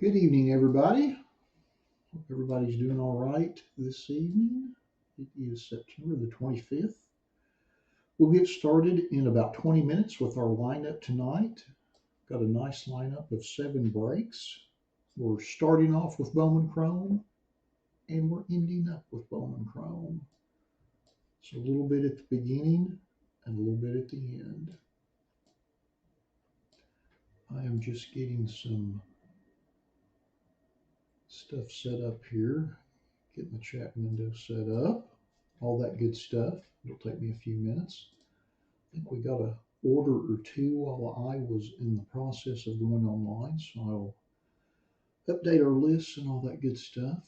Good evening, everybody. Hope everybody's doing all right this evening. It is September the 25th. We'll get started in about 20 minutes with our lineup tonight. Got a nice lineup of 7 breaks. We're starting off with Bowman Chrome and we're ending up with Bowman Chrome. So a little bit at the beginning and a little bit at the end. I am just getting some stuff set up here, getting the chat window set up, all that good stuff. It'll take me a few minutes. I think we got an order or two while I was in the process of going online, so I'll update our lists and all that good stuff.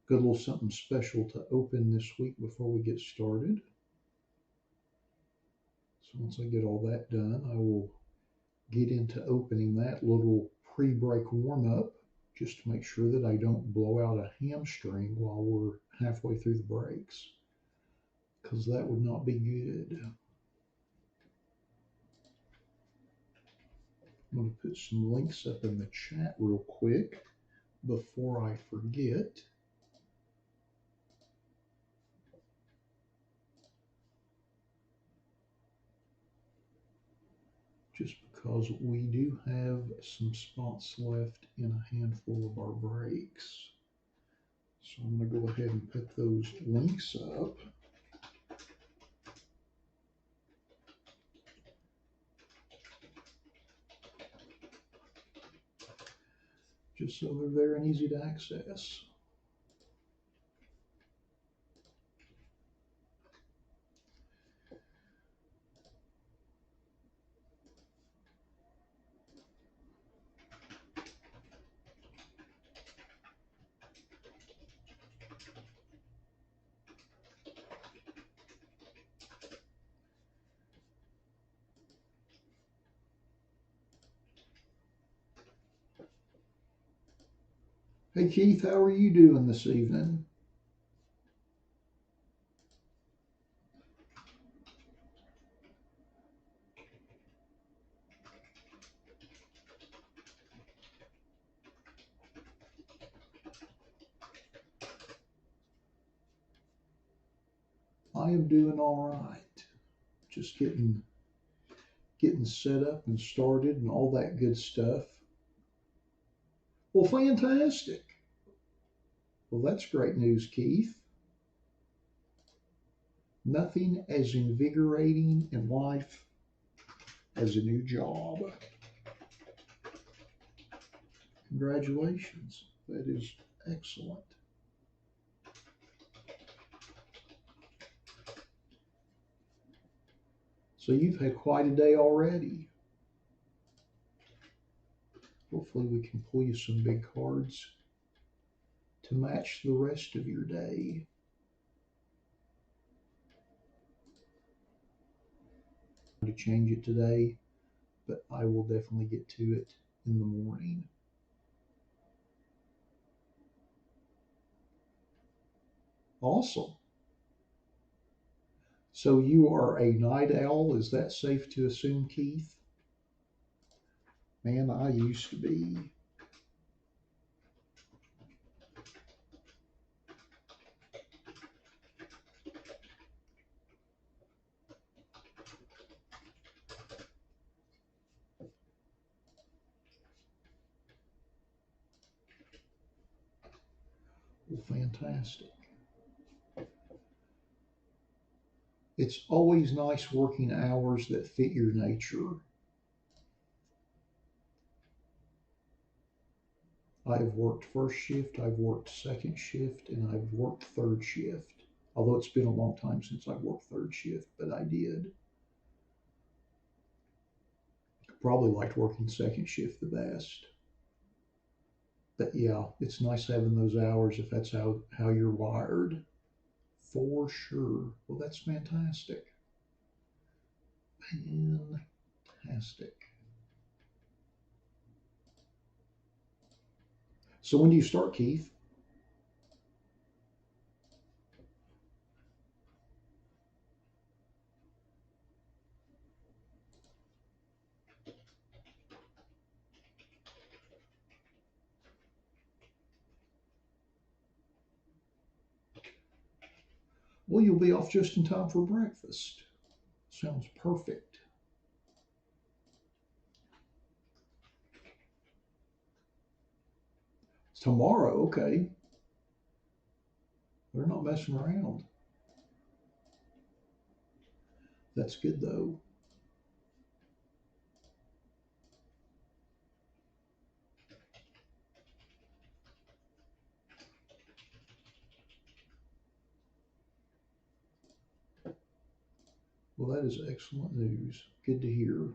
Got a little something special to open this week before we get started. So once I get all that done, I will get into opening that little pre-break warm-up just to make sure that I don't blow out a hamstring while we're halfway through the breaks, because that would not be good. I'm going to put some links up in the chat real quick before I forget. Just because we do have some spots left in a handful of our breaks. So I'm going to go ahead and put those links up. Just so they're there and easy to access. Hey Keith, how are you doing this evening? I am doing all right. Just getting set up and started and all that good stuff. Well, fantastic. Well, that's great news, Keith. Nothing as invigorating in life as a new job. Congratulations. That is excellent. So you've had quite a day already. Hopefully we can pull you some big cards to match the rest of your day. To change it today, but I will definitely get to it in the morning. Awesome. So you are a night owl, is that safe to assume, Keith? Man, I used to be. Well, fantastic. It's always nice working hours that fit your nature. I've worked first shift, I've worked second shift, and I've worked third shift. Although it's been a long time since I've worked third shift, but I did. Probably liked working second shift the best. But yeah, it's nice having those hours if that's how you're wired. For sure. Well, that's fantastic. Fantastic. So when do you start, Keith? Well, you'll be off just in time for breakfast. Sounds perfect. Tomorrow, okay. They're not messing around. That's good, though. Well, that is excellent news. Good to hear.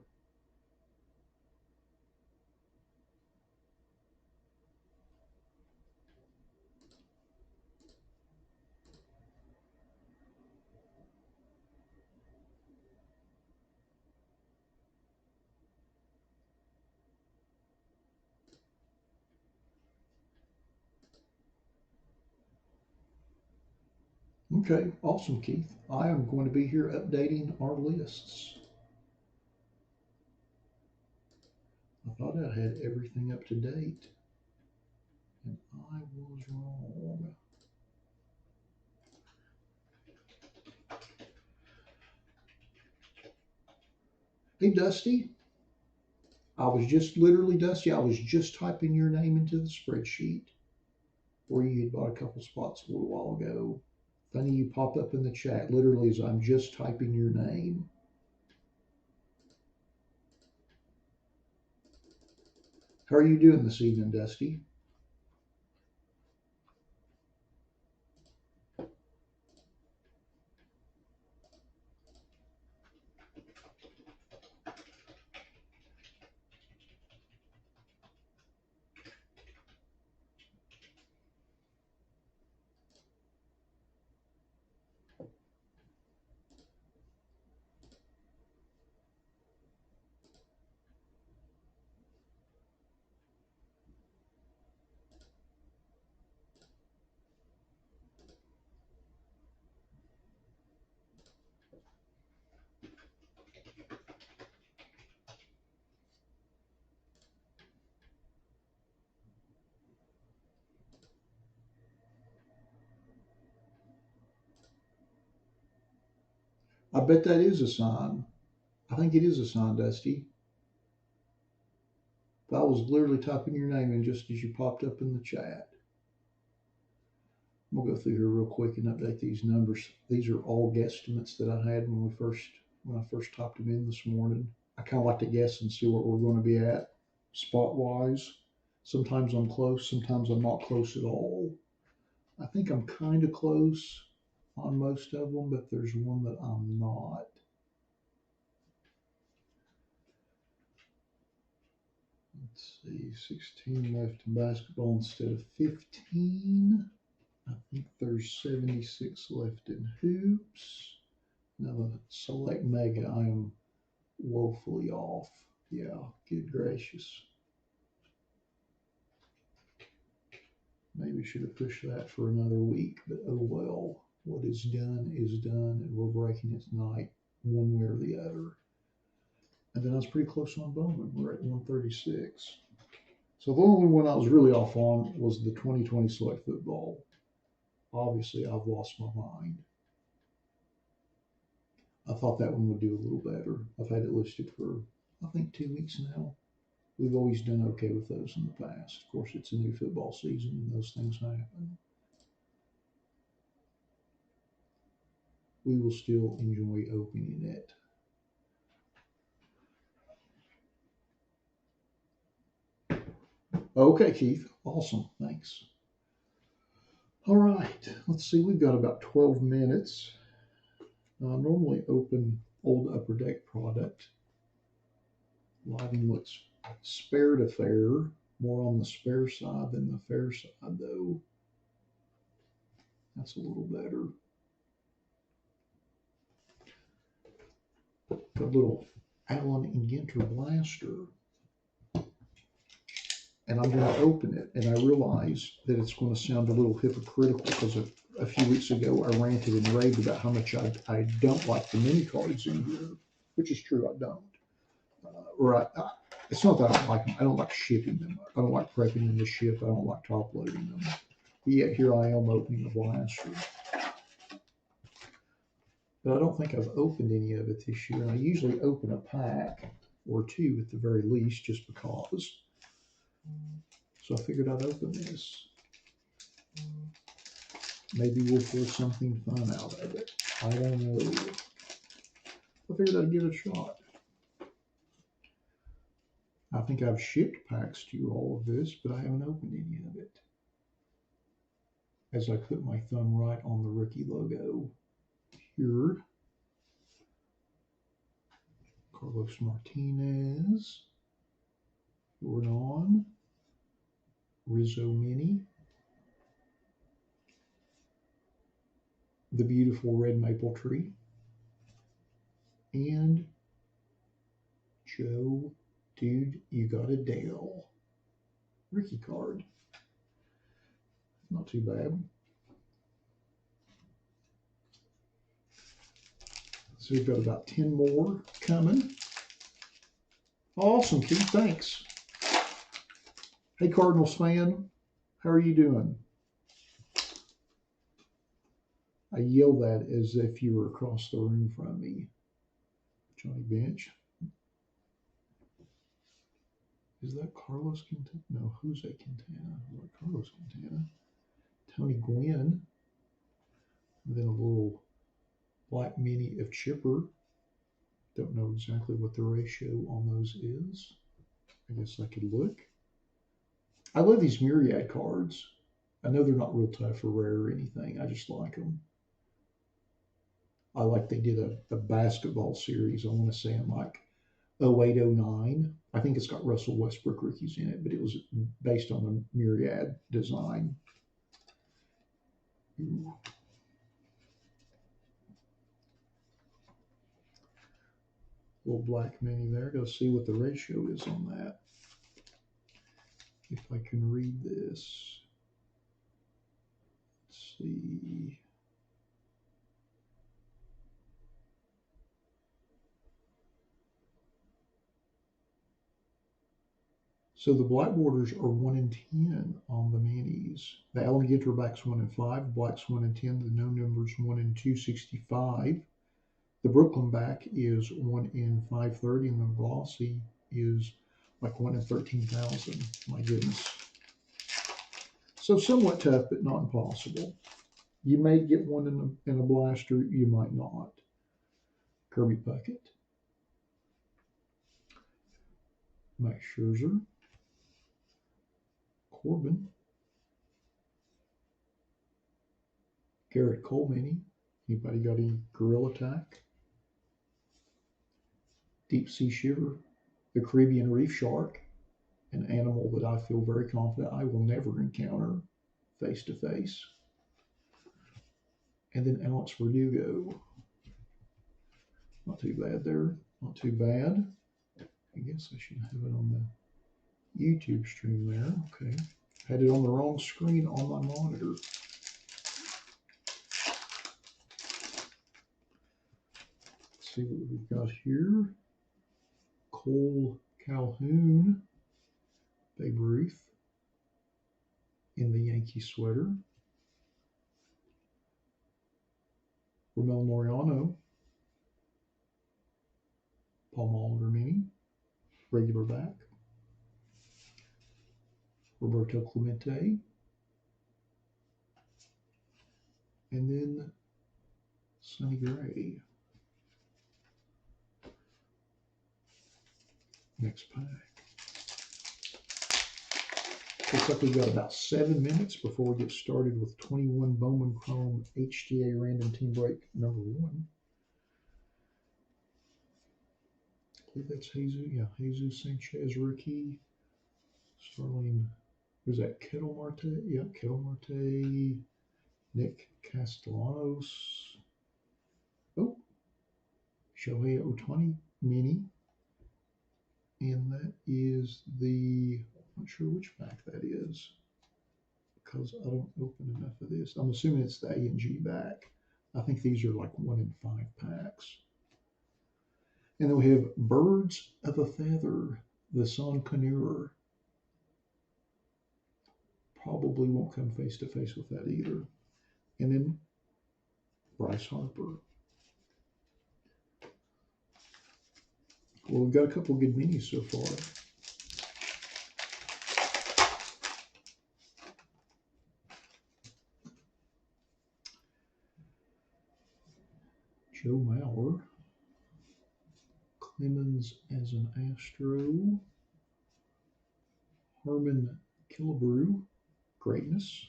Okay, awesome, Keith. I am going to be here updating our lists. I thought I had everything up to date, and I was wrong. Hey, Dusty. I was just literally, Dusty, I was just typing your name into the spreadsheet where you had bought a couple spots a little while ago. Funny you pop up in the chat, literally, as I'm just typing your name. How are you doing this evening, Dusty? I bet that is a sign. I think it is a sign, Dusty. I was literally typing your name in just as you popped up in the chat. We'll go through here real quick and update these numbers. These are all guesstimates that I had when I first typed them in this morning. I kind of like to guess and see what we're going to be at spot wise. Sometimes I'm close, sometimes I'm not close at all. I think I'm kind of close on most of them, but there's one that I'm not. Let's see, 16 left in basketball instead of 15. I think there's 76 left in hoops. Now the select mega, I am woefully off. Yeah, good gracious. Maybe should have pushed that for another week, but oh well. What is done is done, and we're breaking it tonight, one way or the other. And then I was pretty close on Bowman. We're at 136. So the only one I was really off on was the 2020 select football. Obviously, I've lost my mind. I thought that one would do a little better. I've had it listed for, I think, 2 weeks now. We've always done okay with those in the past. Of course, it's a new football season and those things happen. We will still enjoy opening it. Okay, Keith. Awesome. Thanks. All right. Let's see. We've got about 12 minutes. Normally open old Upper Deck product. Lighting looks spare to fair. More on the spare side than the fair side, though. That's a little better. The little Allen and Ginter blaster. And I'm going to open it, and I realize that it's going to sound a little hypocritical because a few weeks ago I ranted and raved about how much I don't like the mini cards in here, which is true, I don't. It's not that I don't like them. I don't like shipping them. I don't like prepping them to ship. I don't like top loading them. But yet here I am opening a blaster. but I don't think I've opened any of it this year. And I usually open a pack or two at the very least, just because. So I figured I'd open this. Maybe we'll pull something fun out of it. I don't know. I figured I'd give it a shot. I think I've shipped packs to all of this, but I haven't opened any of it. As I put my thumb right on the rookie logo here. Carlos Martinez, Jordan, Rizzo Mini, the beautiful red maple tree, and Joe, dude, you got a Dale rookie card. Not too bad. So we've got about 10 more coming. Awesome, Keith. Thanks. Hey, Cardinals fan. How are you doing? I yell that as if you were across the room from me. Johnny Bench. Is that Carlos Quintana? No, Jose Quintana. What, Carlos Quintana? Tony Gwynn. And then a little black mini of Chipper. Don't know exactly what the ratio on those is. I guess I could look. I love these Myriad cards. I know they're not real tough or rare or anything. I just like them. I like they did a basketball series. I want to say in like 08, 09. I think it's got Russell Westbrook rookies in it, but it was based on the Myriad design. Ooh. Little black mini there. Go see what the ratio is on that. If I can read this. Let's see. So the black borders are 1 in 10 on the minis. The alligator back's 1 in 5, black's 1 in 10, the no numbers 1 in 265. The Brooklyn back is 1 in 530, and the glossy is like 1 in 13,000. My goodness. So somewhat tough, but not impossible. You may get one in a blaster, you might not. Kirby Puckett. Max Scherzer. Corbin. Garrett Cole mini. Anybody got any Gorilla Tack? Deep Sea Shiver. The Caribbean Reef Shark. An animal that I feel very confident I will never encounter face to face. And then Alex Verdugo. Not too bad there. Not too bad. I guess I should have it on the YouTube stream there. Okay. Had it on the wrong screen on my monitor. Let's see what we've got here. Cole Calhoun. Babe Ruth. In the Yankee sweater. Ramon Laureano. Paul Molitor mini. Regular back. Roberto Clemente. And then Sonny Gray. Next pack. Looks like we've got about 7 minutes before we get started with 21 Bowman Chrome HTA Random Team Break number 1. I believe that's Jesus. Yeah, Jesus Sanchez rookie. Starling, who's that? Kettle Marte? Yeah, Kettle Marte. Nick Castellanos. Oh, Shohei Ohtani mini. And that is the, I'm not sure which pack that is because I don't open enough of this. I'm assuming it's the A and G back. I think these are like 1 in 5 packs. And then we have Birds of a Feather, the Son Conure. Probably won't come face to face with that either. And then Bryce Harper. Well, we've got a couple good minis so far. Joe Mauer. Clemens as an Astro. Harmon Killebrew. Greatness.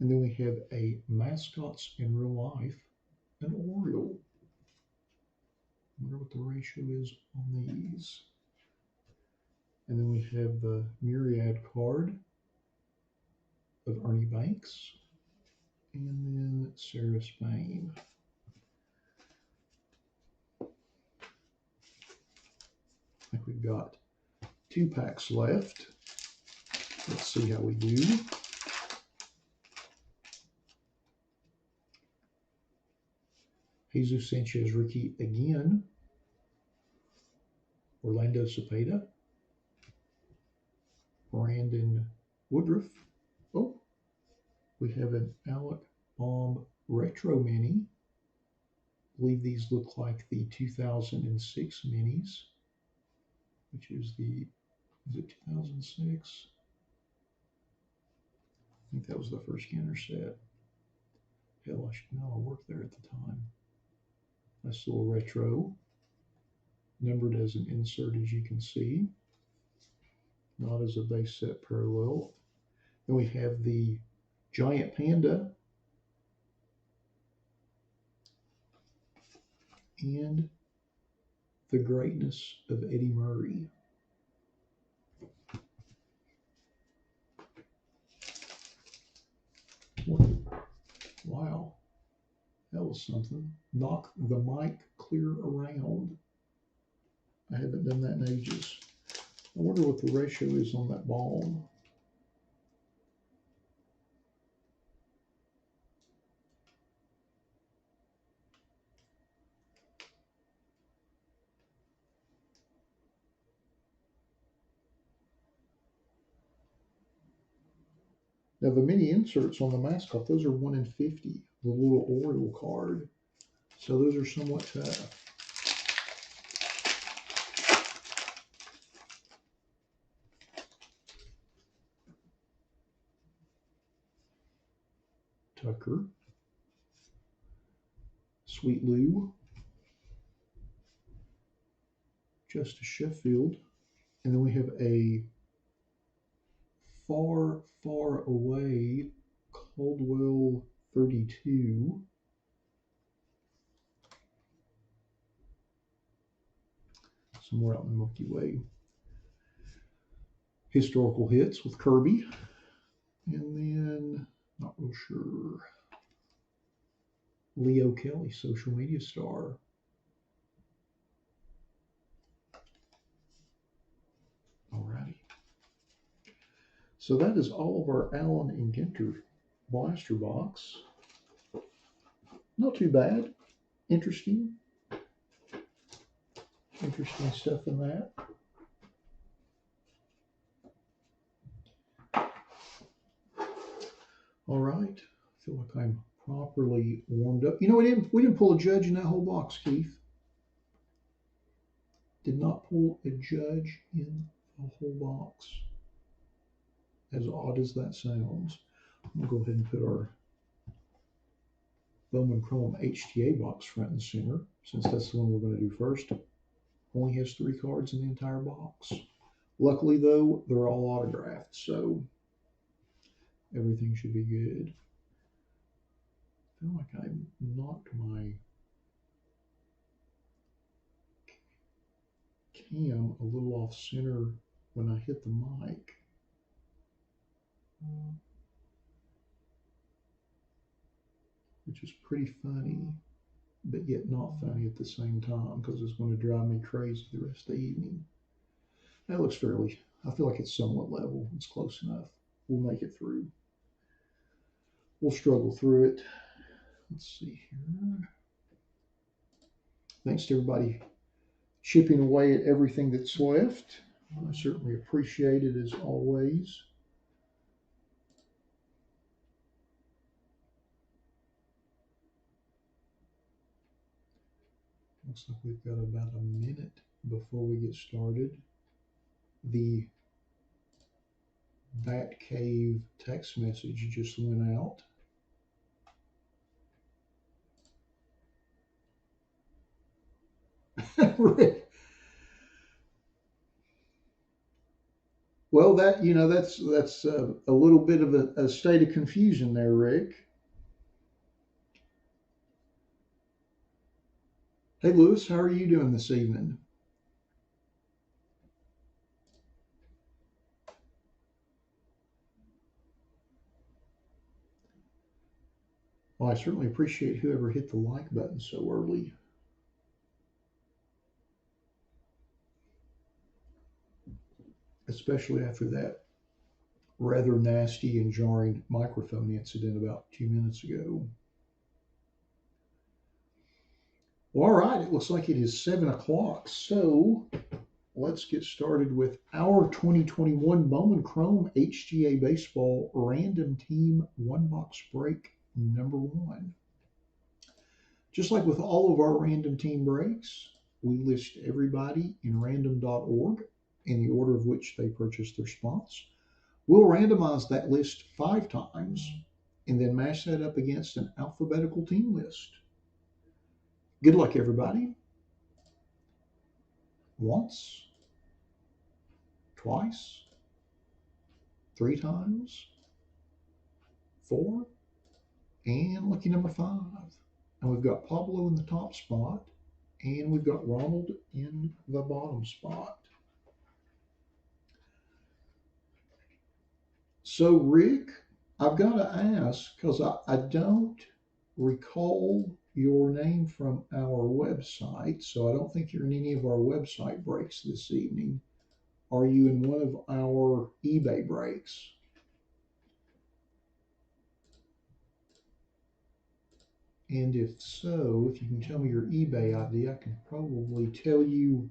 And then we have a Mascots in Real Life, an Oriole. I wonder what the ratio is on these. And then we have the Myriad card of Ernie Banks. And then Sarah Spain. I think we've got 2 packs left. Let's see how we do. Jesus Sanchez rookie again. Orlando Cepeda. Brandon Woodruff. Oh, we have an Alec Baum Retro Mini. I believe these look like the 2006 minis, which is the, is it 2006? I think that was the first scanner set. Hell, I should know, I worked there at the time. Nice little retro, numbered as an insert, as you can see, not as a base set parallel. Then we have the Giant Panda and the Greatness of Eddie Murray. Wow, that was something. Knock the mic clear around. I haven't done that in ages. I wonder what the ratio is on that ball. Now the mini inserts on the mascot, those are 1 in 50, the little Oriole card. So those are somewhat tough. Tucker. Sweet Lou. Justice Sheffield. And then we have a far, far away Caldwell 32. Somewhere out in the Milky Way. Historical hits with Kirby. And then, not real sure, Leo Kelly, social media star. Alrighty. So that is all of our Allen and Ginter blaster box. Not too bad. Interesting. Interesting stuff in that. All right. I feel like I'm properly warmed up. You know, we didn't pull a judge in that whole box, Keith. Did not pull a judge in the whole box. As odd as that sounds. I'm going to go ahead and put our Bowman Chrome HTA box front and center, since that's the one we're going to do first. Only has 3 cards in the entire box. Luckily, though, they're all autographed, so everything should be good. I feel like I knocked my cam a little off center when I hit the mic. Which is pretty funny, but yet not funny at the same time, because it's going to drive me crazy the rest of the evening. That looks fairly, I feel like it's somewhat level. It's close enough. We'll make it through. We'll struggle through it. Let's see here. Thanks to everybody chipping away at everything that's left. I certainly appreciate it as always. Looks like we've got about a minute before we get started. The Batcave text message just went out. Rick. Well, that's a little bit of a state of confusion there, Rick. Hey, Lewis, how are you doing this evening? Well, I certainly appreciate whoever hit the like button so early. Especially after that rather nasty and jarring microphone incident about 2 minutes ago. Well, all right, it looks like it is 7 o'clock, so let's get started with our 2021 Bowman Chrome HGA Baseball Random Team One Box Break number 1. Just like with all of our random team breaks, we list everybody in random.org in the order of which they purchased their spots. We'll randomize that list 5 times and then match that up against an alphabetical team list. Good luck, everybody. Once, twice, 3 times, 4, and lucky number 5. And we've got Pablo in the top spot, and we've got Ronald in the bottom spot. So, Rick, I've got to ask, because I don't recall your name from our website, so I don't think you're in any of our website breaks this evening. Are you in one of our eBay breaks? And if so, if you can tell me your eBay ID, I can probably tell you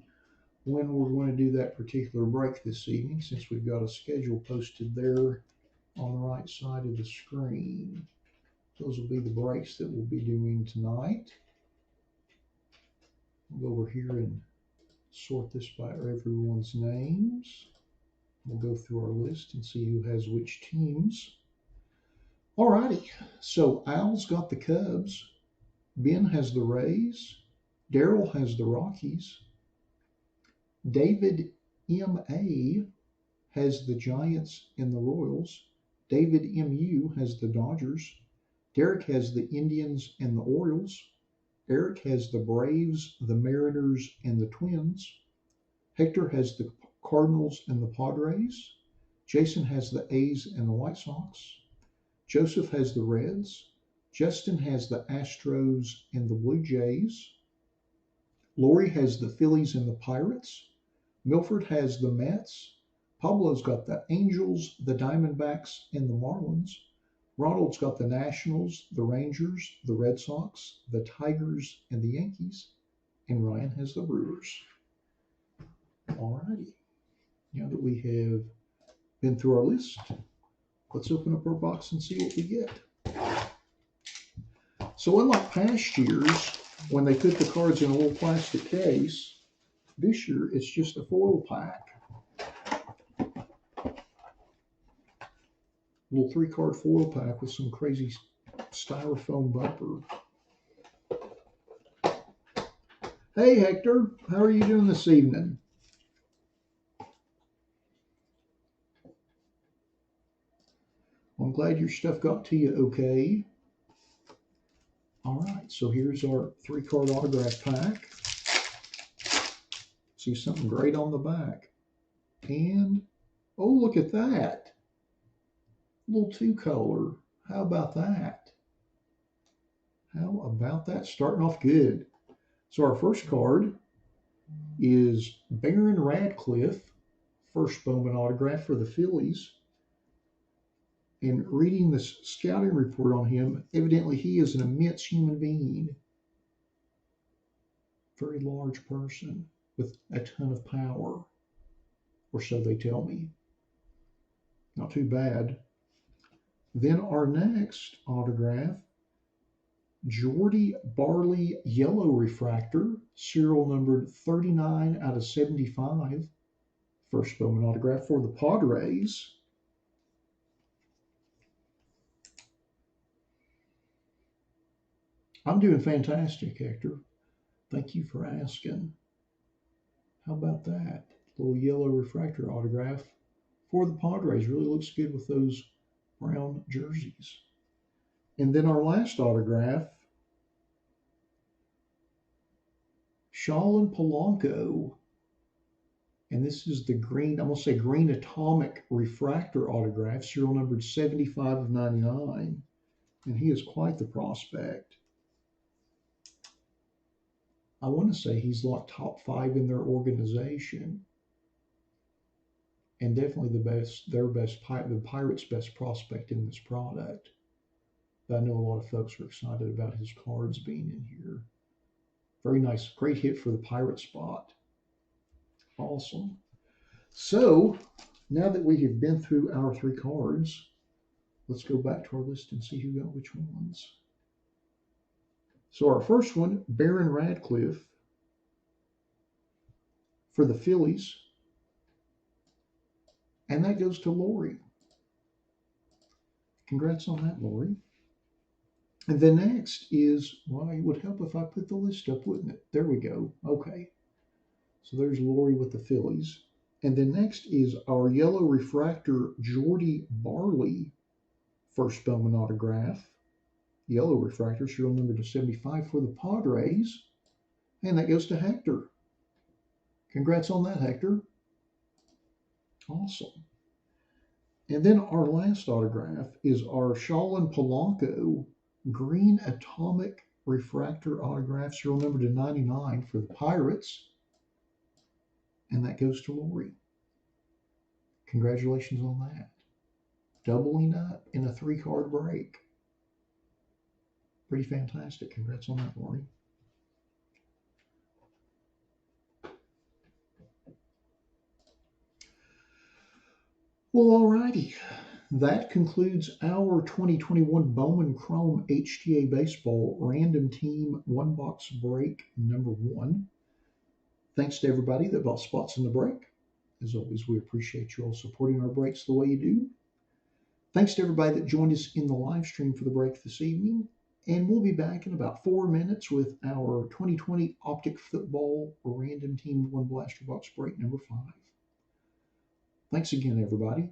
when we're going to do that particular break this evening, since we've got a schedule posted there on the right side of the screen. Those will be the breaks that we'll be doing tonight. We'll go over here and sort this by everyone's names. We'll go through our list and see who has which teams. Alrighty, so Al's got the Cubs, Ben has the Rays, Daryl has the Rockies, David M.A. has the Giants and the Royals, David M.U. has the Dodgers, Derek has the Indians and the Orioles, Eric has the Braves, the Mariners, and the Twins, Hector has the Cardinals and the Padres, Jason has the A's and the White Sox, Joseph has the Reds, Justin has the Astros and the Blue Jays, Lori has the Phillies and the Pirates, Milford has the Mets, Pablo's got the Angels, the Diamondbacks, and the Marlins, Ronald's got the Nationals, the Rangers, the Red Sox, the Tigers, and the Yankees, and Ryan has the Brewers. Alrighty, now that we have been through our list, let's open up our box and see what we get. So unlike past years, when they put the cards in a little plastic case, this year it's just a foil pack. A little 3-card foil pack with some crazy styrofoam bumper. Hey Hector, how are you doing this evening? I'm glad your stuff got to you okay. All right, so here's our 3-card autograph pack. See something great on the back. And, oh, look at that. A little 2-color. How about that? How about that? Starting off good. So our first card is Baron Radcliffe, first Bowman autograph for the Phillies. And reading this scouting report on him, evidently he is an immense human being. Very large person with a ton of power, or so they tell me. Not too bad. Then our next autograph Jordy Barley Yellow Refractor, serial numbered 39 out of 75. First Bowman autograph for the Padres. I'm doing fantastic, Hector. Thank you for asking. How about that? Little yellow refractor autograph for the Padres. Really looks good with those brown jerseys. And then our last autograph, Shaolin Polanco. And this is the green, I'm going to say green atomic refractor autograph, serial numbered 75 of 99. And he is quite the prospect. I want to say he's like top 5 in their organization. And definitely the Pirates' best prospect in this product. But I know a lot of folks are excited about his cards being in here. Very nice, great hit for the Pirate spot. Awesome. So now that we have been through our 3 cards, let's go back to our list and see who got which ones. So our first one, Baron Radcliffe for the Phillies. And that goes to Lori. Congrats on that, Lori. And the next is, well, it would help if I put the list up, wouldn't it? There we go. Okay. So there's Lori with the Phillies. And then next is our yellow refractor Jordy Barley first Bowman autograph. Yellow refractor, serial number to 75 for the Padres. And that goes to Hector. Congrats on that, Hector. Awesome. And then our last autograph is our Shaolin Polanco green atomic refractor autograph, serial number to 99 for the Pirates. And that goes to Lori. Congratulations on that. Doubling up in a 3-card break. Pretty fantastic. Congrats on that, Lori. Well, alrighty. That concludes our 2021 Bowman Chrome HTA Baseball Random Team 1-box break number 1. Thanks to everybody that bought spots in the break. As always, we appreciate you all supporting our breaks the way you do. Thanks to everybody that joined us in the live stream for the break this evening. And we'll be back in about 4 minutes with our 2020 Optic Football Random Team 1 Blaster Box break number 5. Thanks again, everybody.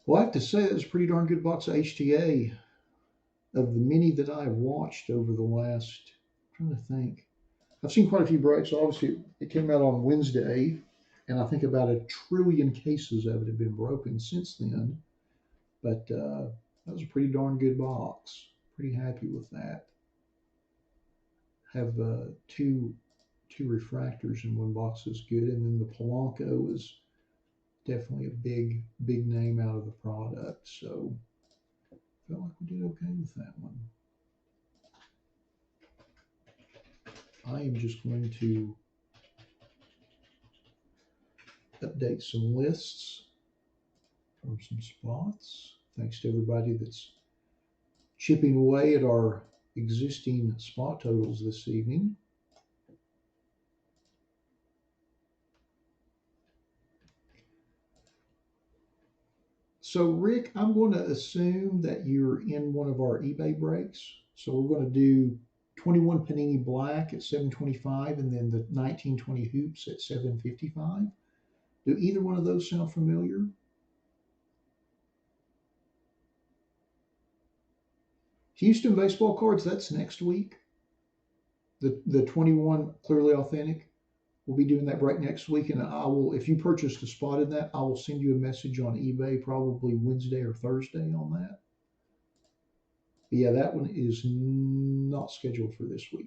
Well, I have to say that was a pretty darn good box of HTA. Of the many that I've watched over the last, I'm trying to think. I've seen quite a few breaks. Obviously, it came out on Wednesday, and I think about 1 trillion cases of it have been broken since then. But that was a pretty darn good box. Pretty happy with that. Have two refractors in one box is good, and then the Polanco is definitely a big name out of the product. So felt like we did okay with that one. I am just going to update some lists from some spots. Thanks to everybody that's chipping away at our existing spot totals this evening. So Rick, I'm going to assume that you're in one of our eBay breaks. So we're going to do 21 Panini Black at $7.25 and then the 1920 Hoops at $7.55. Do either one of those sound familiar? Houston baseball cards, that's next week. The 21 Clearly Authentic. We'll be doing that break next week, and I will, if you purchased a spot in that, I will send you a message on eBay probably Wednesday or Thursday on that. But yeah, that one is not scheduled for this week.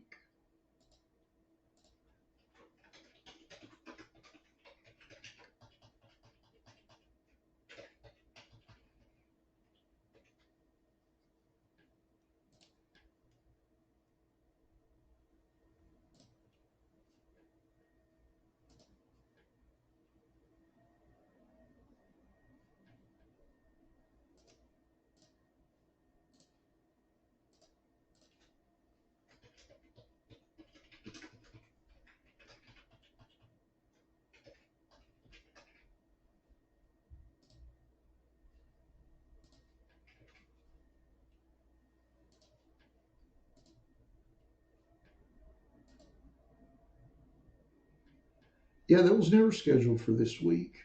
Yeah, that was never scheduled for this week.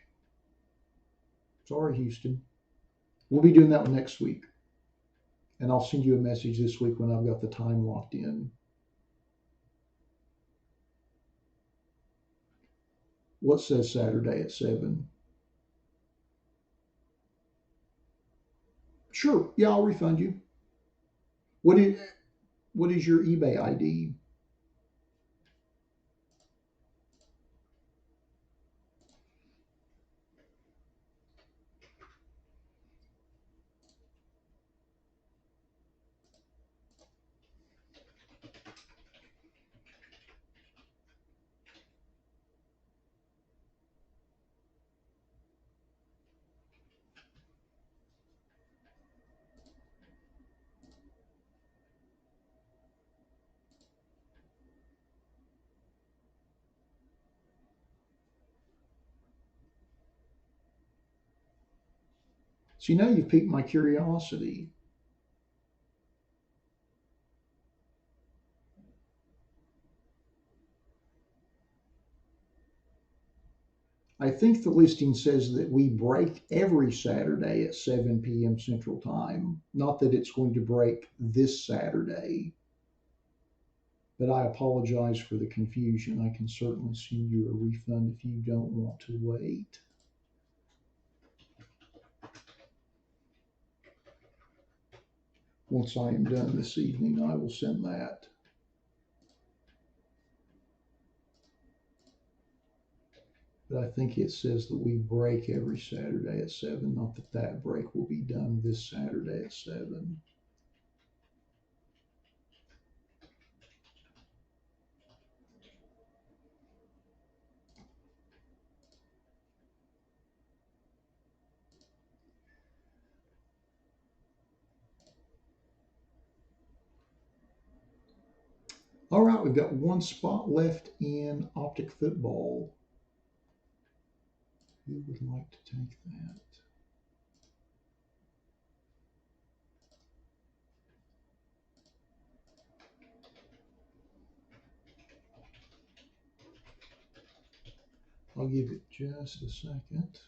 Sorry, Houston. We'll be doing that one next week. And I'll send you a message this week when I've got the time locked in. What says Saturday at 7? Sure. Yeah, I'll refund you. What is what is your eBay ID? See, now you've piqued my curiosity. I think the listing says that we break every Saturday at 7 p.m. Central Time. Not that it's going to break this Saturday, but I apologize for the confusion. I can certainly send you a refund if you don't want to wait. Once I am done this evening, I will send that. But I think it says that we break every Saturday at 7, not that that break will be done this Saturday at 7. All right, we've got one spot left in Optic Football. Who would like to take that? I'll give it just a second.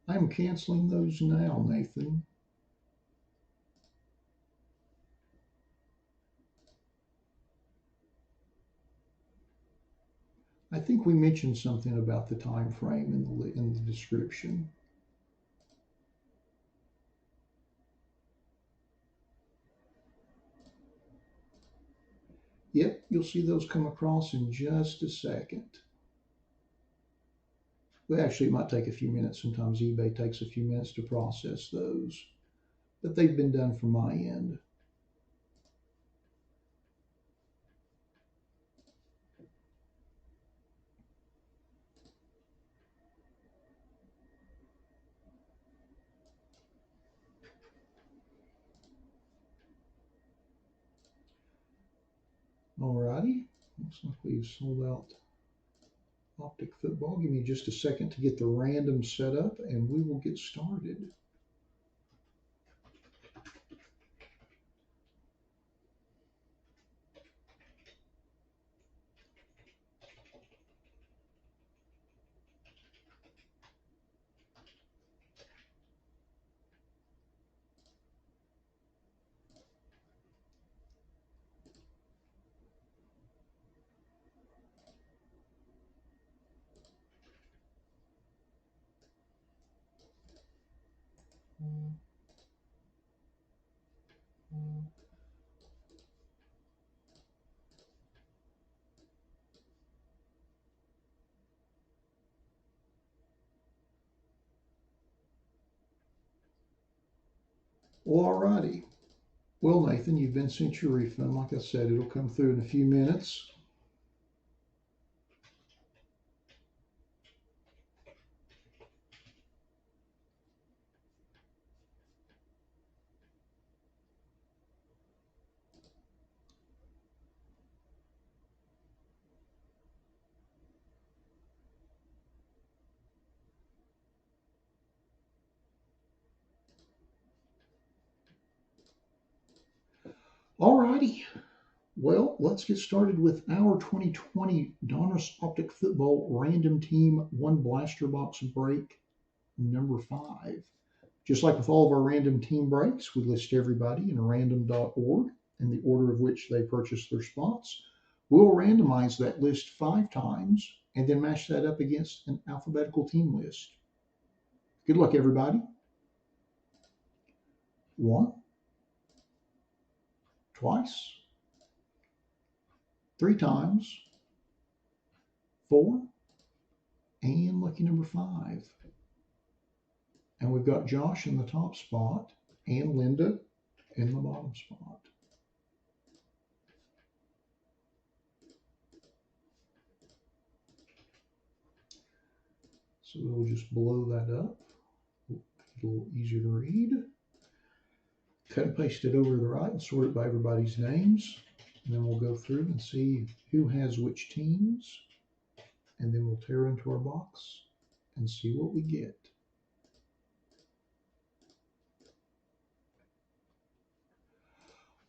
I'm canceling those now, Nathan. I think we mentioned something about the time frame in the description. Yep, you'll see those come across in just a second. Well, actually, it might take a few minutes. Sometimes eBay takes a few minutes to process those, but they've been done from my end. Alrighty, looks like we've sold out Optic Football. Give me just a second to get the random set up and we will get started. Well, alrighty. Well, Nathan, you've been sent your refund. Like I said, it'll come through in a few minutes. Alrighty. Well, let's get started with our 2020 Donruss Optic Football Random Team 1 Blaster Box Break number 5. Just like with all of our random team breaks, we list everybody in random.org in the order of which they purchased their spots. We'll randomize that list 5 times and then match that up against an alphabetical team list. Good luck, everybody. 1, twice, 3 times, 4, and lucky number 5. And we've got Josh in the top spot and Linda in the bottom spot. So we'll just blow that up. Make it a little easier to read. Cut and paste it over to the right and sort it by everybody's names. And then we'll go through and see who has which teams. And then we'll tear into our box and see what we get.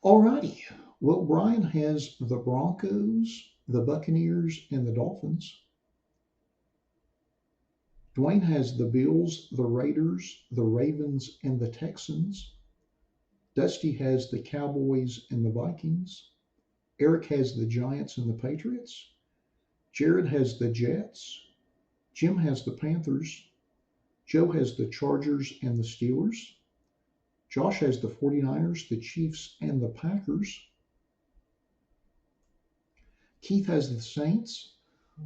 Alrighty. Well, Brian has the Broncos, the Buccaneers, and the Dolphins. Dwayne has the Bills, the Raiders, the Ravens, and the Texans. Dusty has the Cowboys and the Vikings. Eric has the Giants and the Patriots. Jared has the Jets. Jim has the Panthers. Joe has the Chargers and the Steelers. Josh has the 49ers, the Chiefs, and the Packers. Keith has the Saints.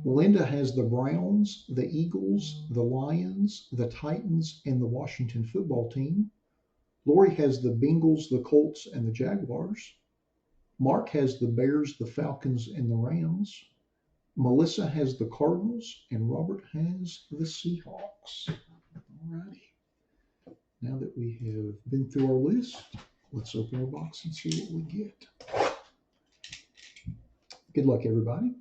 Linda has the Browns, the Eagles, the Lions, the Titans, and the Washington football team. Lori has the Bengals, the Colts, and the Jaguars. Mark has the Bears, the Falcons, and the Rams. Melissa has the Cardinals, and Robert has the Seahawks. Alrighty. Now that we have been through our list, let's open our box and see what we get. Good luck, everybody.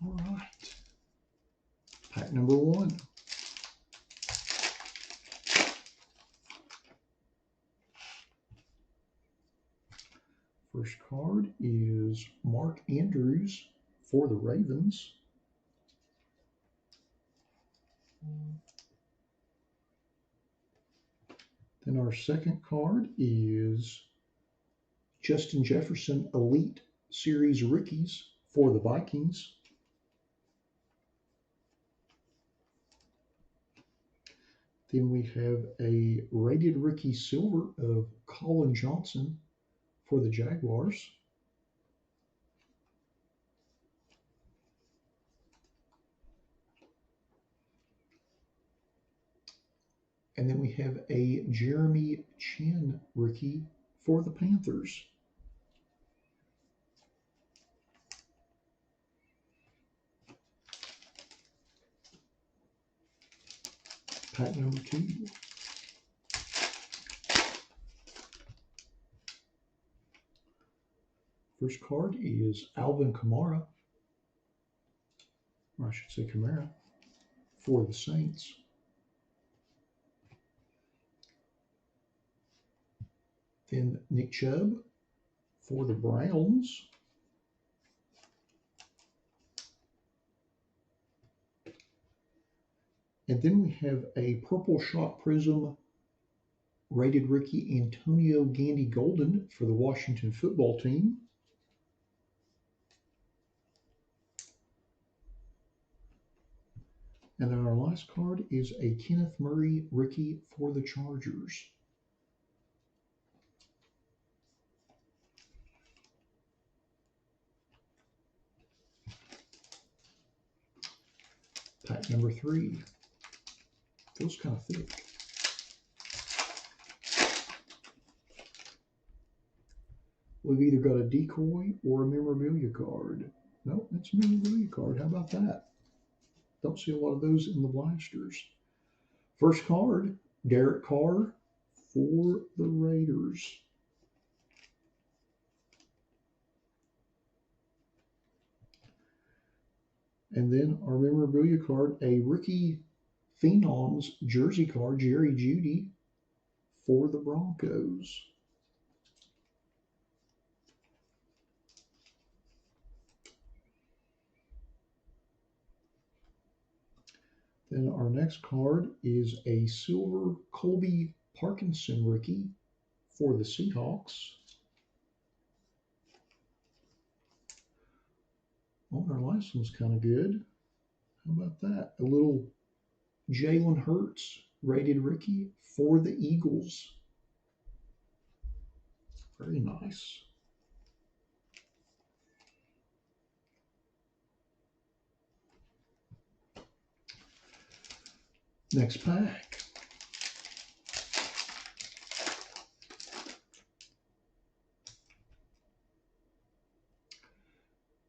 All right. Pack number 1. First card is Mark Andrews for the Ravens. Then our second card is Justin Jefferson Elite Series Rookies for the Vikings. Then we have a rated rookie silver of Colin Johnson for the Jaguars. And then we have a Jeremy Chin rookie for the Panthers. Pack number 2. First card is Alvin Kamara, or I should say Kamara, for the Saints. Then Nick Chubb for the Browns. And then we have a Purple Shot Prism rated rookie Antonio Gandy Golden for the Washington football team. And then our last card is a Kenneth Murray rookie for the Chargers. Pack number 3. Feels kind of thick. We've either got a decoy or a memorabilia card. Nope, that's a memorabilia card. How about that? Don't see a lot of those in the blasters. First card Derek Carr for the Raiders. And then our memorabilia card, a rookie Phenoms jersey card, Jerry Jeudy for the Broncos. Then our next card is a silver Colby Parkinson rookie for the Seahawks. Oh, our last one's kind of good. How about that? A little Jalen Hurts rated rookie for the Eagles. Very nice. Next pack.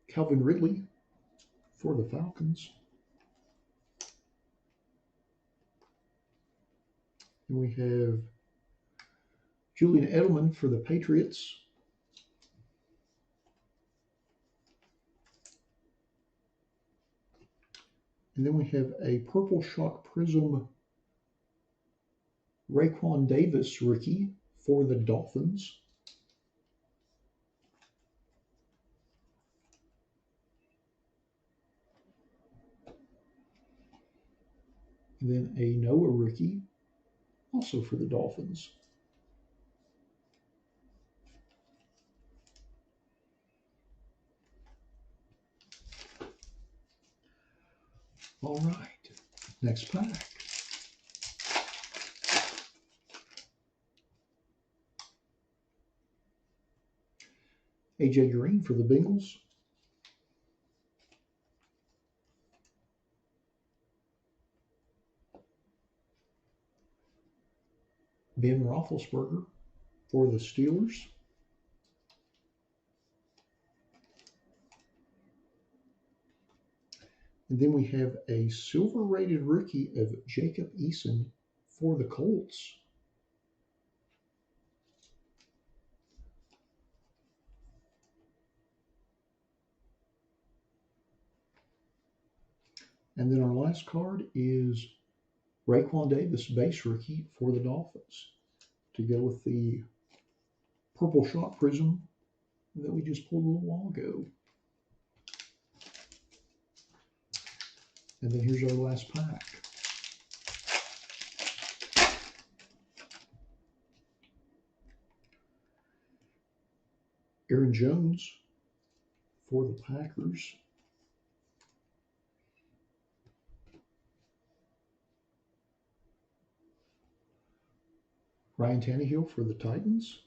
Calvin Ridley for the Falcons. And we have Julian Edelman for the Patriots. And then we have a Purple Shock Prism Raekwon Davis rookie for the Dolphins. And then a Noah rookie, also for the Dolphins. All right, next pack. AJ Green for the Bengals. Ben Roethlisberger for the Steelers. And then we have a silver rated rookie of Jacob Eason for the Colts. And then our last card is Raekwon Davis base rookie for the Dolphins to go with the Purple Shock Prism that we just pulled a little while ago. And then here's our last pack. Aaron Jones for the Packers. Ryan Tannehill for the Titans.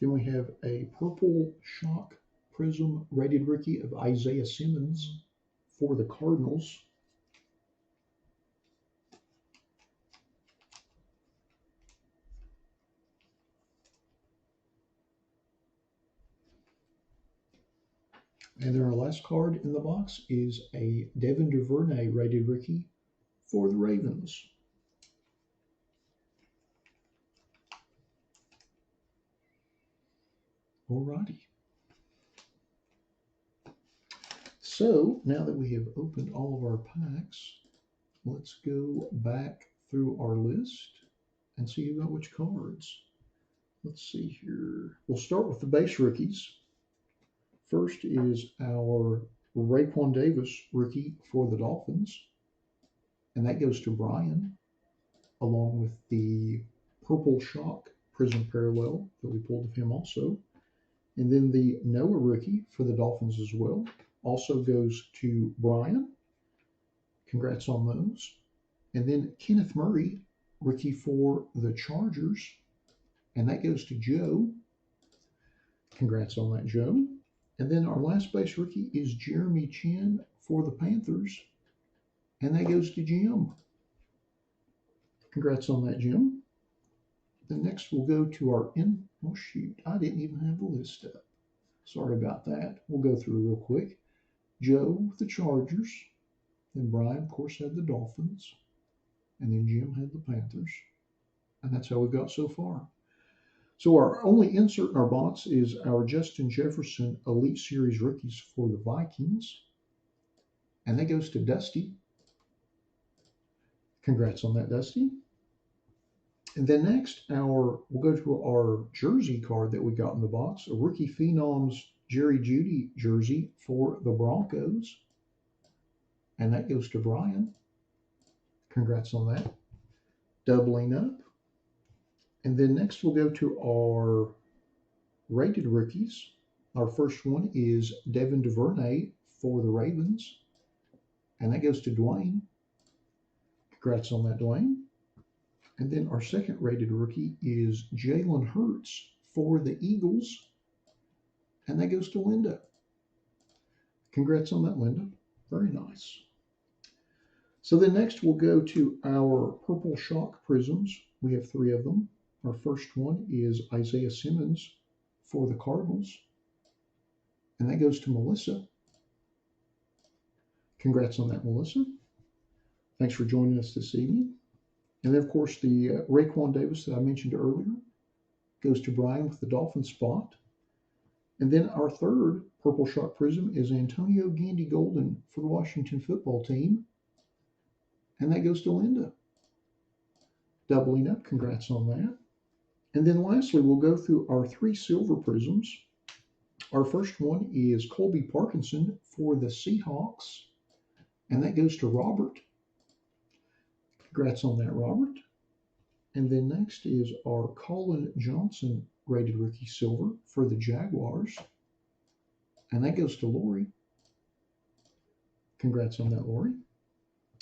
Then we have a Purple Shock Prism rated rookie of Isaiah Simmons for the Cardinals. And then our last card in the box is a Devin Duvernay rated rookie for the Ravens. Alrighty. So now that we have opened all of our packs, let's go back through our list and see who got which cards. Let's see here. We'll start with the base rookies. First is our Raekwon Davis rookie for the Dolphins. And that goes to Brian, along with the Purple Shock Prism Parallel that we pulled of him also. And then the Noah rookie for the Dolphins as well also goes to Brian. Congrats on those. And then Kenneth Murray, rookie for the Chargers. And that goes to Joe. Congrats on that, Joe. And then our last base rookie is Jeremy Chin for the Panthers. And that goes to Jim. Congrats on that, Jim. Then next we'll go to our oh shoot, I didn't even have the list up. Sorry about that. We'll go through real quick. Joe with the Chargers. Then Brian, of course, had the Dolphins. And then Jim had the Panthers. And that's how we've got so far. So our only insert in our box is our Justin Jefferson Elite Series rookies for the Vikings. And that goes to Dusty. Congrats on that, Dusty. And then next, we'll go to our jersey card that we got in the box, a Rookie Phenoms Jerry Jeudy jersey for the Broncos. And that goes to Brian. Congrats on that. Doubling up. And then next we'll go to our rated rookies. Our first one is Devin DuVernay for the Ravens. And that goes to Dwayne. Congrats on that, Dwayne. And then our second rated rookie is Jalen Hurts for the Eagles. And that goes to Linda. Congrats on that, Linda. Very nice. So then next we'll go to our Purple Shock Prisms. We have 3 of them. Our first one is Isaiah Simmons for the Cardinals. And that goes to Melissa. Congrats on that, Melissa. Thanks for joining us this evening. And then, of course, the Raekwon Davis that I mentioned earlier goes to Brian with the Dolphin spot. And then our third Purple Shock Prism is Antonio Gandy Golden for the Washington football team. And that goes to Linda. Doubling up, congrats on that. And then lastly, we'll go through our 3 silver prisms. Our first one is Colby Parkinson for the Seahawks. And that goes to Robert. Congrats on that, Robert. And then next is our Colin Johnson rated rookie silver for the Jaguars. And that goes to Lori. Congrats on that, Lori.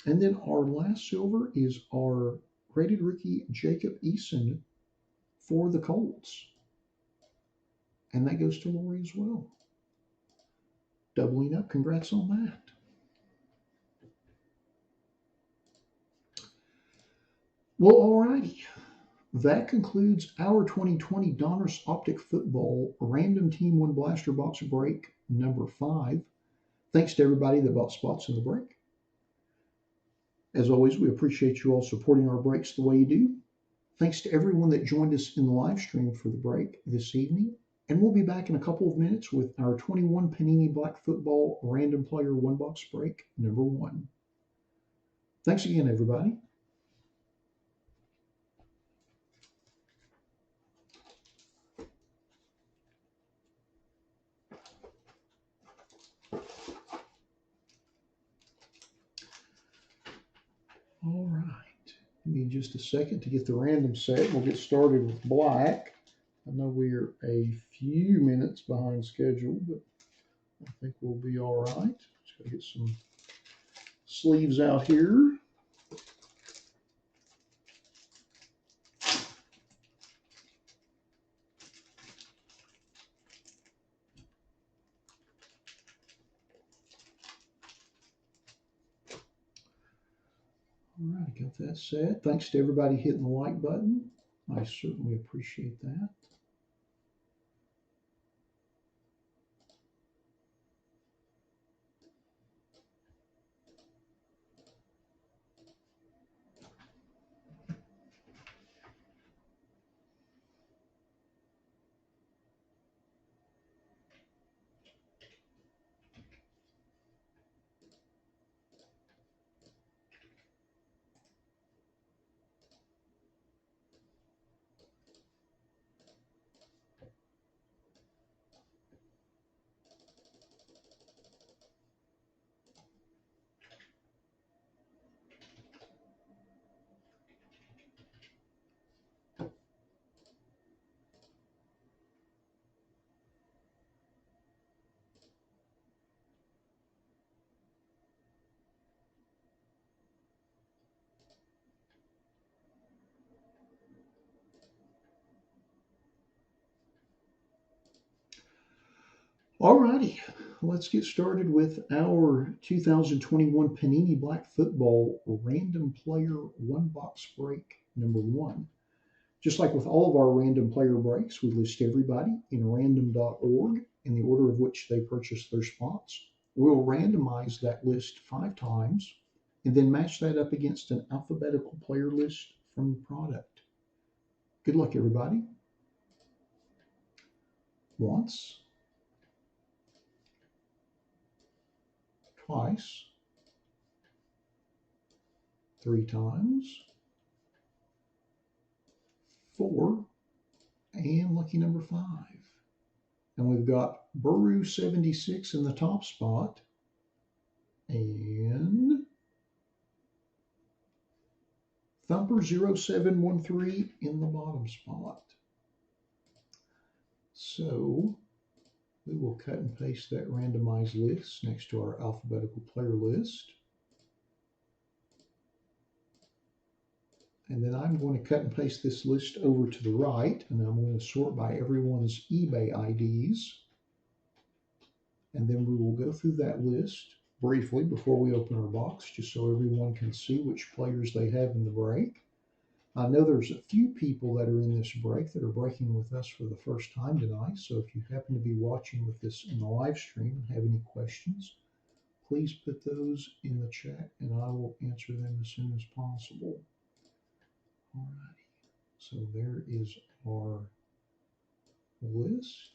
And then our last silver is our rated rookie Jacob Eason for the Colts. And that goes to Lori as well. Doubling up, congrats on that. Well, alrighty. That concludes our 2020 Donruss Optic Football Random Team 1 Blaster Box Break number 5. Thanks to everybody that bought spots in the break. As always, we appreciate you all supporting our breaks the way you do. Thanks to everyone that joined us in the live stream for the break this evening. And we'll be back in a couple of minutes with our 21 Panini Black Football Random Player 1 Box Break number 1. Thanks again, everybody. All right. Give me just a second to get the random set. We'll get started with black. I know we're a few minutes behind schedule, but I think we'll be all right. Just gotta get some sleeves out here. All right, got that set. Thanks to everybody hitting the like button. I certainly appreciate that. All righty, let's get started with our 2021 Panini Black Football Random Player 1 Box Break number 1. Just like with all of our random player breaks, we list everybody in random.org in the order of which they purchased their spots. We'll randomize that list 5 times and then match that up against an alphabetical player list from the product. Good luck, everybody. Once, twice, 3 times, 4, and lucky number 5. And we've got Buru 76 in the top spot and Thumper 0713 in the bottom spot. So we will cut and paste that randomized list next to our alphabetical player list. And then I'm going to cut and paste this list over to the right, and I'm going to sort by everyone's eBay IDs. And then we will go through that list briefly before we open our box, just so everyone can see which players they have in the break. I know there's a few people that are in this break that are breaking with us for the first time tonight, so if you happen to be watching with this in the live stream and have any questions, please put those in the chat and I will answer them as soon as possible. Alrighty, so there is our list.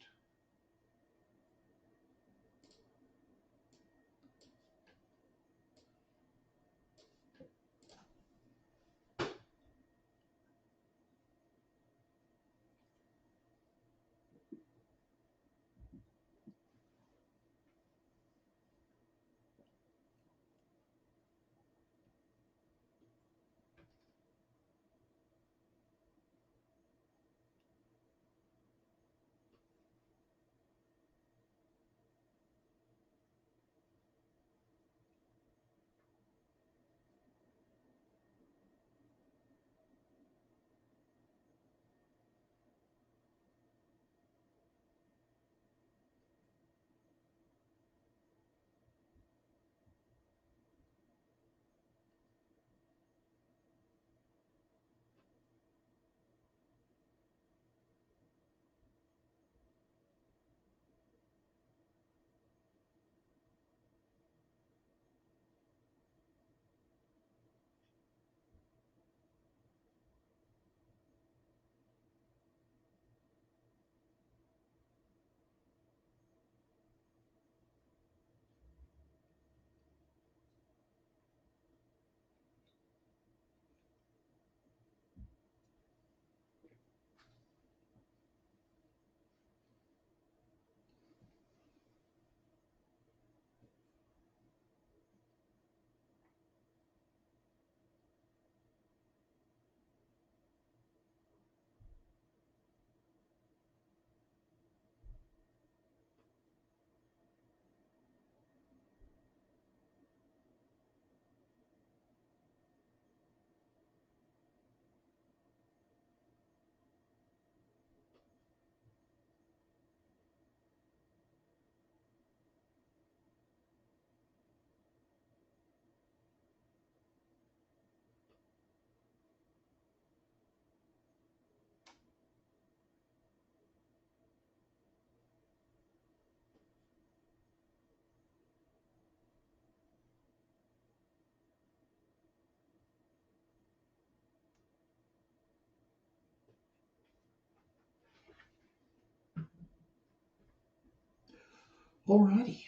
Alrighty,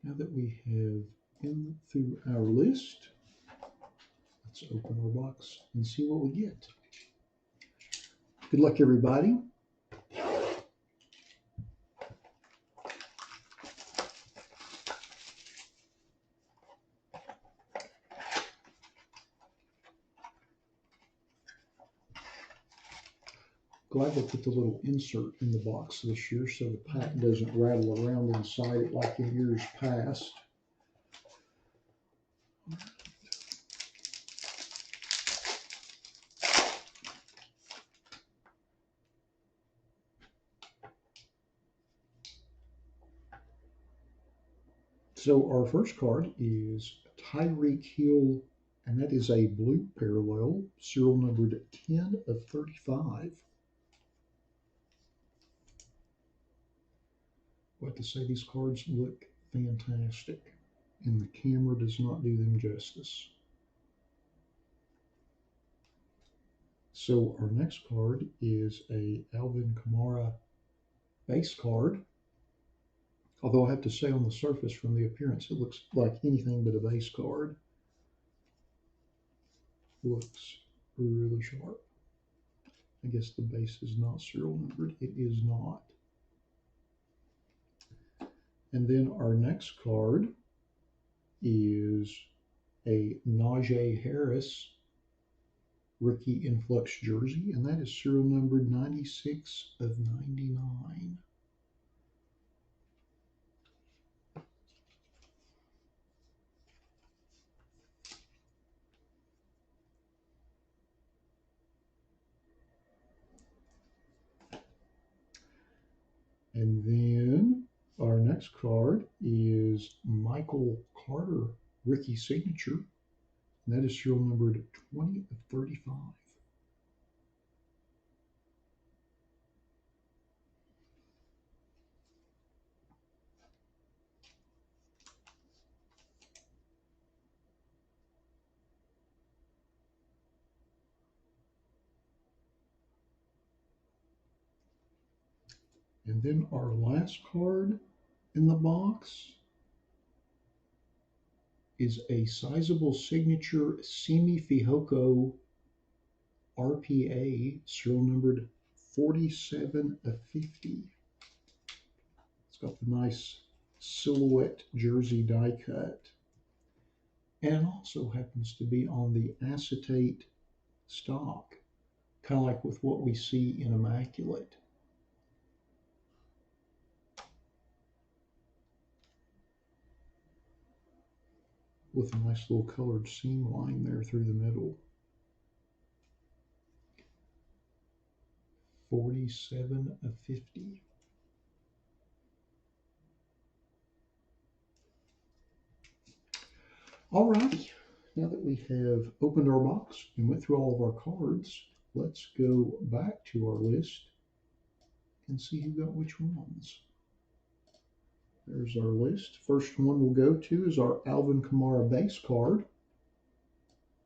now that we have been through our list, let's open our box and see what we get. Good luck, everybody. Glad they put the little insert in the box this year so the pack doesn't rattle around inside it like in years past. So our first card is Tyreek Hill, and that is a blue parallel, serial numbered 10 of 35. I have to say these cards look fantastic, and the camera does not do them justice. So our next card is a Alvin Kamara base card. Although I have to say, on the surface, from the appearance, it looks like anything but a base card. Looks really sharp. I guess the base is not serial numbered. It is not. And then our next card is a Najee Harris rookie influx jersey, and that is serial numbered 96 of 99. And then our next card is Michael Carter rookie signature, and that is serial numbered 20 of 35. And then our last card in the box is a sizable signature Simi Fihoko RPA, serial numbered 47 of 50. It's got the nice silhouette jersey die cut. And it also happens to be on the acetate stock, kind of like with what we see in Immaculate. With a nice little colored seam line there through the middle. 47 of 50. Alrighty, now that we have opened our box and went through all of our cards, let's go back to our list and see who got which ones. There's our list. First one we'll go to is our Alvin Kamara base card.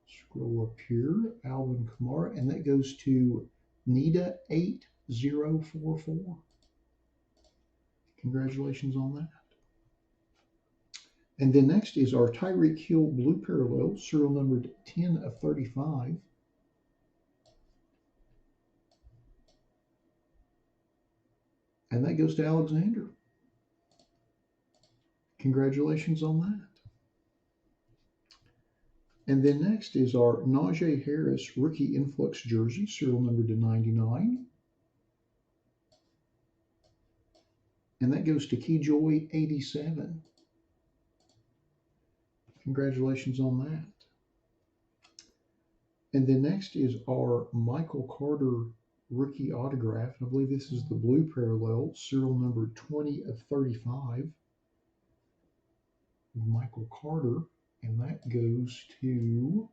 Scroll up here, Alvin Kamara, and that goes to Nita 8044. Congratulations on that. And then next is our Tyreek Hill blue parallel, serial numbered 10 of 35. And that goes to Alexander. Congratulations on that. And then next is our Najee Harris rookie influx jersey, serial number to 99. And that goes to Keyjoy 87. Congratulations on that. And then next is our Michael Carter rookie autograph. I believe this is the blue parallel, serial number 20 of 35. Michael Carter, and that goes to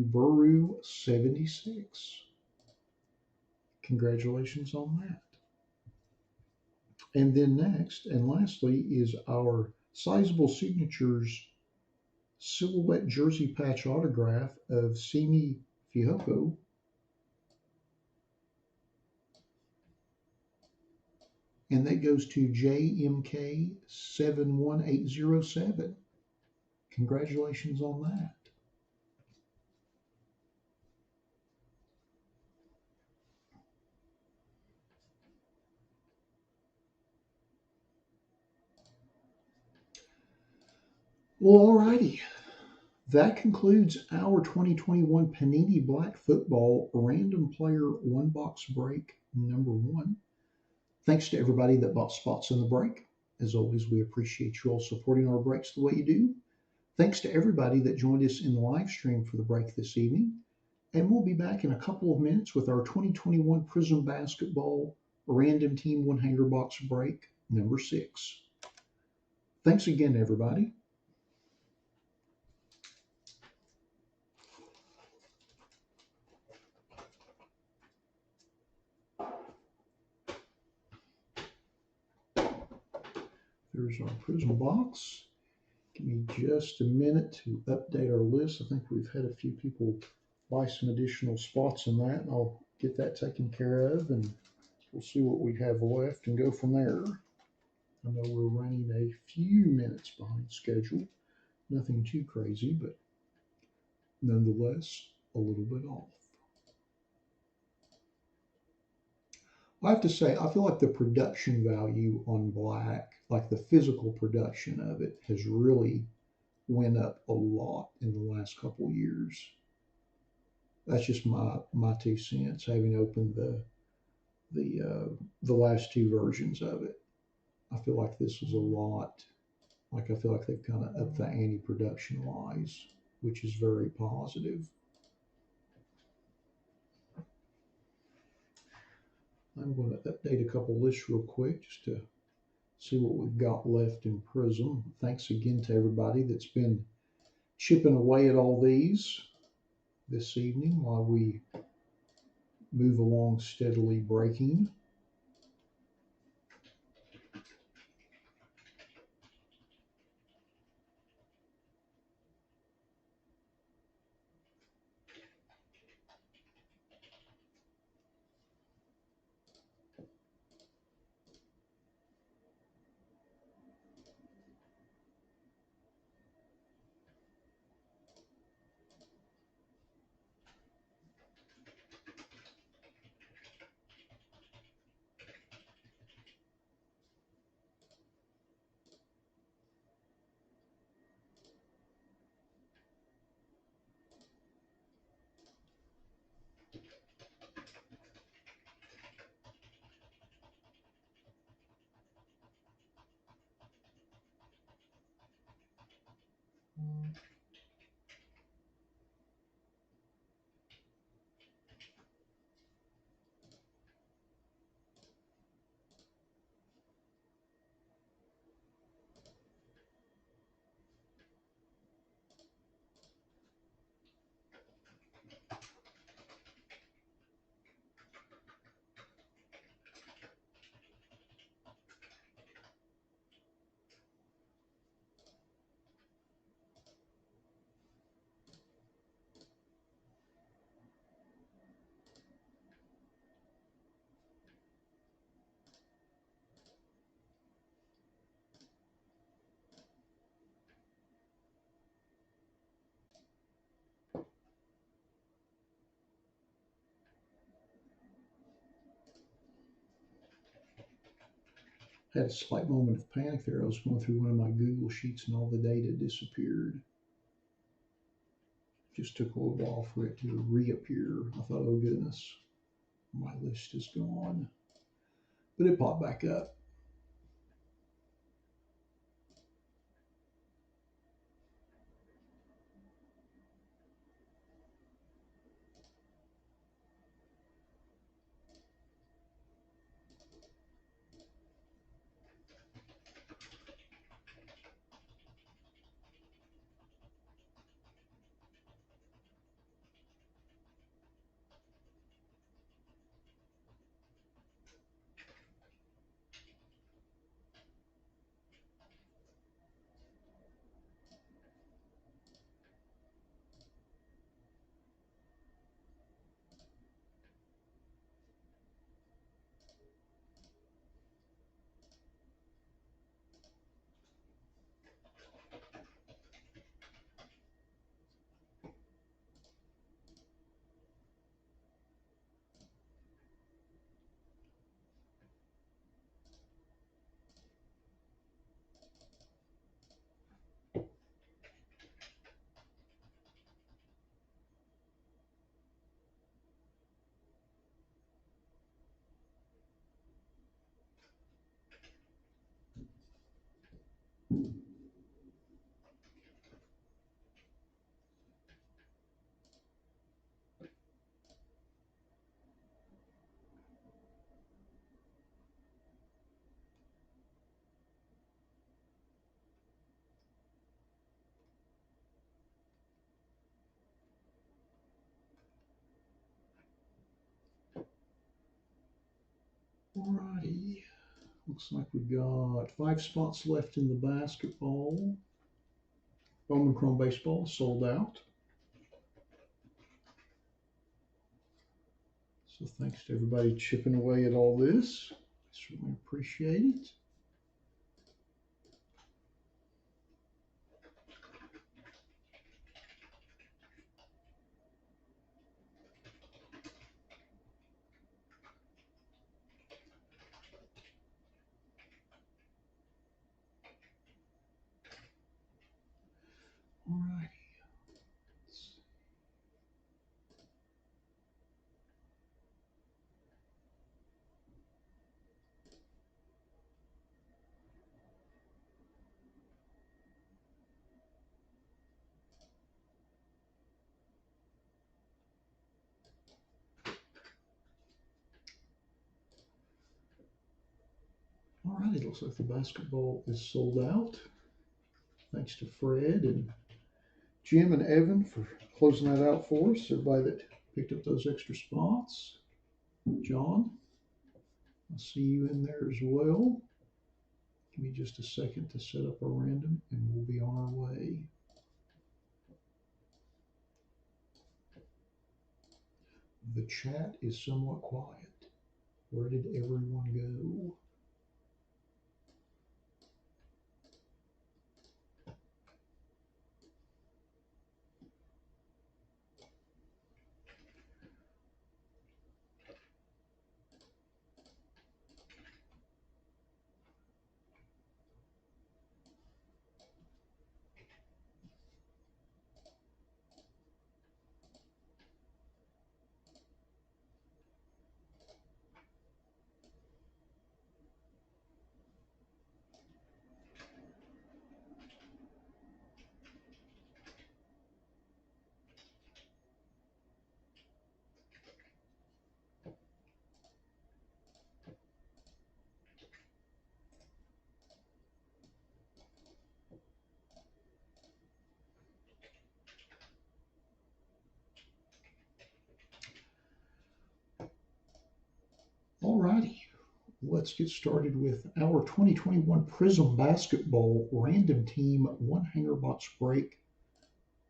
Buru 76. Congratulations on that. And then next and lastly is our Sizable Signatures silhouette jersey patch autograph of Simi Fihoko. And that goes to JMK 71807. Congratulations on that. Well, alrighty. That concludes our 2021 Panini Black Football Random Player One Box Break number 1. Thanks to everybody that bought spots in the break. As always, we appreciate you all supporting our breaks the way you do. Thanks to everybody that joined us in the live stream for the break this evening. And we'll be back in a couple of minutes with our 2021 Prism Basketball Random Team One Hanger Box Break number 6. Thanks again, everybody. There's our Prism box. Give me just a minute to update our list. I think we've had a few people buy some additional spots in that, and I'll get that taken care of, and we'll see what we have left and go from there. I know we're running a few minutes behind schedule. Nothing too crazy, but nonetheless a little bit off. I have to say, I feel like the production value on black, like the physical production of it, has really went up a lot in the last couple of years. That's just my 2 cents, having opened the last two versions of it. I feel like this is a lot. Like I feel like they've kind of upped the ante production wise, which is very positive. I'm going to update a couple lists real quick just to see what we've got left in Prism. Thanks again to everybody that's been chipping away at all these this evening while we move along steadily breaking. Had a slight moment of panic there. I was going through one of my Google Sheets and all the data disappeared. Just took a little while for it to reappear. I thought, oh goodness, my list is gone. But it popped back up. Alrighty. Looks like we've got 5 spots left in the basketball. Bowman Chrome Baseball sold out. So thanks to everybody chipping away at all this. I certainly appreciate it. All righty. All right, it looks like the basketball is sold out. Thanks to Fred and Jim and Evan for closing that out for us. Everybody that picked up those extra spots. John, I see you in there as well. Give me just a second to set up a random and we'll be on our way. The chat is somewhat quiet. Where did everyone go? All righty. Let's get started with our 2021 Prism Basketball Random Team One Hanger Box Break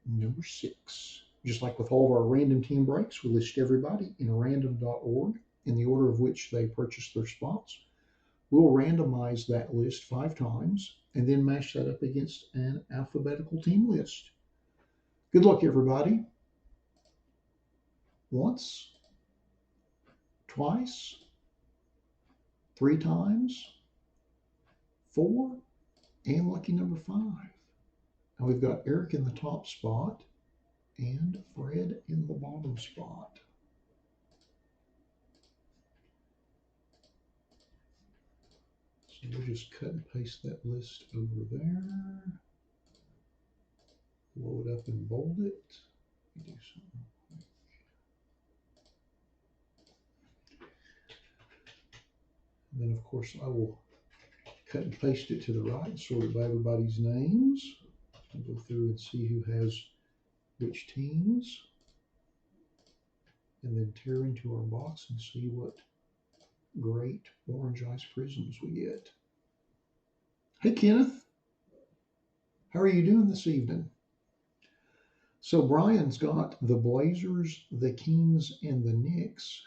number 6. Just like with all of our random team breaks, we list everybody in random.org in the order of which they purchased their spots. We'll randomize that list 5 times and then match that up against an alphabetical team list. Good luck, everybody. Once, twice, 3 times, 4, and lucky number 5. Now we've got Eric in the top spot and Fred in the bottom spot. So we'll just cut and paste that list over there. Blow it up and bold it. Do something quick. And then of course I will cut and paste it to the right and sort it by everybody's names. I'll go through and see who has which teams. And then tear into our box and see what great orange ice prisms we get. Hey Kenneth, how are you doing this evening? So Brian's got the Blazers, the Kings, and the Knicks.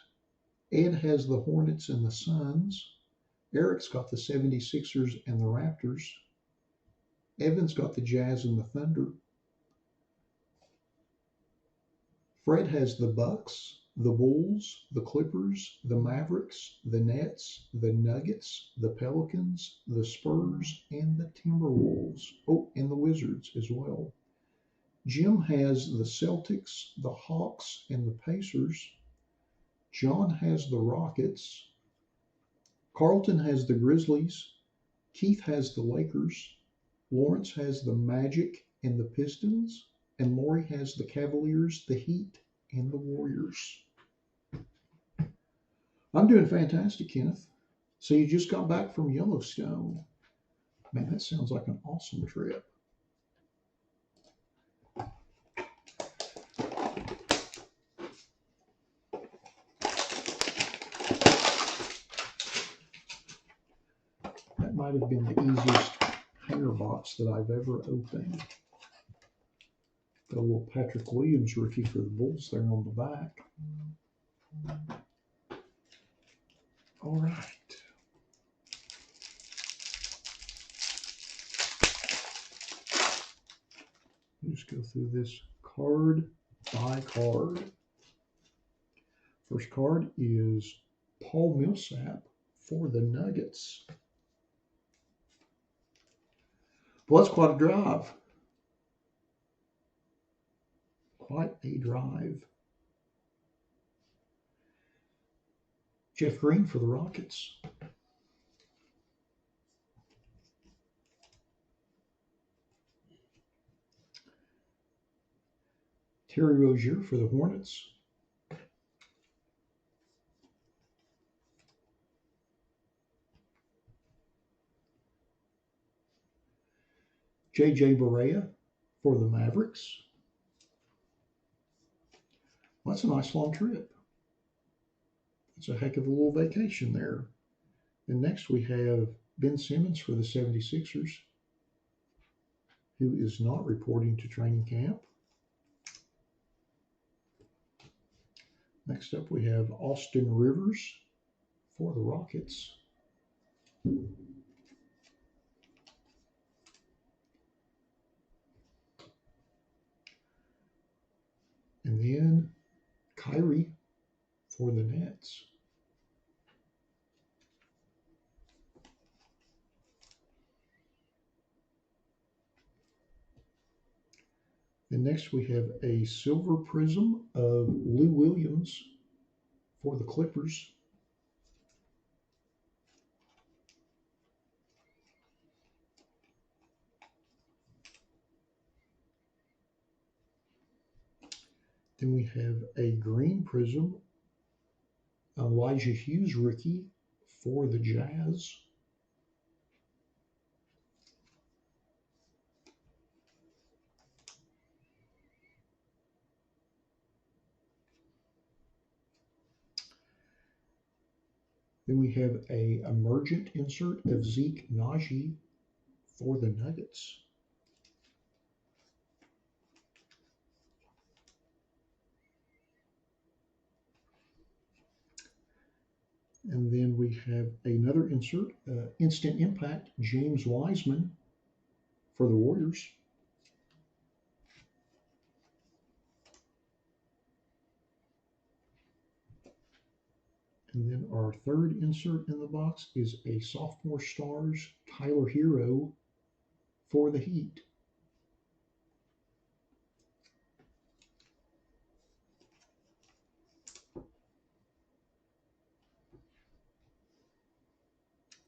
Ed has the Hornets and the Suns. Eric's got the 76ers and the Raptors. Evan's got the Jazz and the Thunder. Fred has the Bucks, the Bulls, the Clippers, the Mavericks, the Nets, the Nuggets, the Pelicans, the Spurs, and the Timberwolves. Oh, and the Wizards as well. Jim has the Celtics, the Hawks, and the Pacers. John has the Rockets. Carlton has the Grizzlies. Keith has the Lakers. Lawrence has the Magic and the Pistons. And Lori has the Cavaliers, the Heat, and the Warriors. I'm doing fantastic, Kenneth. So you just got back from Yellowstone. Man, that sounds like an awesome trip. might have been the easiest hanger box that I've ever opened. Got a little Patrick Williams rookie for the Bulls there on the back. All right. Just go through this card by card. First card is Paul Millsap for the Nuggets. Well, that's quite a drive. Quite a drive. Jeff Green for the Rockets. Terry Rozier for the Hornets. J.J. Barea for the Mavericks. Well, that's a nice long trip. It's a heck of a little vacation there. And next we have Ben Simmons for the 76ers, who is not reporting to training camp. Next up we have Austin Rivers for the Rockets. And then Kyrie for the Nets. And next we have a silver prism of Lou Williams for the Clippers. Then we have a green prism, Elijah Hughes rookie for the Jazz. Then we have a emergent insert of Zeke Naji for the Nuggets. And then we have another insert, instant impact, James Wiseman for the Warriors. And then our third insert in the box is a sophomore stars, Tyler Hero for the Heat.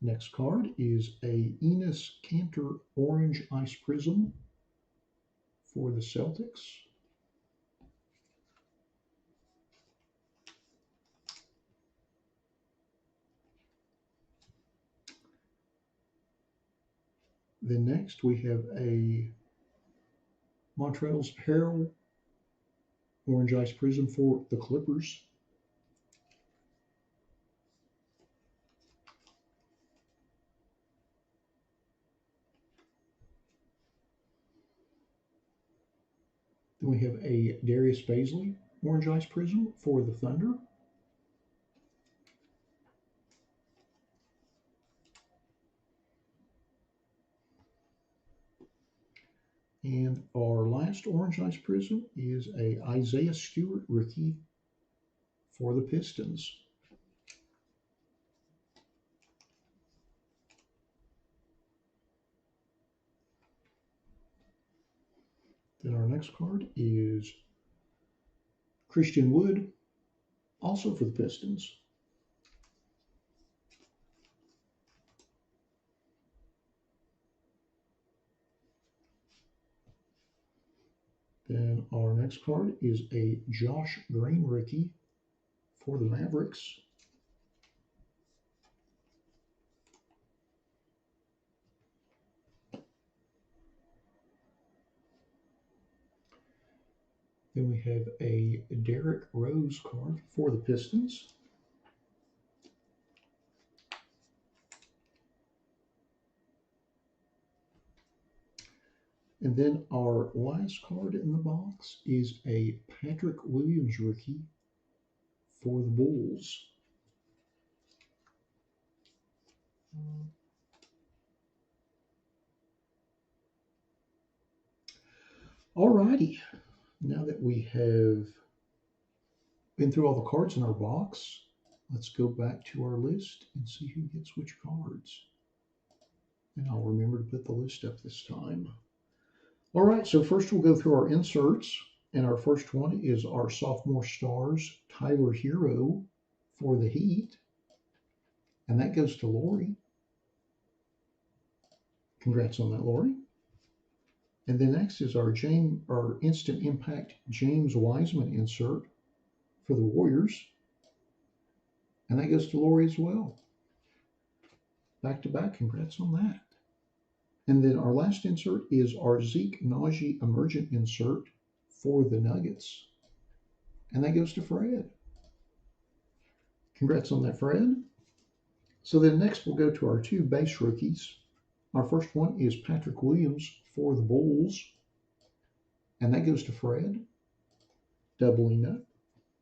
Next card is a Enes Kanter Orange Ice Prism for the Celtics. Then next we have a Montrezl Harrell Orange Ice Prism for the Clippers. Then we have a Darius Bazley Orange Ice Prism for the Thunder. And our last Orange Ice Prism is a Isaiah Stewart rookie for the Pistons. Then our next card is Christian Wood, also for the Pistons. Then our next card is a Josh Green rookie for the Mavericks. Then we have a Derrick Rose card for the Pistons. And then our last card in the box is a Patrick Williams rookie for the Bulls. Alrighty, now that we have been through all the cards in our box, let's go back to our list and see who gets which cards. And I'll remember to put the list up this time. All right, so first we'll go through our inserts. And our first one is our sophomore stars, Tyler Hero for the Heat. And that goes to Lori. Congrats on that, Lori. And then next is our Instant Impact James Wiseman insert for the Warriors. And that goes to Lori as well. Back to back, congrats on that. And then our last insert is our Zeke Najee Emergent insert for the Nuggets. And that goes to Fred. Congrats on that, Fred. So then next we'll go to our two base rookies. Our first one is Patrick Williams for the Bulls. And that goes to Fred. Doubling up.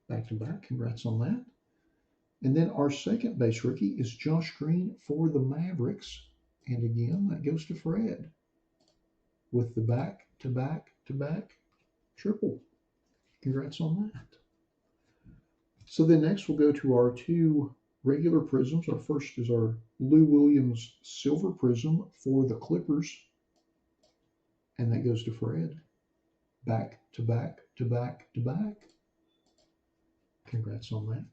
Back to back. Congrats on that. And then our second base rookie is Josh Green for the Mavericks. And again, that goes to Fred with the back to back to back triple. Congrats on that. So then next we'll go to our two regular prisms. Our first is our Lou Williams Silver Prism for the Clippers. And that goes to Fred. Back to back to back to back. Congrats on that.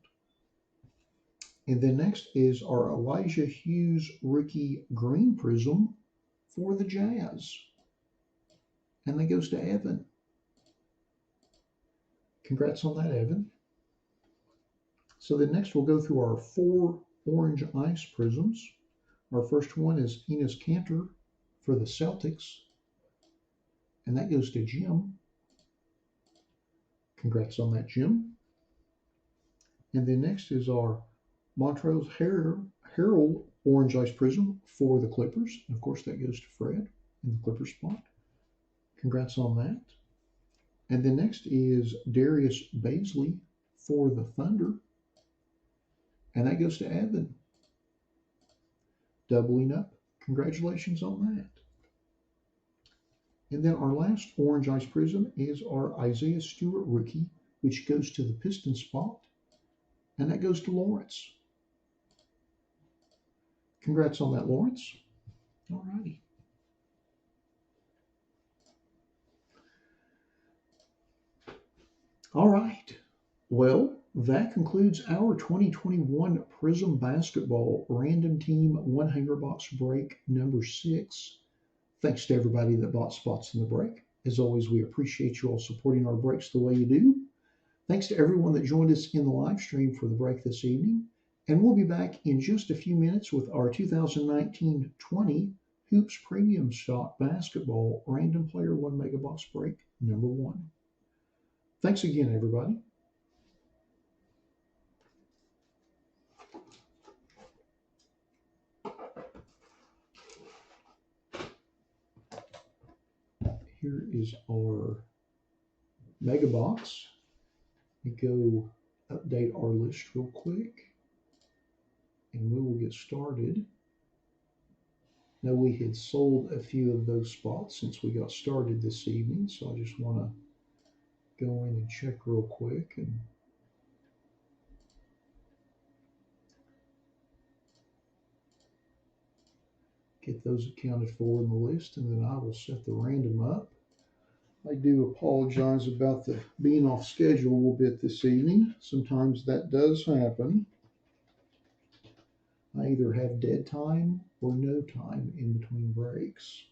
And then next is our Elijah Hughes Rookie Green Prism for the Jazz. And that goes to Evan. Congrats on that, Evan. So then next we'll go through our 4 Orange Ice Prisms. Our first one is Enes Kanter for the Celtics. And that goes to Jim. Congrats on that, Jim. And then next is our Montrezl Harrell Orange Ice Prism for the Clippers. And of course, that goes to Fred in the Clippers spot. Congrats on that. And then next is Darius Baisley for the Thunder. And that goes to Alvin. Doubling up. Congratulations on that. And then our last Orange Ice Prism is our Isaiah Stewart rookie, which goes to the Piston spot. And that goes to Lawrence. Congrats on that, Lawrence. All righty. All right. Well, that concludes our 2021 Prism Basketball Random Team 1 Hanger Box Break number 6. Thanks to everybody that bought spots in the break. As always, we appreciate you all supporting our breaks the way you do. Thanks to everyone that joined us in the live stream for the break this evening. And we'll be back in just a few minutes with our 2019-20 Hoops Premium Stock Basketball Random Player 1 Mega Box Break number 1. Thanks again, everybody. Here is our Mega Box. Let me go update our list real quick, and we will get started. Now, we had sold a few of those spots since we got started this evening, so I just want to go in and check real quick and get those accounted for in the list, and then I will set the random up. I do apologize about the being off schedule a little bit this evening. Sometimes that does happen. I either have dead time or no time in between breaks.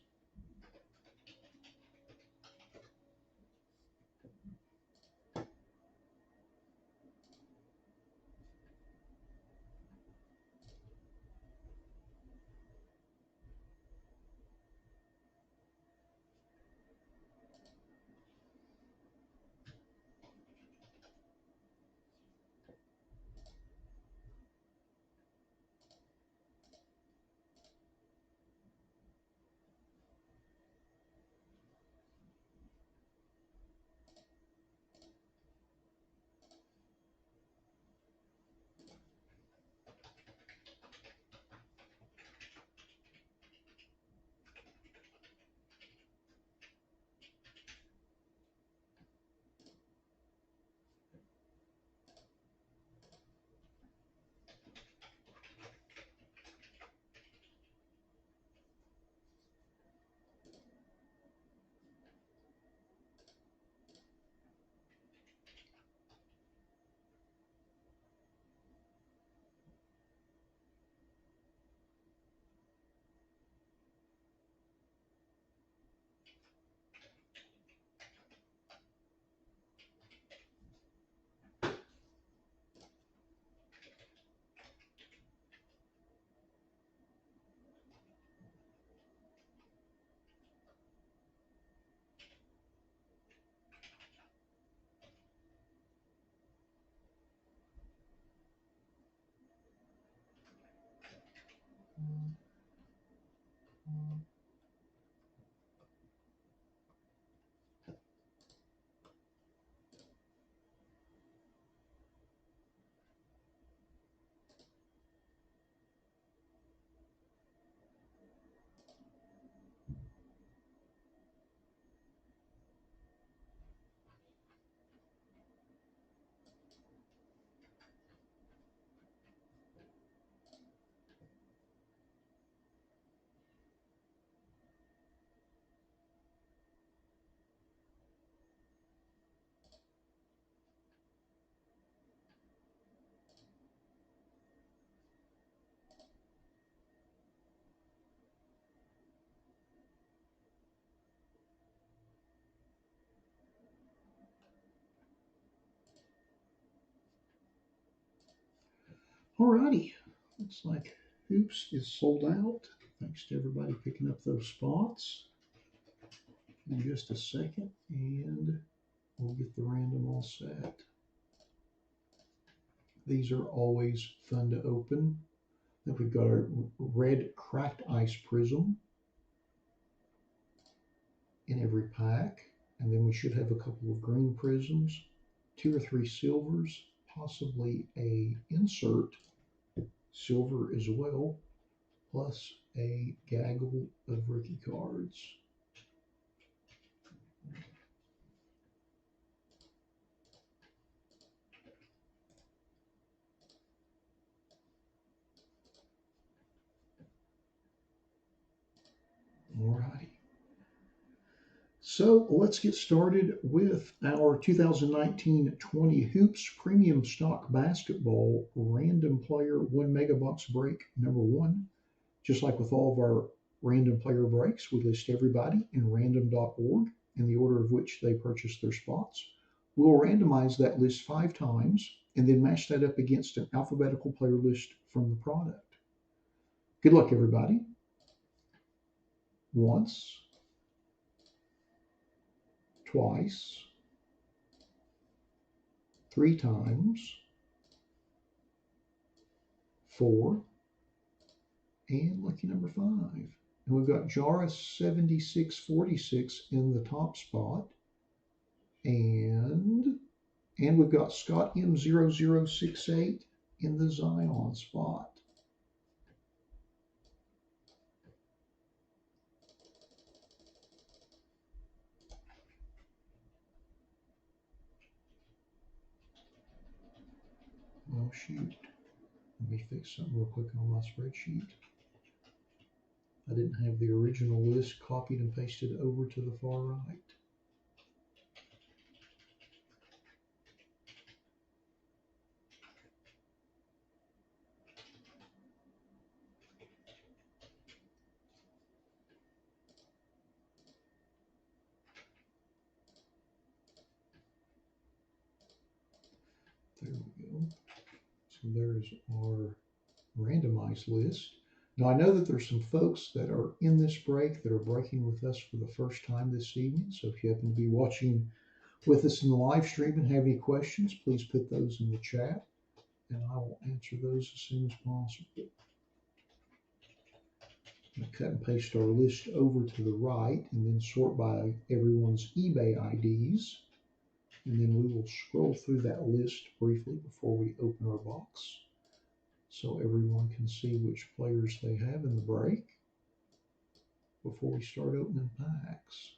Alrighty, looks like Hoops is sold out. Thanks to everybody picking up those spots. In just a second, and we'll get the random all set. These are always fun to open. Then we've got our red Cracked Ice Prism in every pack. And then we should have a couple of green prisms, 2 or 3 silvers, possibly a insert silver as well, plus a gaggle of rookie cards. Alrighty. So let's get started with our 2019-20 Hoops Premium Stock Basketball Random Player 1 Megabucks break number 1. Just like with all of our random player breaks, we list everybody in random.org in the order of which they purchased their spots. We'll randomize that list 5 times and then match that up against an alphabetical player list from the product. Good luck, everybody. Once, twice, 3 times, 4, and lucky number 5. And we've got Jara7646 in the top spot. And we've got Scott M0068 in the Zion spot. Oh, shoot. Let me fix something real quick on my spreadsheet. I didn't have the original list copied and pasted over to the far right. There we go. So there's our randomized list. Now I know that there's some folks that are in this break that are breaking with us for the first time this evening. So if you happen to be watching with us in the live stream and have any questions, please put those in the chat and I will answer those as soon as possible. I'll cut and paste our list over to the right and then sort by everyone's eBay IDs. And then we will scroll through that list briefly before we open our box so everyone can see which players they have in the break before we start opening packs.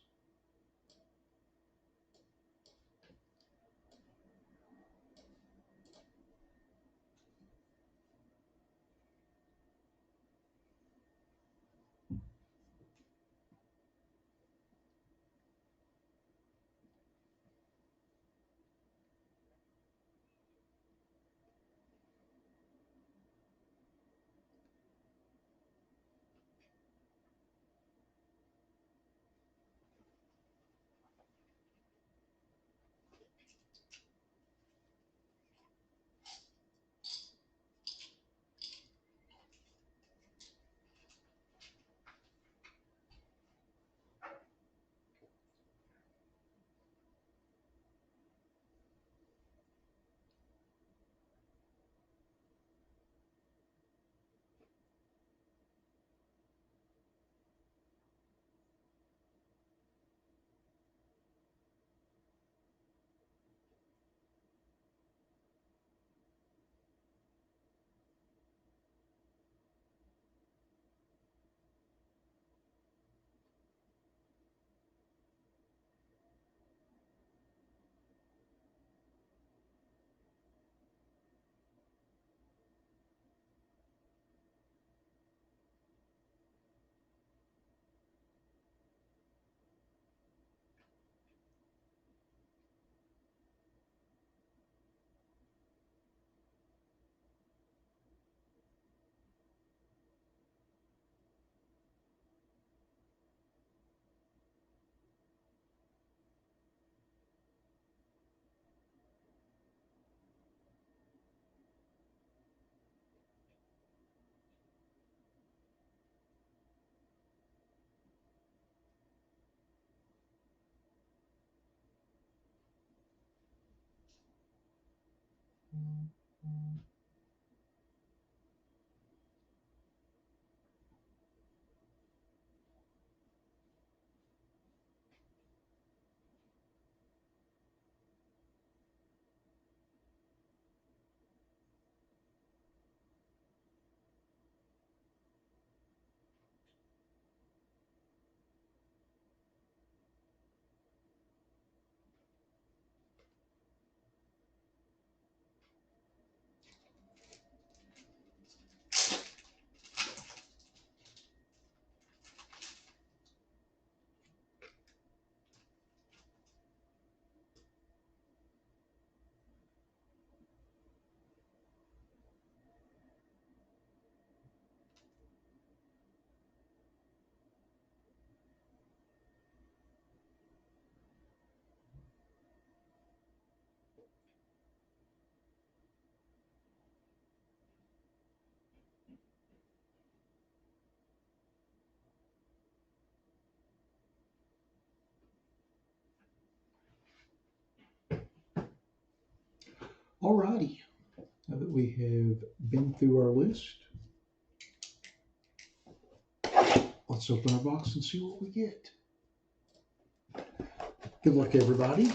Alrighty, now that we have been through our list, let's open our box and see what we get. Good luck, everybody.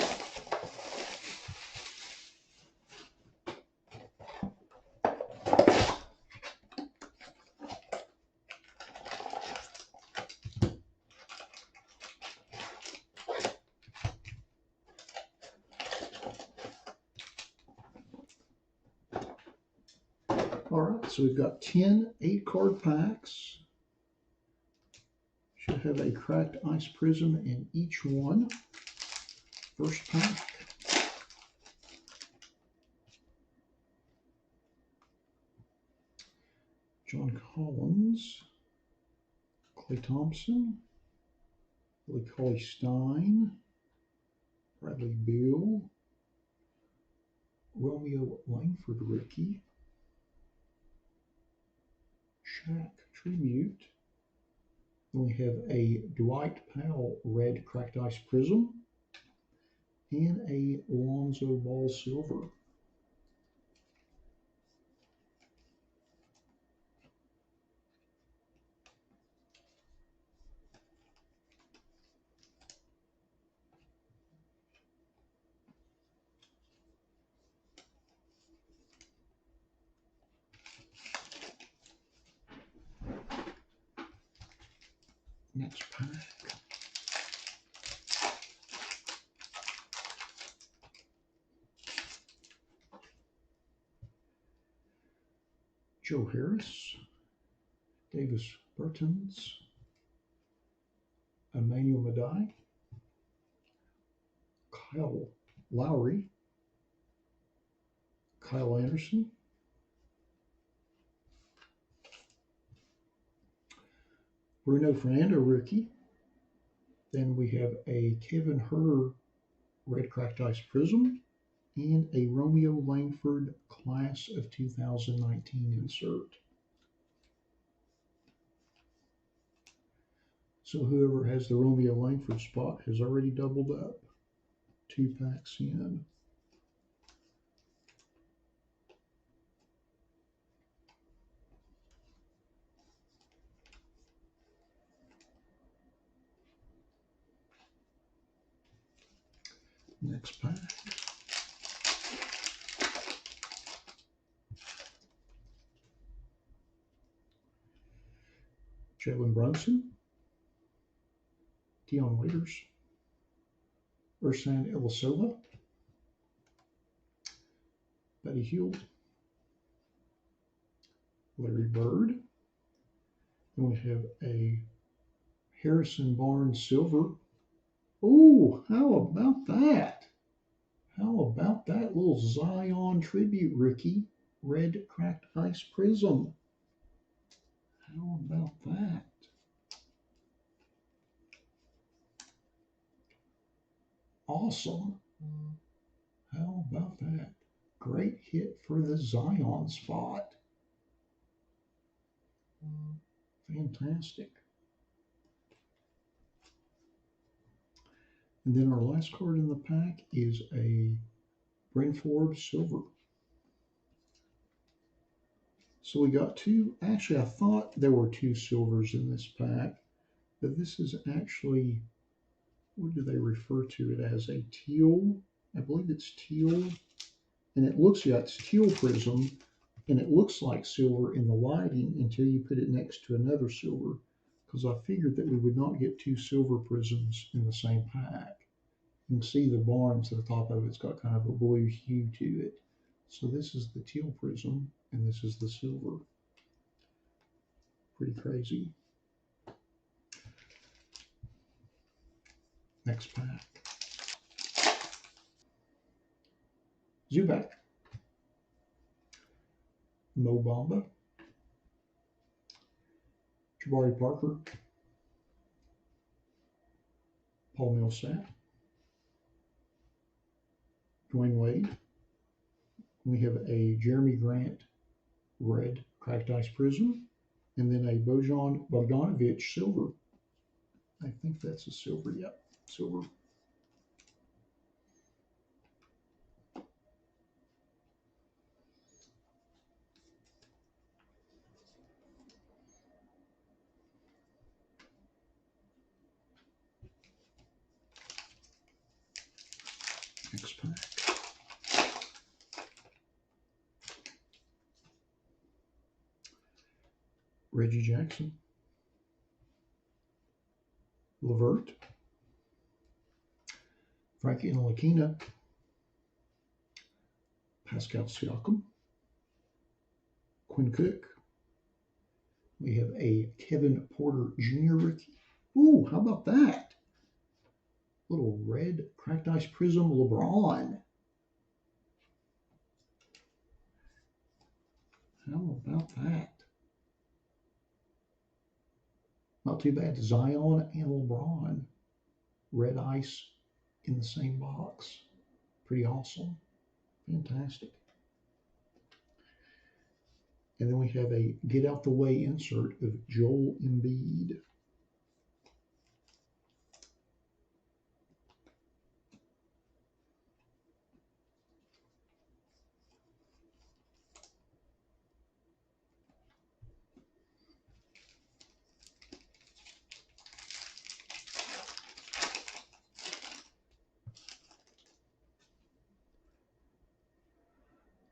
All right, so we've got 10 8-card packs. Should have a Cracked Ice Prism in each one. First pack. John Collins, Clay Thompson, Billy Cauley Stein, Bradley Beal, Romeo Langford rookie, Shaq Tribute. Then we have a Dwight Powell red Cracked Ice Prism and a Lonzo Ball silver. Next pack. Joe Harris, Davis Bertans, Emmanuel Madai, Kyle Lowry, Kyle Anderson, Bruno Fernando rookie. Then we have a Kevin Herter red Cracked Ice Prism and a Romeo Langford class of 2019 insert. So whoever has the Romeo Langford spot has already doubled up. 2 packs in. Next pack. Jalen Brunson, Dion Waiters, Ersan Ilyasova, Buddy Hield, Larry Bird. Then we have a Harrison Barnes silver. Oh, how about that? How about that little Zion tribute rookie, red Cracked Ice Prism? How about that? Awesome. How about that? Great hit for the Zion spot. Fantastic. And then our last card in the pack is a Bryn Forbes silver. So we got two. Actually, I thought there were two silvers in this pack, but this is actually, what do they refer to it as? A teal? I believe it's teal. And it looks, yeah, it's teal prism, and it looks like silver in the lighting until you put it next to another silver, because I figured that we would not get two silver prisms in the same pack. You can see the barns at the top of it's got kind of a blue hue to it. So this is the teal prism, and this is the silver. Pretty crazy. Next pack. Zubac. Mo Bamba. Jabari Parker. Paul Millsap. Dwayne Wade. We have a Jeremy Grant red Cracked Ice Prism, and then a Bojan Bogdanovic silver. I think that's a silver, yep, silver. Next pack. Reggie Jackson. Levert. Frankie Ntilikina. Pascal Siakam. Quinn Cook. We have a Kevin Porter Jr. rookie. Ooh, how about that? Little red Cracked Ice Prism LeBron. How about that? Not too bad. Zion and LeBron. Red ice in the same box. Pretty awesome. Fantastic. And then we have a get out the way insert of Joel Embiid.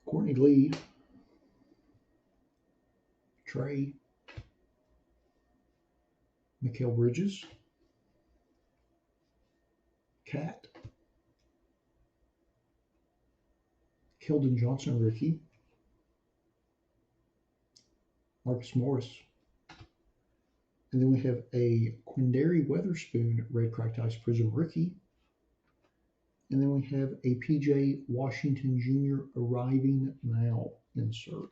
Courtney Lee. Trey. Mikal Bridges. Cat. Keldon Johnson rookie. Marcus Morris. And then we have a Quindary Weatherspoon red Cracked Ice Prism rookie. And then we have a PJ Washington Jr. arriving now insert.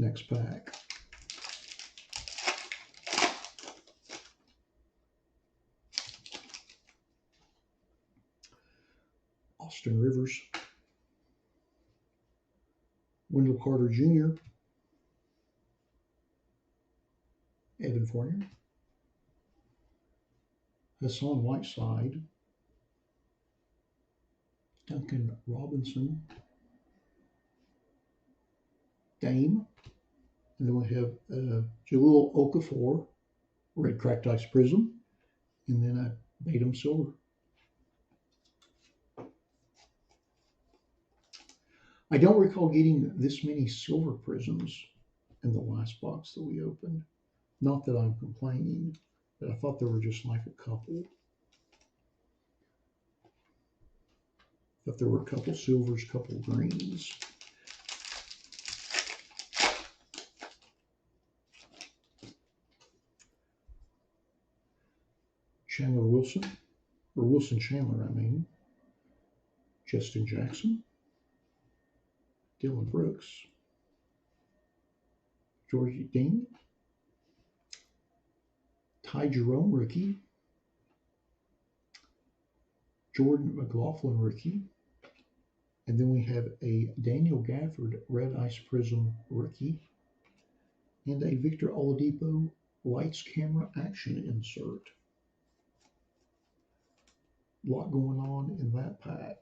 Next pack. Austin Rivers. Wendell Carter Jr. Evan Fournier. Hassan Whiteside. Duncan Robinson. Dame. And then we have Jahlil Okafor, red Cracked Ice Prism, and then a Batum silver. I don't recall getting this many silver prisms in the last box that we opened. Not that I'm complaining, but I thought there were just like a couple. I thought there were a couple silvers, couple greens. Chandler Wilson, or Wilson Chandler, I mean. Justin Jackson. Dylan Brooks. Georgie Dean. Ty Jerome rookie. Jordan McLaughlin rookie. And then we have a Daniel Gafford Red Ice Prism rookie. And a Victor Oladipo Lights Camera Action insert. A lot going on in that pack.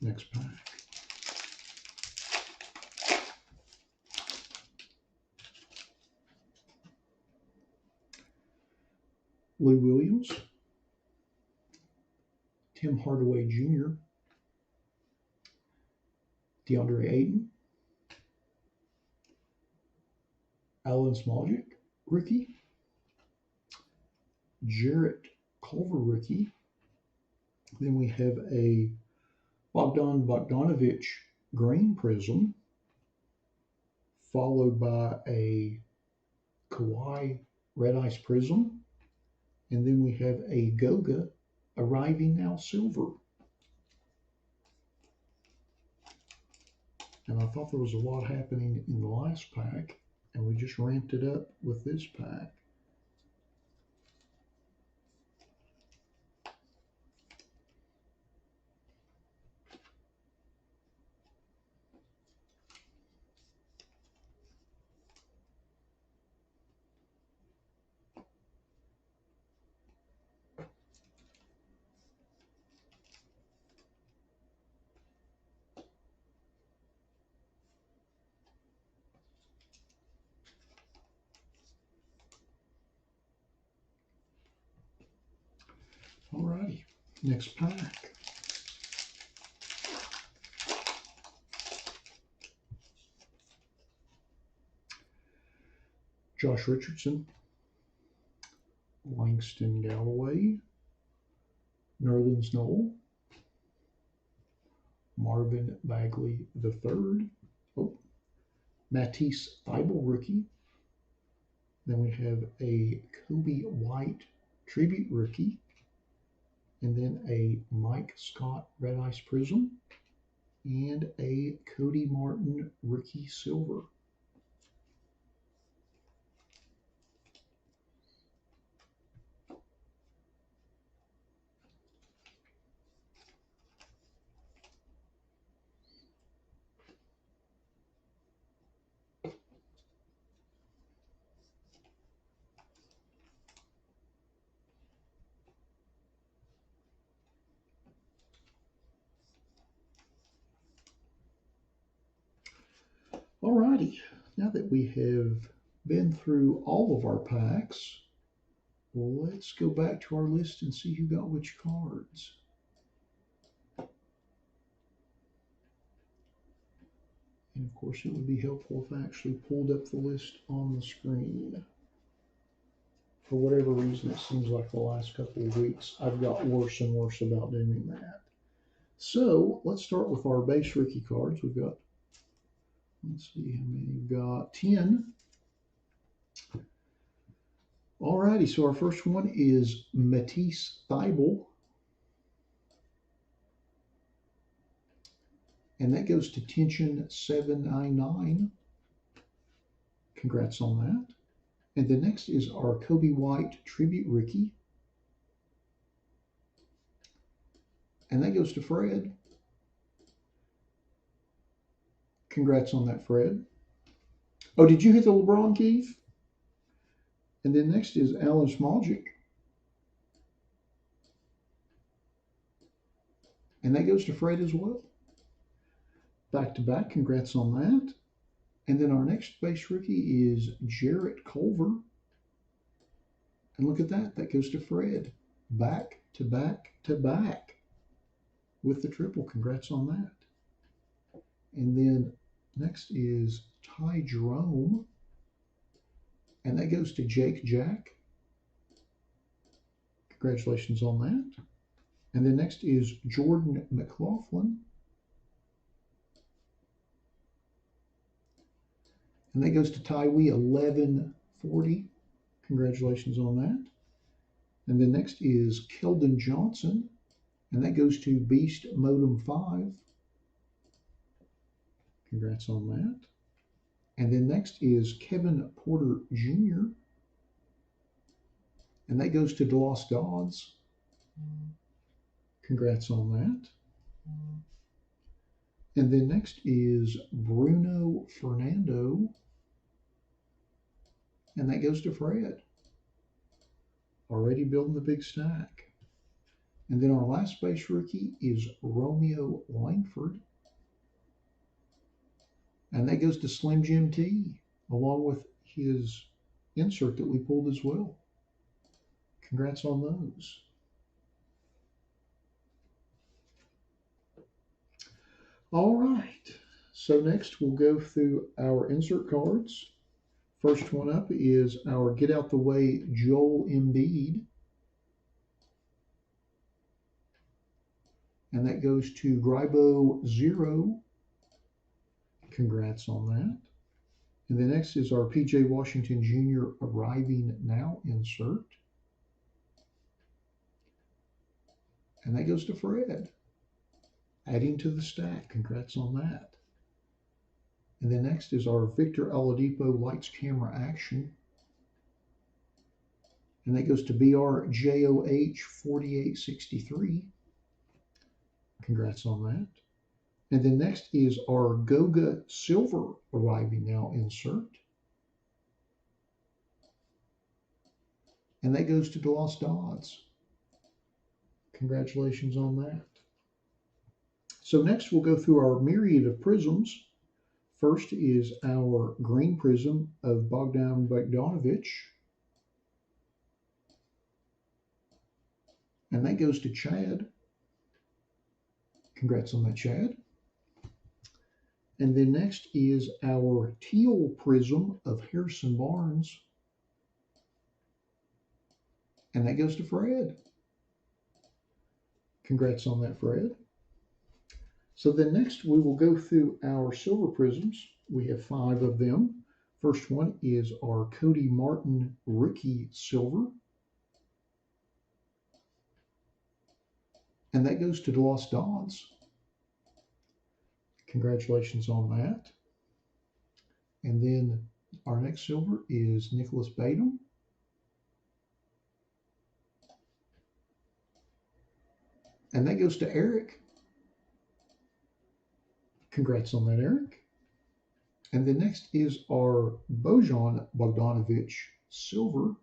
Next pack. Lou Williams, Tim Hardaway Jr., DeAndre Ayton, Alan Smoljic, rookie, Jarrett Culver, rookie. Then we have a Bogdan Bogdanovic green prism, followed by a Kawhi Red Ice Prism. And then we have a Goga Arriving Now Silver. And I thought there was a lot happening in the last pack, and we just ramped it up with this pack. Alrighty, next pack. Josh Richardson, Langston Galloway, Nerlens Noel, Marvin Bagley III, Matisse Thybulle rookie. Then we have a Kobe White tribute rookie, and then a Mike Scott Red Ice Prism, and a Cody Martin rookie silver. Alrighty, now that we have been through all of our packs, let's go back to our list and see who got which cards. And of course, it would be helpful if I actually pulled up the list on the screen. For whatever reason, it seems like the last couple of weeks, I've got worse and worse about doing that. So let's start with our base rookie cards. We've got, let's see how many we've got, 10. Alrighty, so our first one is Matisse Thybulle. And that goes to Tension 799. Congrats on that. And the next is our Kobe White Tribute Rookie. And that goes to Fred. Congrats on that, Fred. Oh, did you hit the LeBron, Keith? And then next is Alan Smoljic. And that goes to Fred as well. Back to back, congrats on that. And then our next base rookie is Jarrett Culver. And look at that, that goes to Fred. Back to back to back with the triple. Congrats on that. And then next is Ty Jerome. And that goes to Jake Jack. Congratulations on that. And then next is Jordan McLaughlin. And that goes to Tywee 1140. Congratulations on that. And then next is Keldon Johnson. And that goes to Beast Modem 5. Congrats on that. And then next is Kevin Porter Jr. And that goes to DeLost Dodds. Congrats on that. And then next is Bruno Fernando. And that goes to Fred. Already building the big stack. And then our last base rookie is Romeo Langford. And that goes to Slim Jim T, along with his insert that we pulled as well. Congrats on those. All right. So next we'll go through our insert cards. First one up is our Get Out the Way Joel Embiid. And that goes to Grybo 0. Congrats on that. And the next is our PJ Washington Jr. Arriving Now insert. And that goes to Fred. Adding to the stack. Congrats on that. And then next is our Victor Oladipo Lights Camera Action. And that goes to BRJOH 4863. Congrats on that. And then next is our Goga Silver Arriving Now insert. And that goes to DeLost Dodds. Congratulations on that. So next we'll go through our myriad of prisms. First is our green prism of Bogdan Bogdanovic. And that goes to Chad. Congrats on that, Chad. And then next is our teal prism of Harrison Barnes. And that goes to Fred. Congrats on that, Fred. So then next we will go through our silver prisms. We have 5 of them. First one is our Cody Martin Rookie Silver. And that goes to DeLost Dodds. Congratulations on that. And then our next silver is Nicholas Batum. And that goes to Eric. Congrats on that, Eric. And the next is our Bojan Bogdanovic Silver.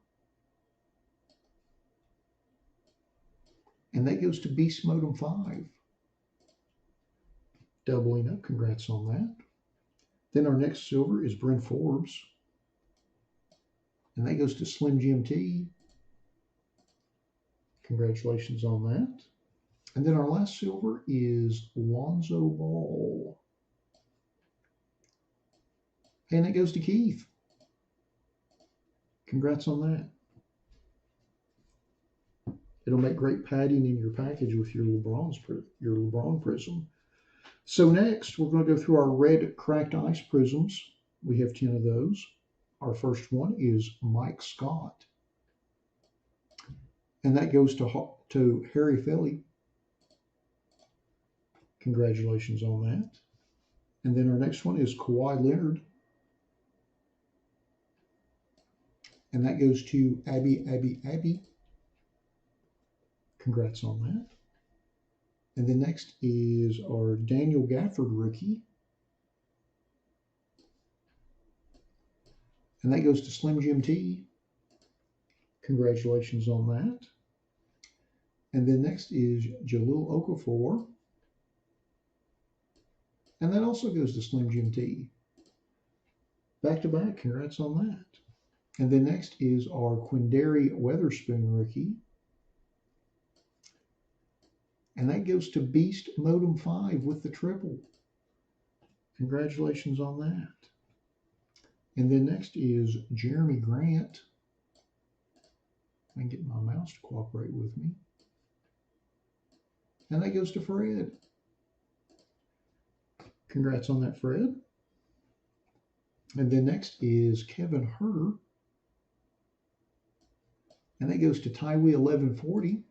And that goes to Beast Modem 5. Doubling up, congrats on that. Then our next silver is Bryn Forbes. And that goes to Slim Jim T. Congratulations on that. And then our last silver is Lonzo Ball. And it goes to Keith. Congrats on that. It'll make great padding in your package with your LeBron prism. So next, we're going to go through our red Cracked Ice Prisms. We have 10 of those. Our first one is Mike Scott. And that goes to Harry Philly. Congratulations on that. And then our next one is Kawhi Leonard. And that goes to Abby. Congrats on that. And the next is our Daniel Gafford rookie. And that goes to Slim Jim T. Congratulations on that. And then next is Jahlil Okafor. And that also goes to Slim Jim T. Back to back, congrats on that. And then next is our Quindary Weatherspoon rookie. And that goes to Beast Modem 5 with the triple. Congratulations on that. And then next is Jeremy Grant. I can get my mouse to cooperate with me. And that goes to Fred. Congrats on that, Fred. And then next is Kevin Herter. And that goes to Tywee 1140.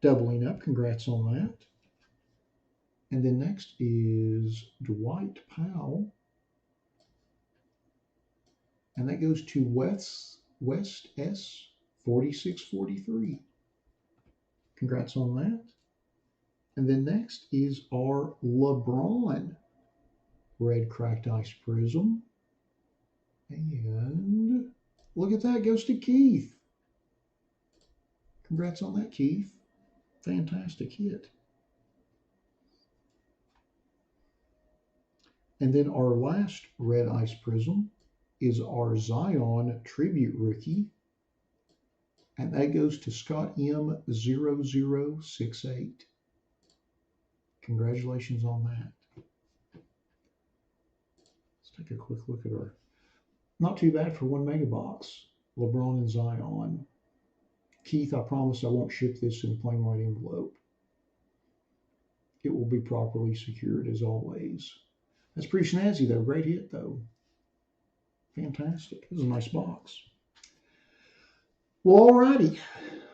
Doubling up. Congrats on that. And then next is Dwight Powell. And that goes to West S 4643. Congrats on that. And then next is our LeBron red cracked ice prism. And look at that, goes to Keith. Congrats on that, Keith. Fantastic hit. And then our last red ice prism is our Zion tribute rookie. And that goes to Scott M0068. Congratulations on that. Let's take a quick look at our, not too bad for one mega box. LeBron and Zion. Keith, I promise I won't ship this in a plain white envelope. It will be properly secured as always. That's pretty snazzy though. Great hit though. Fantastic. This is a nice box. Well, alrighty.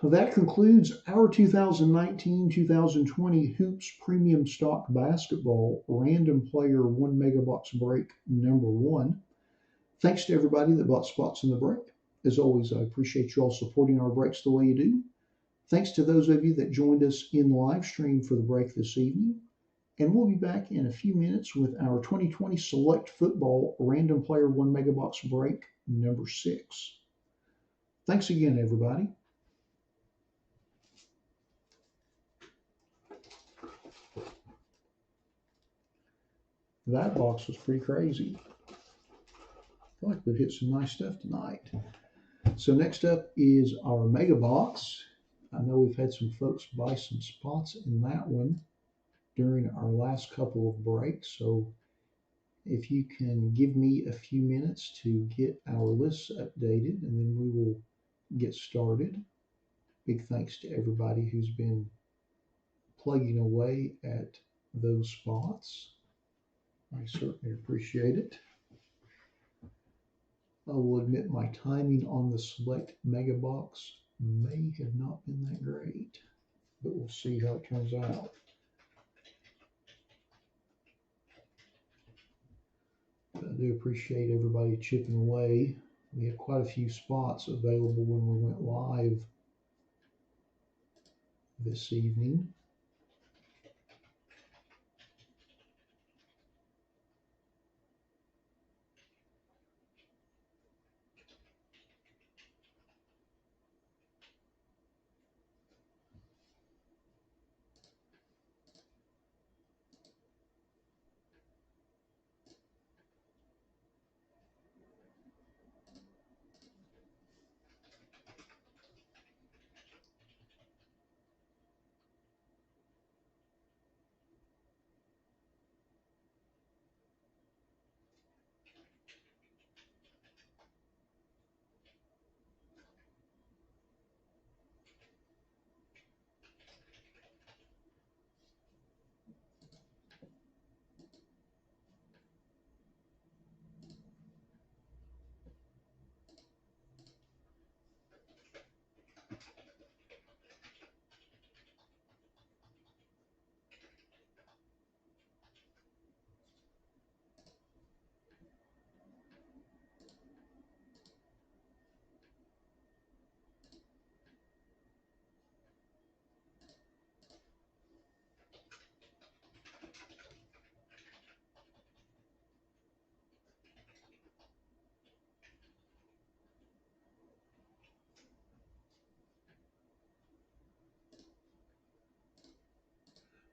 Well, that concludes our 2019-2020 Hoops Premium Stock Basketball Random Player 1 Mega Box Break number 1. Thanks to everybody that bought spots in the break. As always, I appreciate you all supporting our breaks the way you do. Thanks to those of you that joined us in the live stream for the break this evening. And we'll be back in a few minutes with our 2020 Select Football Random Player 1 Mega Box Break number 6. Thanks again, everybody. That box was pretty crazy. I feel like we've hit some nice stuff tonight. So next up is our Mega Box. I know we've had some folks buy some spots in that one during our last couple of breaks. So if you can give me a few minutes to get our lists updated, and then we will get started. Big thanks to everybody who's been plugging away at those spots. I certainly appreciate it. I will admit my timing on the Select Mega Box may have not been that great, but we'll see how it turns out. But I do appreciate everybody chipping away. We had quite a few spots available when we went live this evening.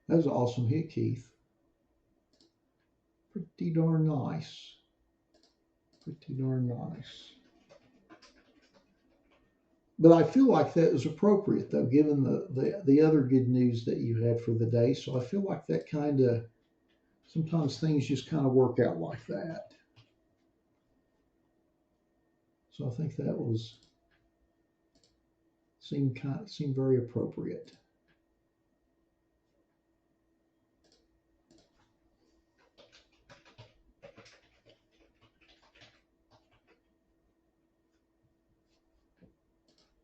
That was an awesome hit, Keith. Pretty darn nice. Pretty darn nice. But I feel like that is appropriate, though, given the other good news that you had for the day. So I feel like that kind of, sometimes things just kind of work out like that. So I think that seemed very appropriate.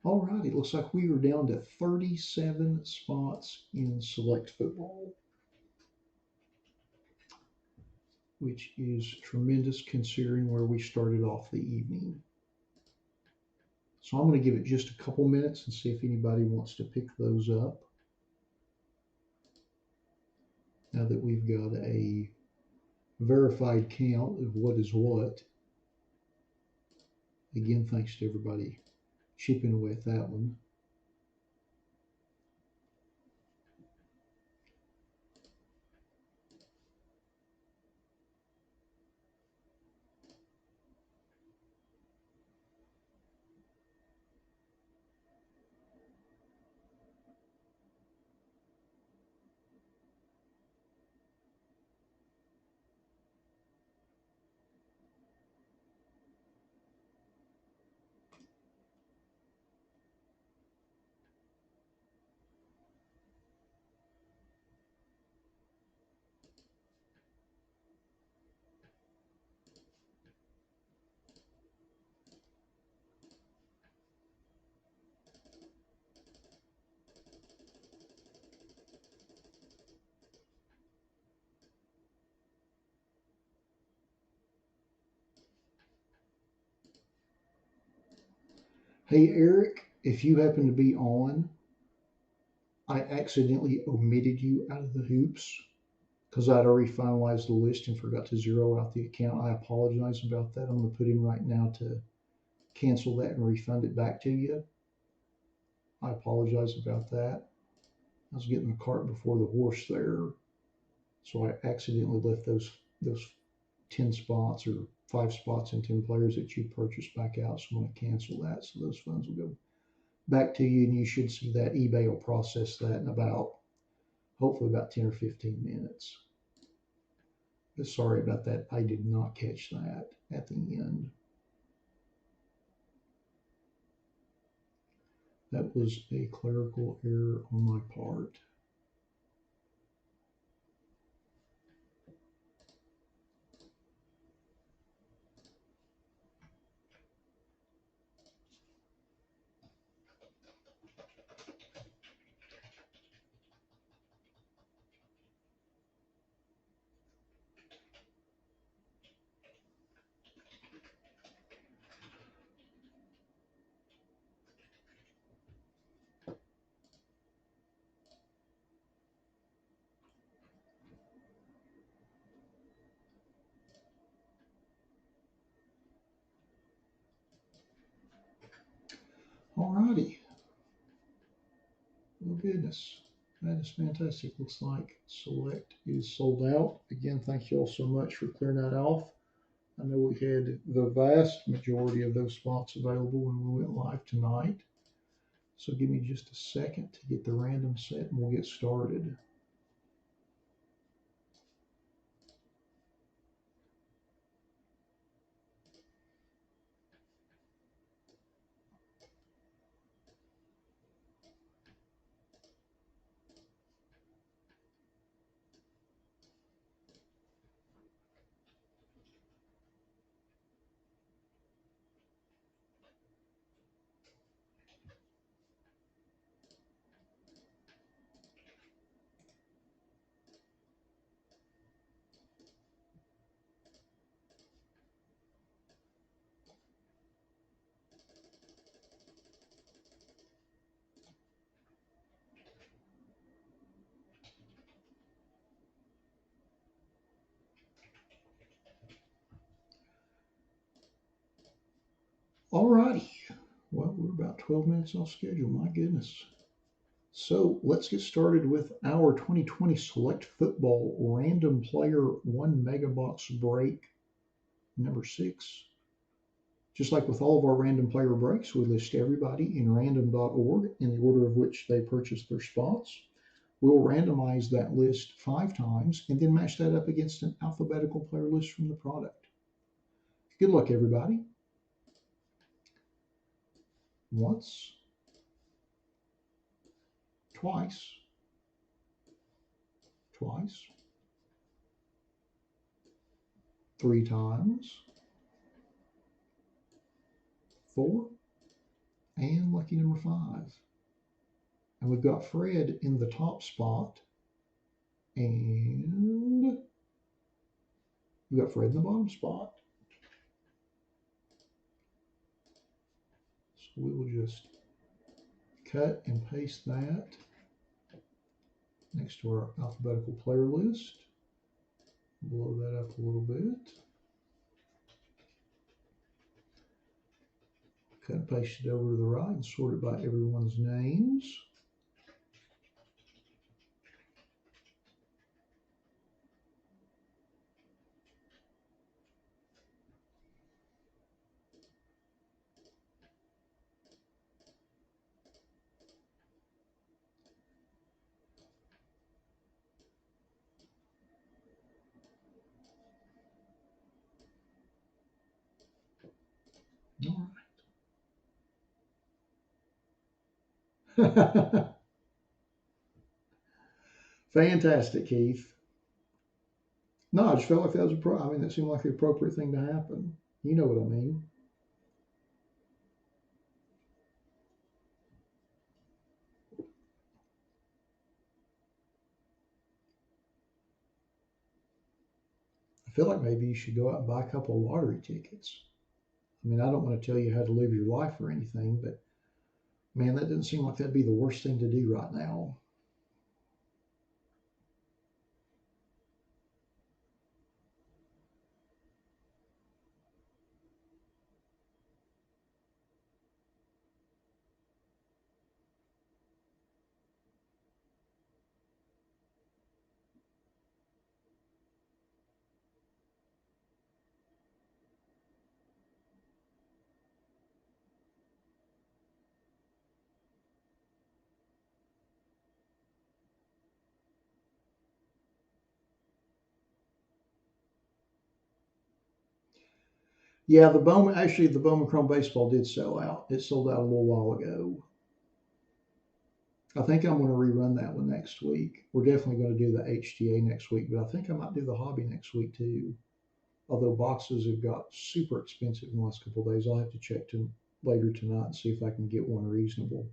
All right, it looks like we are down to 37 spots in select football, which is tremendous considering where we started off the evening. So I'm going to give it just a couple minutes and see if anybody wants to pick those up. Now that we've got a verified count of what is what. Again, thanks to everybody chipping away at that one. Hey, Eric, if you happen to be on, I accidentally omitted you out of the hoops because I'd already finalized the list and forgot to zero out the account. I apologize about that. I'm going to put in right now to cancel that and refund it back to you. I apologize about that. I was getting the cart before the horse there, so I accidentally left those 10 spots or 5 spots and 10 players that you purchased back out. So I'm going to cancel that. So those funds will go back to you, and you should see that eBay will process that in hopefully about 10 or 15 minutes. But sorry about that. I did not catch that at the end. That was a clerical error on my part. Alrighty. Oh goodness. That is fantastic. Looks like Select is sold out. Again, thank you all so much for clearing that off. I know we had the vast majority of those spots available when we went live tonight. So give me just a second to get the random set and we'll get started. Alrighty. Well, we're about 12 minutes off schedule. My goodness. So let's get started with our 2020 Select Football Random Player 1 Megabox Break number 6. Just like with all of our random player breaks, we list everybody in random.org in the order of which they purchased their spots. We'll randomize that list 5 times and then match that up against an alphabetical player list from the product. Good luck, everybody. Once, twice, 3 times, 4, and lucky number 5. And we've got Fred in the top spot, and we've got Fred in the bottom spot. So we will just cut and paste that next to our alphabetical player list. Blow that up a little bit. Cut and paste it over to the right and sort it by everyone's names. All right. Fantastic, Keith. No, I just felt like that was I mean, that seemed like the appropriate thing to happen. You know what I mean. I feel like maybe you should go out and buy a couple of lottery tickets. I mean, I don't want to tell you how to live your life or anything, but man, that doesn't seem like that'd be the worst thing to do right now. Yeah, the Bowman Chrome Baseball did sell out. It sold out a little while ago. I think I'm going to rerun that one next week. We're definitely going to do the HTA next week, but I think I might do the hobby next week too. Although boxes have got super expensive in the last couple of days, I'll have to check later tonight and see if I can get one reasonable.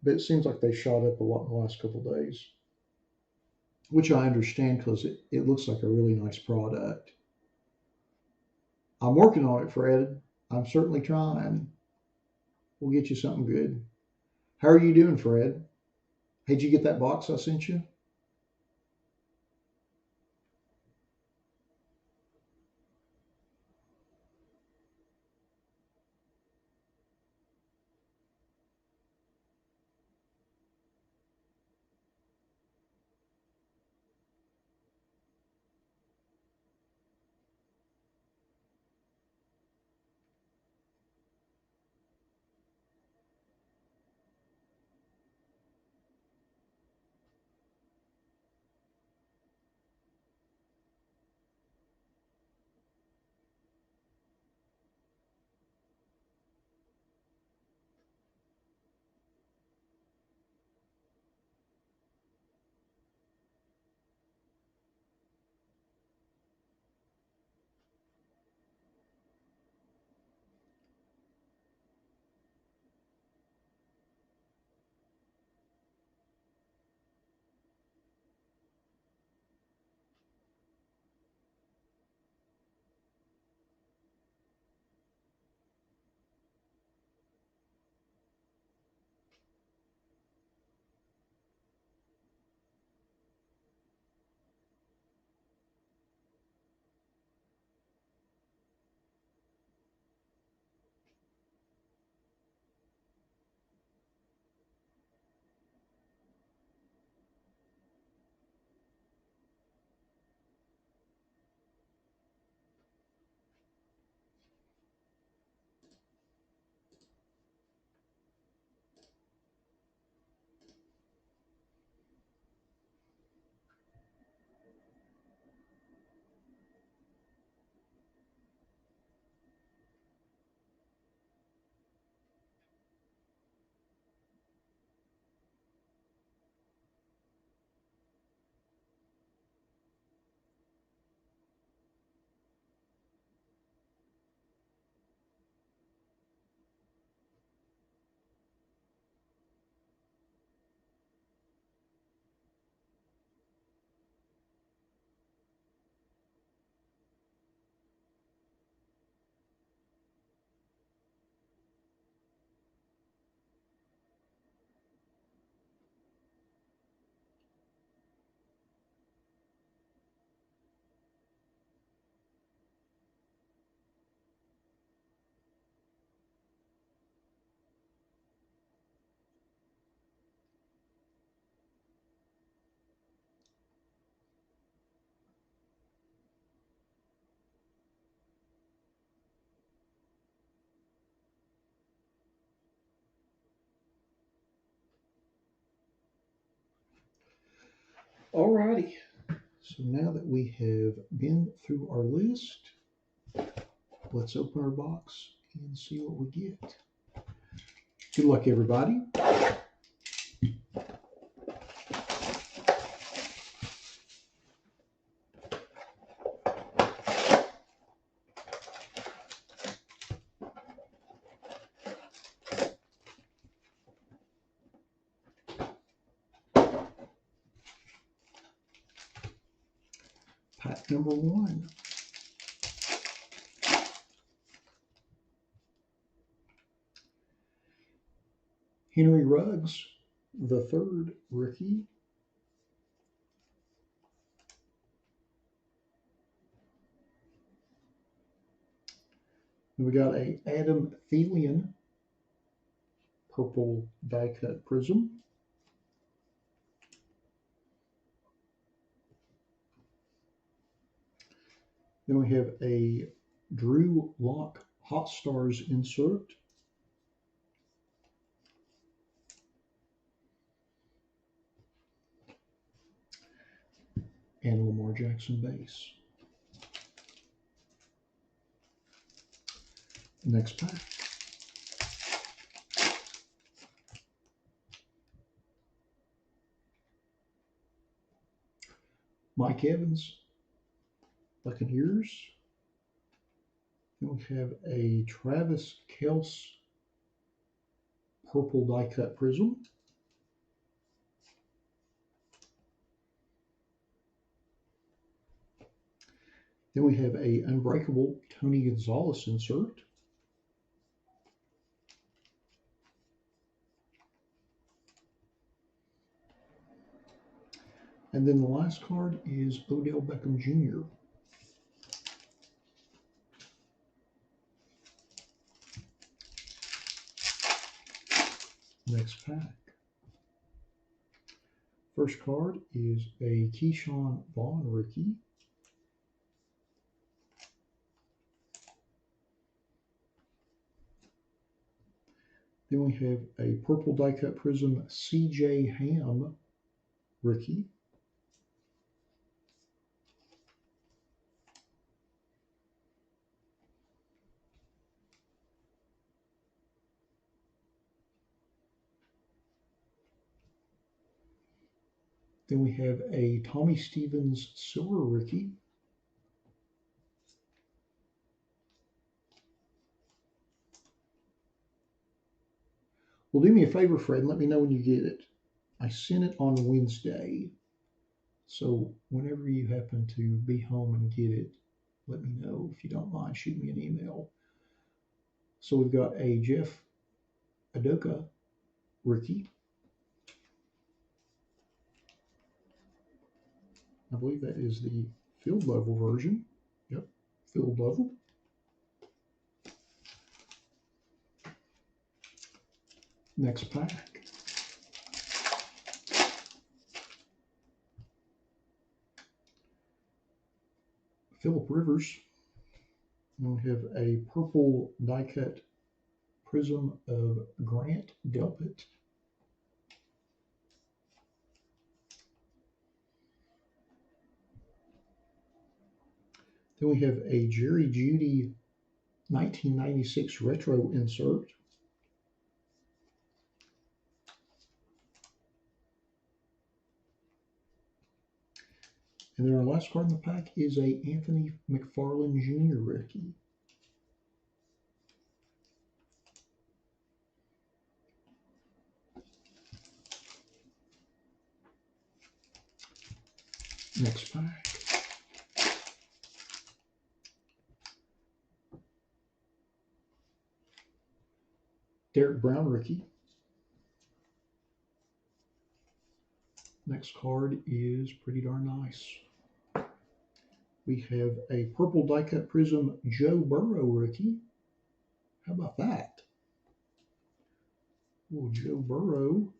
But it seems like they shot up a lot in the last couple of days, which I understand because it looks like a really nice product. I'm working on it, Fred. I'm certainly trying. We'll get you something good. How are you doing, Fred? Hey, did you get that box I sent you? Alrighty. So now that we have been through our list, let's open our box and see what we get. Good luck, everybody. Pack number 1. Henry Ruggs, the third rookie. And we got a Adam Thielen purple die cut prism. Then we have a Drew Lock Hot Stars insert. And Lamar Jackson base. Next pack. Mike Evans, Buccaneers. Then we have a Travis Kelce purple die cut prism. Then we have a Unbreakable Tony Gonzalez insert. And then the last card is Odell Beckham Jr. Next pack. First card is a Keyshawn Vaughn rookie. Then we have a purple die cut prism C.J. Ham rookie. Then we have a Tommy Stevens silver rookie. Well, do me a favor, Fred, and let me know when you get it. I sent it on Wednesday. So whenever you happen to be home and get it, let me know. If you don't mind, shoot me an email. So we've got a Jeff Adoka rookie. I believe that is the field level version. Yep, field level. Next pack. Phillip Rivers. And we have a purple die cut prism of Grant Delpit. Then we have a Jerry Jeudy 1996 retro insert. And then our last card in the pack is a Anthony McFarland Jr. rookie. Next pack. Derek Brown rookie. Next card is pretty darn nice. We have a purple die cut prism Joe Burrow rookie. How about that? Oh, Joe Burrow.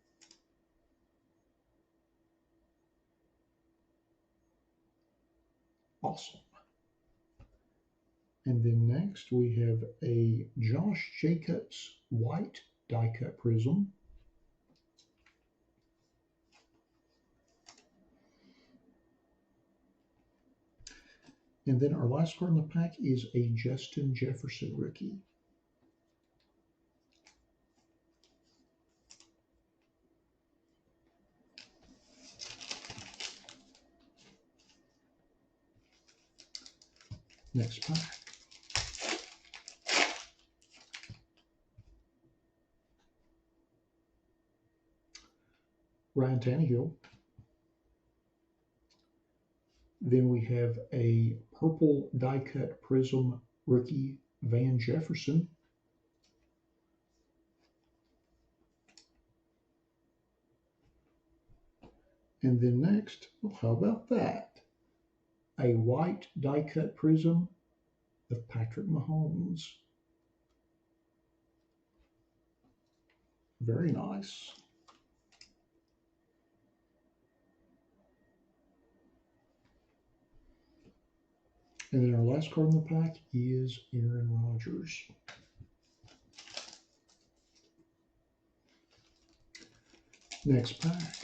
Awesome. And then next we have a Josh Jacobs white die cut prism. And then our last card in the pack is a Justin Jefferson rookie. Next pack. Ryan Tannehill. Then we have a purple die-cut Prism rookie, Van Jefferson. And then next, well, how about that? A white die-cut Prism of Patrick Mahomes. Very nice. And then our last card in the pack is Aaron Rodgers. Next pack.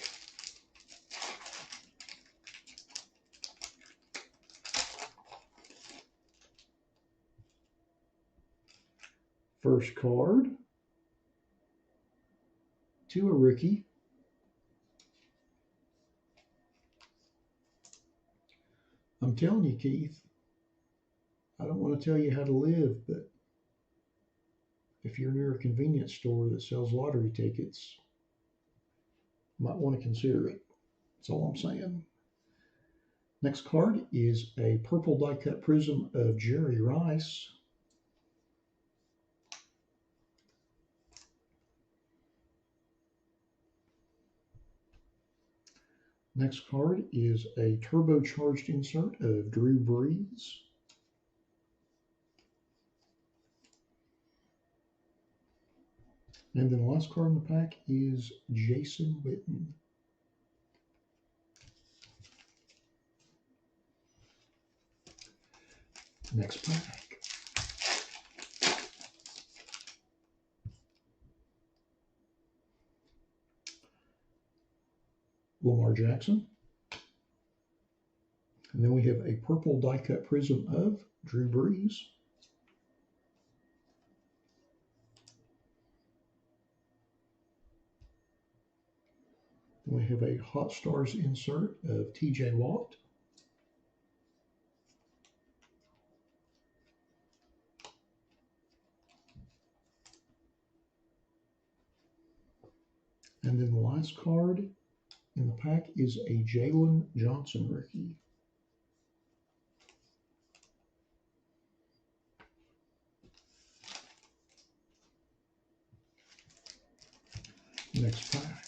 First card to a rookie. I'm telling you, Keith, I don't want to tell you how to live, but if you're near a convenience store that sells lottery tickets, you might want to consider it. That's all I'm saying. Next card is a purple die-cut Prism of Jerry Rice. Next card is a turbocharged insert of Drew Brees. And then the last card in the pack is Jason Witten. Next pack. Lamar Jackson. And then we have a purple die-cut Prism of Drew Brees. We have a Hot Stars insert of TJ Watt. And then the last card in the pack is a Jalen Johnson rookie. Next pack.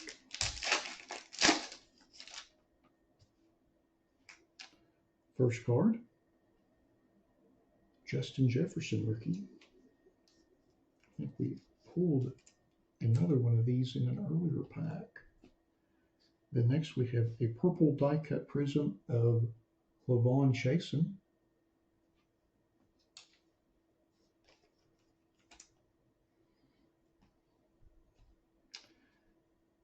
First card, Justin Jefferson rookie. I think we pulled another one of these in an earlier pack. Then next we have a purple die-cut Prism of Lavon Chasen.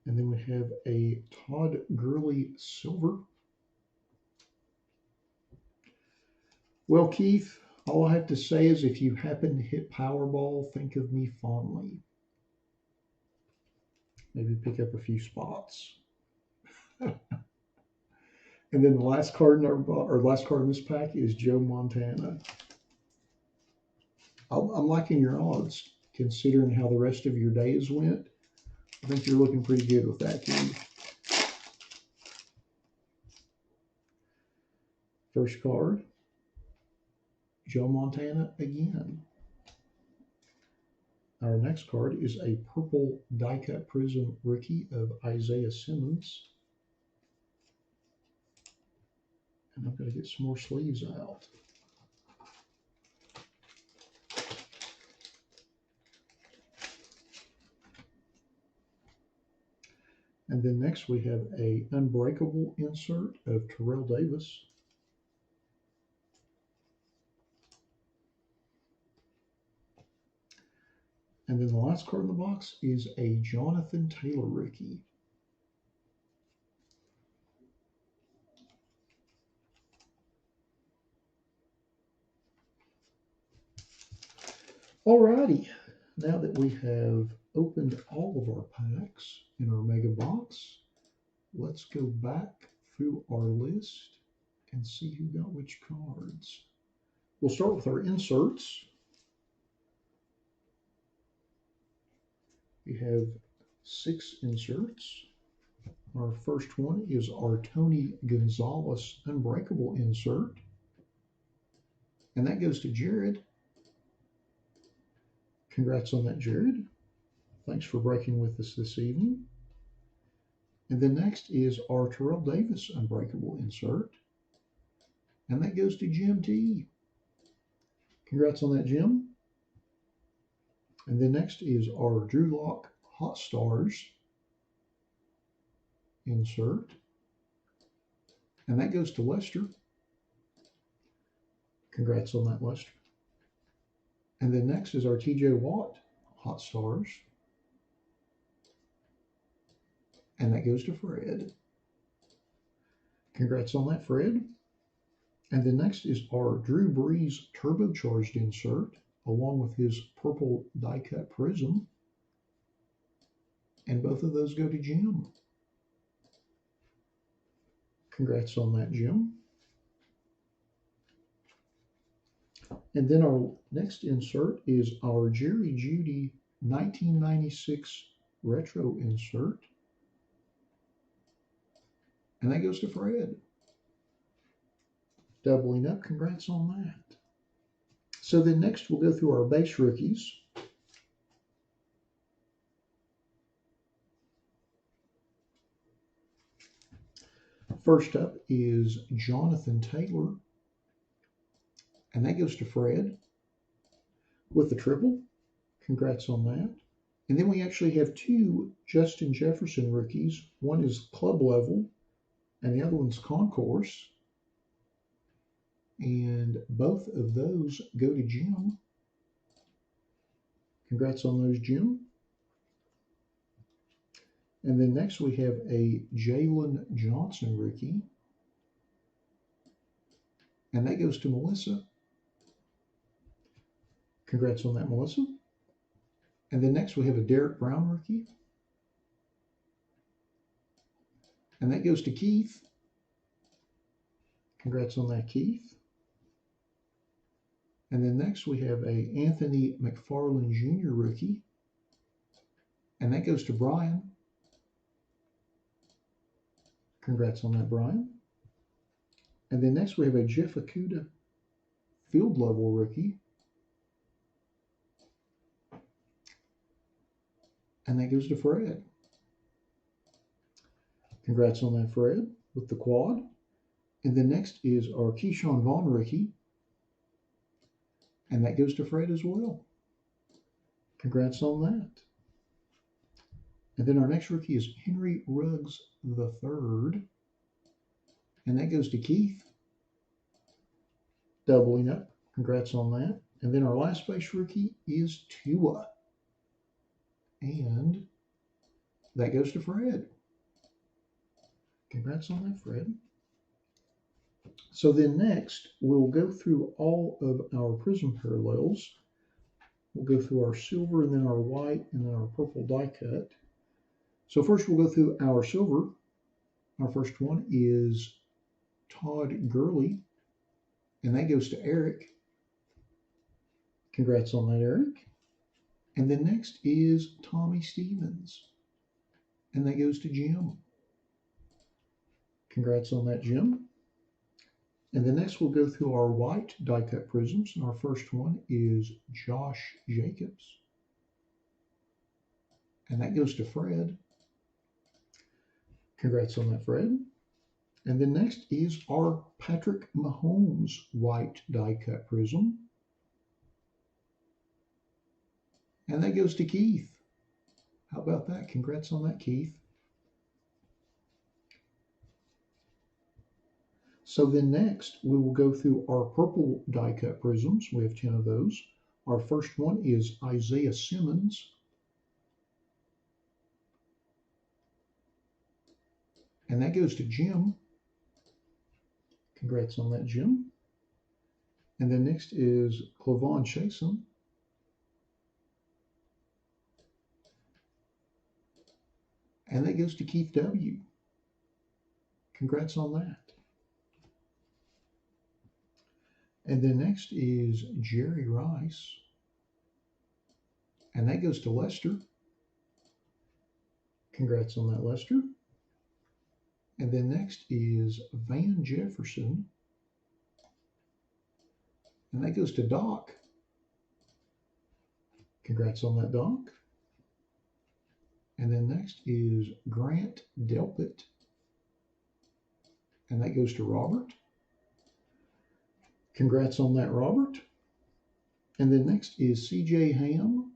And then we have a Todd Gurley silver. Well, Keith, all I have to say is if you happen to hit Powerball, think of me fondly. Maybe pick up a few spots. And then the last card in last card in this pack is Joe Montana. I'm liking your odds, considering how the rest of your days went. I think you're looking pretty good with that, Keith. First card, Joe Montana again. Our next card is a purple die-cut Prism rookie of Isaiah Simmons. And I'm going to get some more sleeves out. And then next we have a unbreakable insert of Terrell Davis. And then the last card in the box is a Jonathan Taylor rookie. Alrighty, now that we have opened all of our packs in our mega box, let's go back through our list and see who got which cards. We'll start with our inserts. We have 6 inserts. Our first one is our Tony Gonzalez Unbreakable insert. And that goes to Jared. Congrats on that, Jared. Thanks for breaking with us this evening. And then next is our Terrell Davis Unbreakable insert. And that goes to Jim T. Congrats on that, Jim. And then next is our Drew Lock Hot Stars insert. And that goes to Lester. Congrats on that, Lester. And then next is our TJ Watt Hot Stars. And that goes to Fred. Congrats on that, Fred. And then next is our Drew Brees Turbocharged insert, along with his purple die-cut prism. And both of those go to Jim. Congrats on that, Jim. And then our next insert is our Jerry Judy 1996 Retro insert. And that goes to Fred. Doubling up, congrats on that. So then next we'll go through our base rookies. First up is Jonathan Taylor. And that goes to Fred with the triple. Congrats on that. And then we actually have 2 Justin Jefferson rookies. One is club level and the other one's concourse. And both of those go to Jim. Congrats on those, Jim. And then next we have a Jalen Johnson rookie. And that goes to Melissa. Congrats on that, Melissa. And then next we have a Derek Brown rookie. And that goes to Keith. Congrats on that, Keith. And then next we have a Anthony McFarland Jr. rookie. And that goes to Brian. Congrats on that, Brian. And then next we have a Jeff Okuda field level rookie. And that goes to Fred. Congrats on that, Fred, with the quad. And then next is our Keyshawn Vaughn rookie. And that goes to Fred as well. Congrats on that. And then our next rookie is Henry Ruggs III. And that goes to Keith. Doubling up. Congrats on that. And then our last base rookie is Tua. And that goes to Fred. Congrats on that, Fred. So then next, we'll go through all of our Prism Parallels. We'll go through our silver, and then our white, and then our purple die cut. So first we'll go through our silver. Our first one is Todd Gurley, and that goes to Eric. Congrats on that, Eric. And then next is Tommy Stevens, and that goes to Jim. Congrats on that, Jim. And then next we'll go through our white die cut prisms, and our first one is Josh Jacobs, and that goes to Fred. Congrats on that, Fred. And then next is our Patrick Mahomes white die cut prism, and that goes to Keith. How about that? Congrats on that, Keith. So then next, we will go through our purple die cut prisms. We have 10 of those. Our first one is Isaiah Simmons. And that goes to Jim. Congrats on that, Jim. And then next is Clavon Chasen. And that goes to Keith W. Congrats on that. And then next is Jerry Rice. And that goes to Lester. Congrats on that, Lester. And then next is Van Jefferson. And that goes to Doc. Congrats on that, Doc. And then next is Grant Delpit. And that goes to Robert. Congrats on that, Robert. And then next is CJ Ham.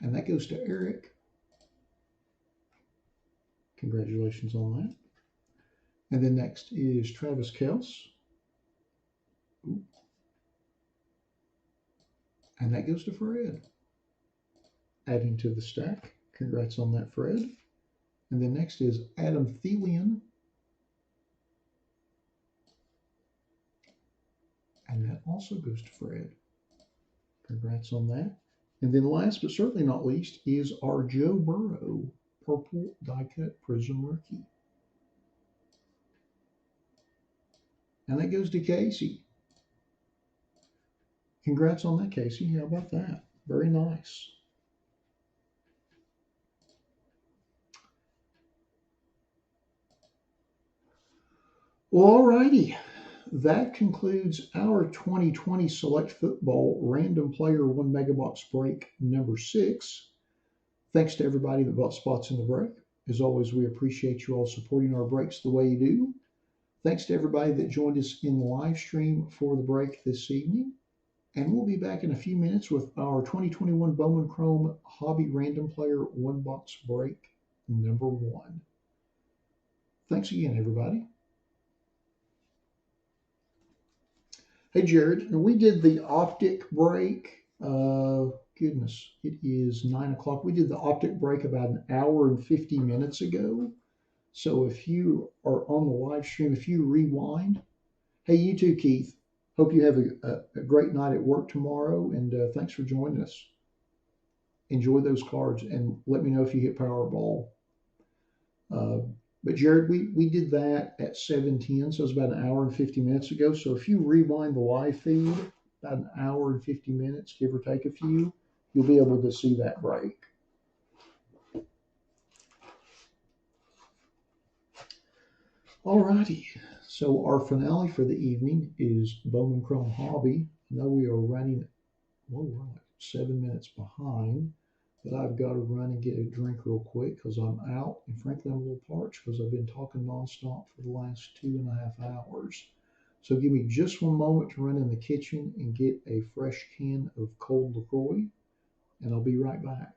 And that goes to Eric. Congratulations on that. And then next is Travis Kels. And that goes to Fred. Adding to the stack. Congrats on that, Fred. And then next is Adam Thelian. And that also goes to Fred. Congrats on that. And then last but certainly not least is our Joe Burrow Purple Die Cut Prism Rookie. And that goes to Casey. Congrats on that, Casey. How about that? Very nice. Well, all righty. That concludes our 2020 Select Football Random Player 1 Megabox Break number 6. Thanks to everybody that bought spots in the break. As always, we appreciate you all supporting our breaks the way you do. Thanks to everybody that joined us in the live stream for the break this evening. And we'll be back in a few minutes with our 2021 Bowman Chrome Hobby Random Player 1 Box Break number 1. Thanks again, everybody. Hey, Jared, we did the optic break. Goodness, it is 9 o'clock. We did the optic break about an hour and 50 minutes ago. So if you are on the live stream, if you rewind, hey, you too, Keith. Hope you have a great night at work tomorrow, and thanks for joining us. Enjoy those cards, and let me know if you hit Powerball. But Jared, we did that at 7:10, so it was about an hour and 50 minutes ago. So if you rewind the live feed, about an hour and 50 minutes, give or take a few, you'll be able to see that break. Alrighty, so our finale for the evening is Bowman Chrome Hobby. I know we are running, well, we're like 7 minutes behind, but I've got to run and get a drink real quick because I'm out, and frankly, I'm a little parched because I've been talking nonstop for the last 2.5 hours. So give me just one moment to run in the kitchen and get a fresh can of cold LaCroix, and I'll be right back.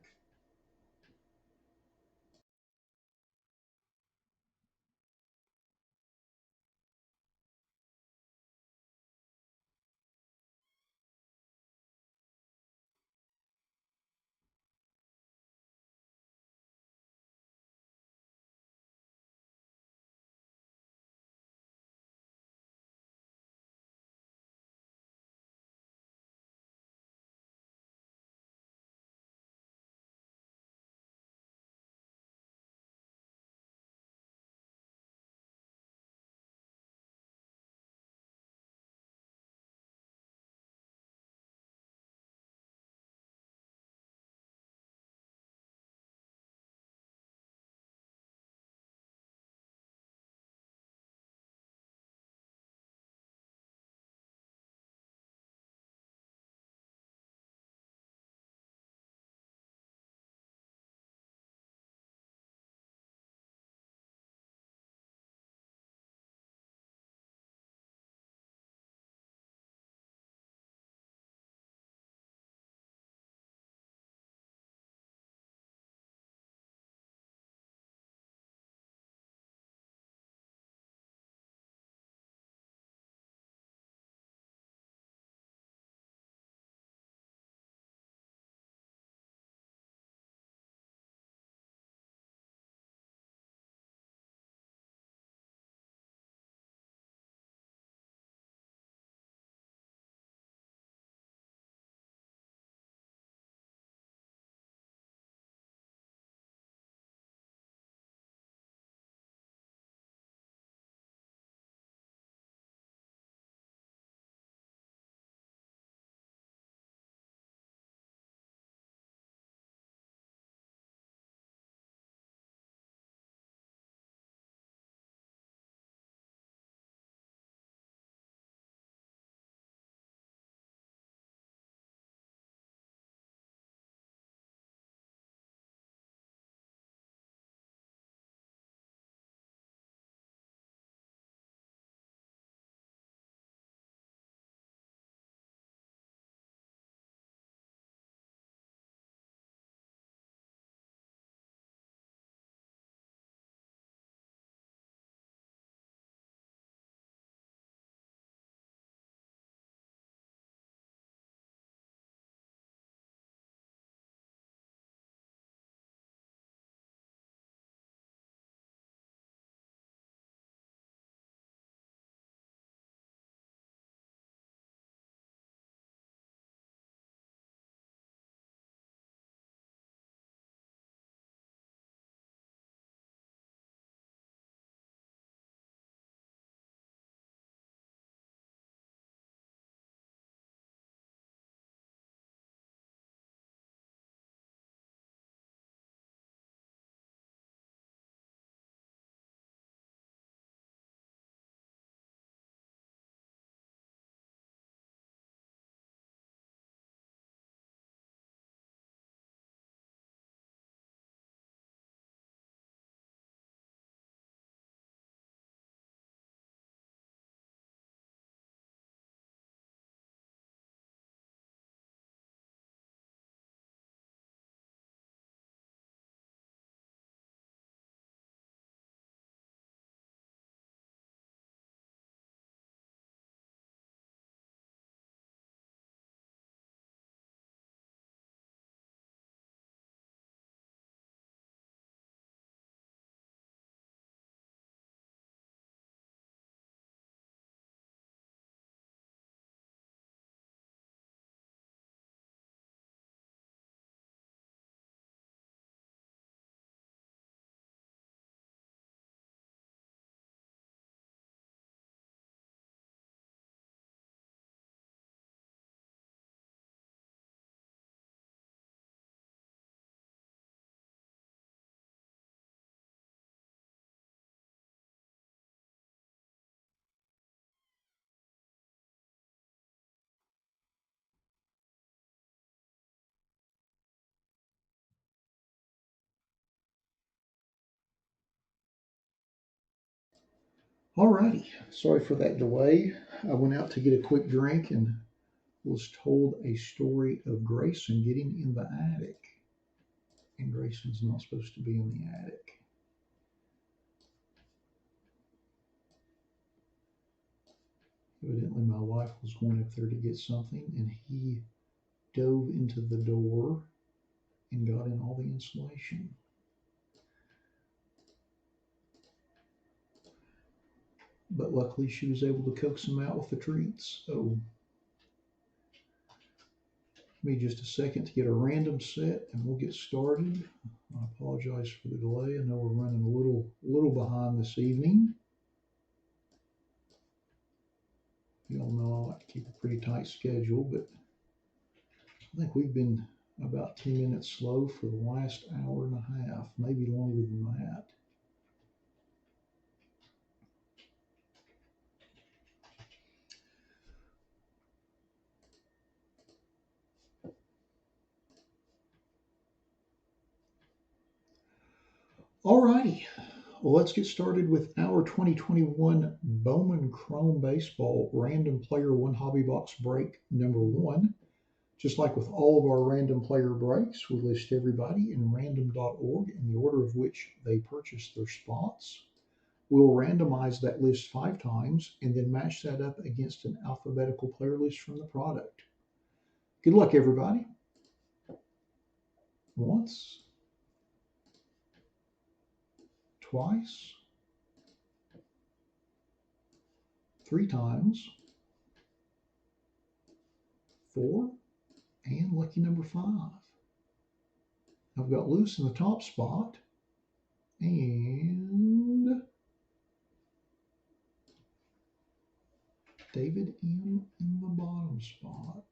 Alrighty, sorry for that delay. I went out to get a quick drink and was told a story of Grayson getting in the attic. And Grayson's not supposed to be in the attic. Evidently, my wife was going up there to get something, and he dove into the door and got in all the insulation. But luckily, she was able to coax him out with the treats. So, give me just a second to get a random set, and we'll get started. I apologize for the delay. I know we're running a little behind this evening. You all know I like to keep a pretty tight schedule, but I think we've been about 10 minutes slow for the last hour and a half, maybe longer than that. Alrighty, well, let's get started with our 2021 Bowman Chrome Baseball Random Player One Hobby Box Break number one. Just like with all of our random player breaks, we list everybody in random.org in the order of which they purchased their spots. We'll randomize that list 5 times and then match that up against an alphabetical player list from the product. Good luck, everybody. Once, twice, 3 times, 4, and lucky number 5. I've got loose in the top spot and David M in the bottom spot.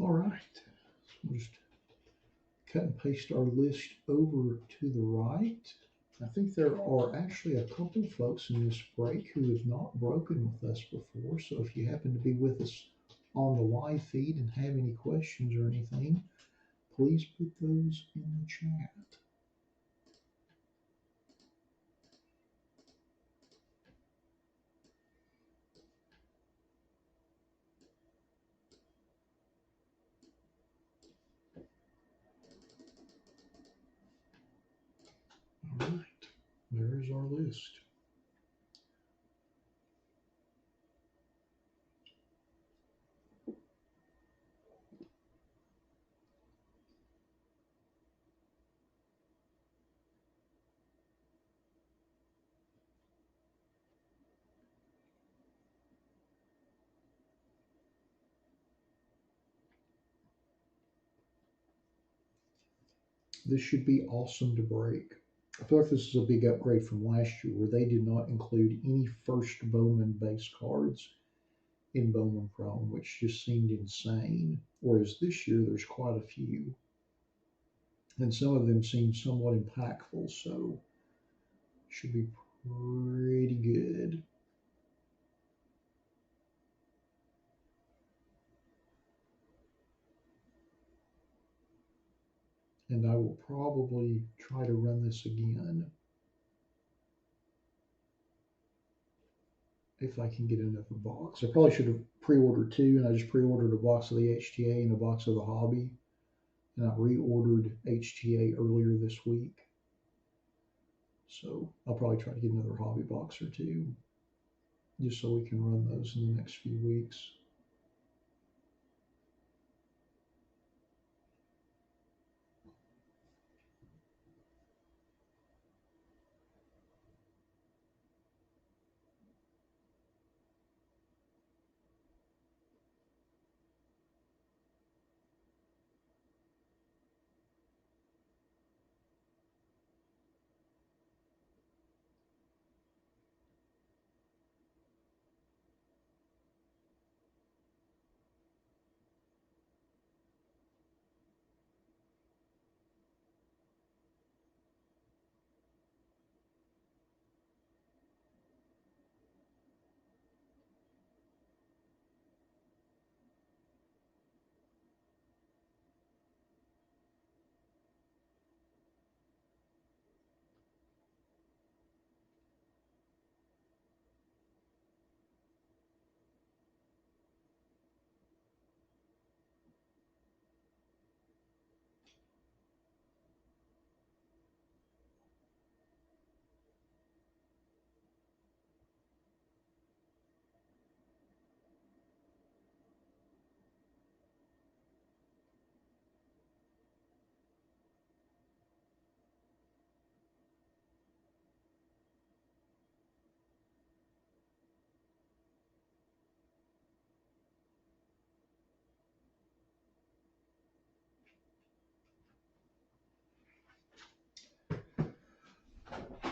All right, so we'll just cut and paste our list over to the right. I think there are actually a couple folks in this break who have not broken with us before. So if you happen to be with us on the live feed and have any questions or anything, please put those in the chat. All right, there's our list. This should be awesome to break. I feel like this is a big upgrade from last year where they did not include any first Bowman base cards in Bowman Chrome, which just seemed insane. Whereas this year there's quite a few. And some of them seem somewhat impactful, so should be pretty good. And I will probably try to run this again if I can get another box. I probably should have pre-ordered 2, and I just pre-ordered a box of the HTA and a box of the hobby. And I reordered HTA earlier this week. So I'll probably try to get another hobby box or 2 just so we can run those in the next few weeks.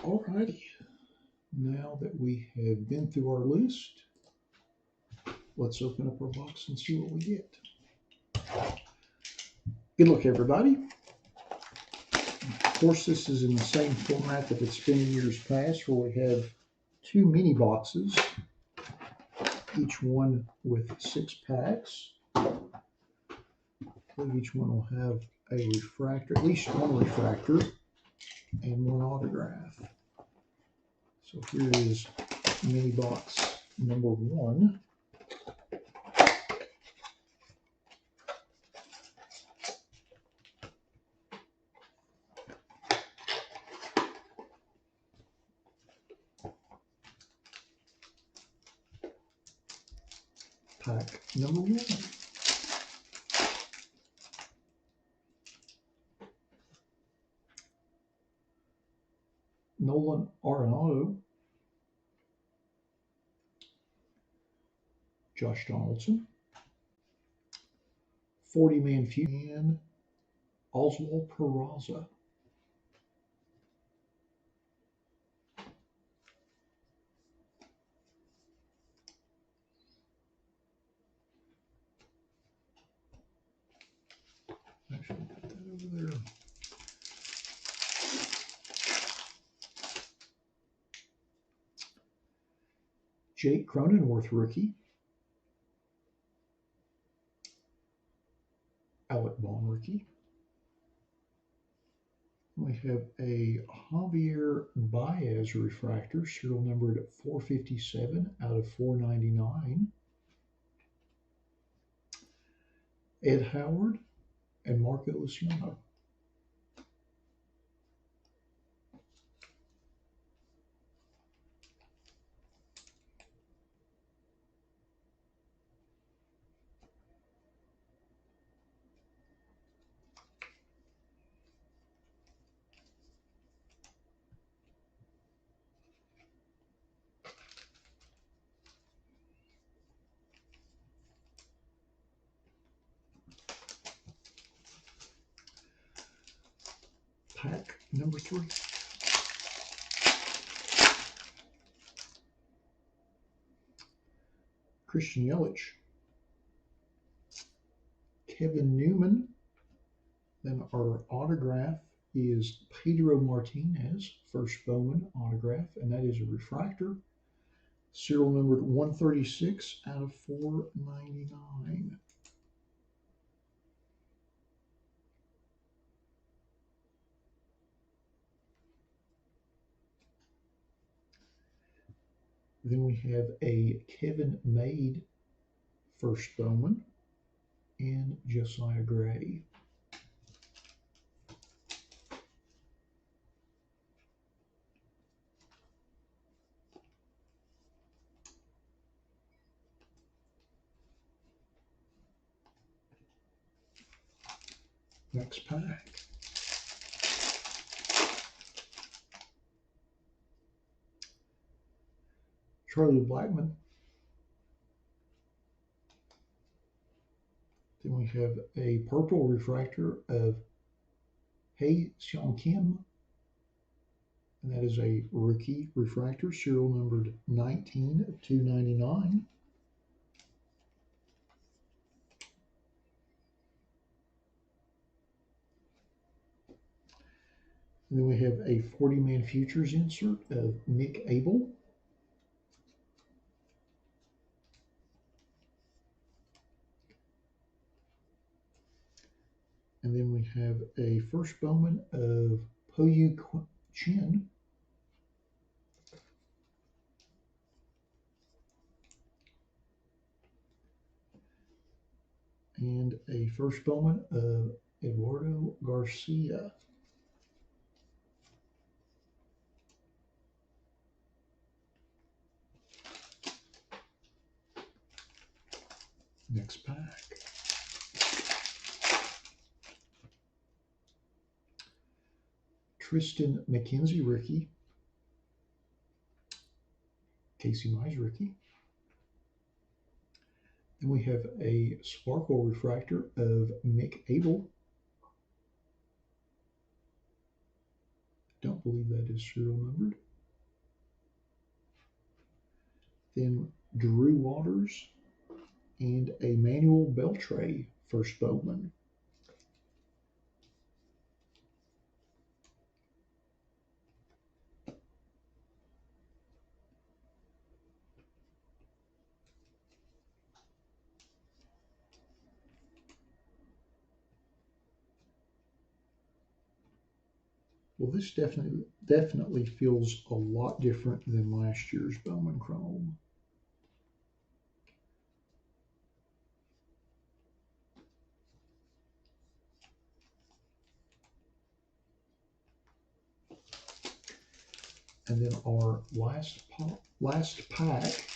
Alrighty, now that we have been through our list, let's open up our box and see what we get. Good luck, everybody. Of course, this is in the same format that it's been in years past, where we have 2 mini boxes, each one with 6 packs. I believe each one will have a refractor, at least one refractor, and 1 autograph. So here is mini box number 1. Pack number 1. Nolan Arenado, Josh Donaldson, 40-man feud, and Oswald Peraza. Actually, put that over there. Jake Cronenworth rookie. Alec Vaughn rookie. We have a Javier Baez refractor, serial numbered 457 out of 499. Ed Howard and Marco Luciano. Pack number 3. Christian Yelich. Kevin Newman. Then our autograph is Pedro Martinez, first Bowman autograph, and that is a refractor. Serial numbered 136 out of 499. Then we have a Kevin Made, first Bowman, and Josiah Gray. Next pack. Charlie Blackmon. Then we have a purple refractor of Hei Seong Kim, and that is a rookie refractor, serial numbered 19 of 299. And then we have a 40-man futures insert of Mick Abel. And then we have a first Bowman of Poyu Chin. And a first Bowman of Eduardo Garcia. Next pack. Tristan McKenzie rookie. Casey Mize rookie. Then we have a sparkle refractor of Mick Abel. don't believe that is serial numbered. Then Drew Waters and Emmanuel Beltre, first Bowman. Well, this definitely feels a lot different than last year's Bowman Chrome. And then our last pack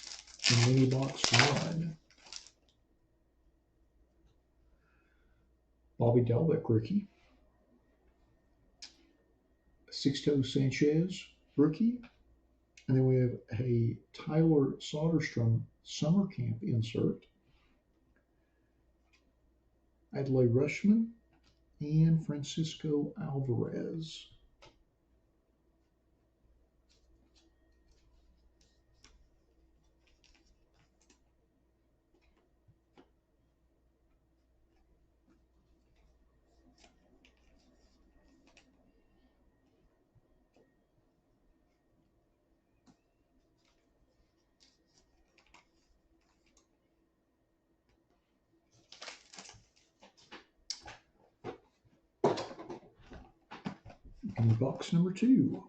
in mini box 1. Bobby Dalbec rookie. Sixto Sanchez rookie. And then we have a Tyler Soderstrom summer camp insert. Adley Rushman and Francisco Alvarez. And box number 2.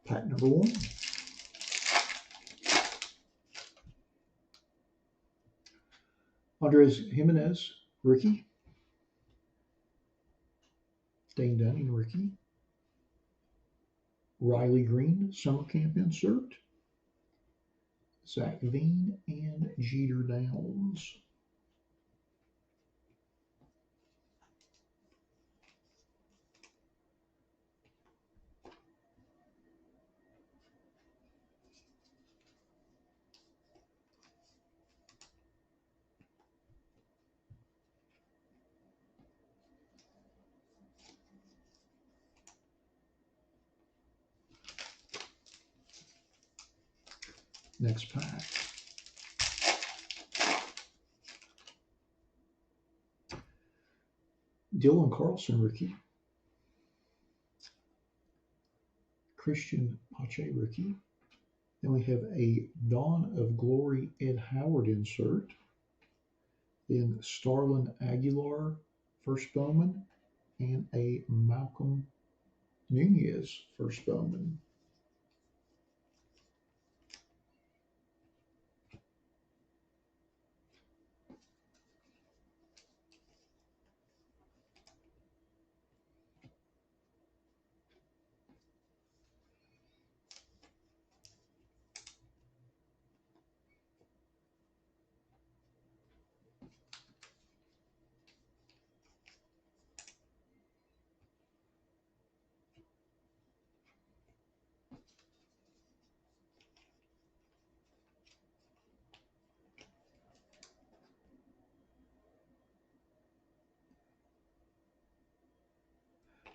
Pack number 1. Andres Jimenez rookie. Dane Dunning rookie. Riley Green summer camp insert. Zach Veen and Jeter Downs. Next pack. Dylan Carlson rookie. Christian Pache rookie. Then we have a Dawn of Glory Ed Howard insert. Then Starlin Aguilar, first Bowman, and a Malcolm Nunez, first Bowman.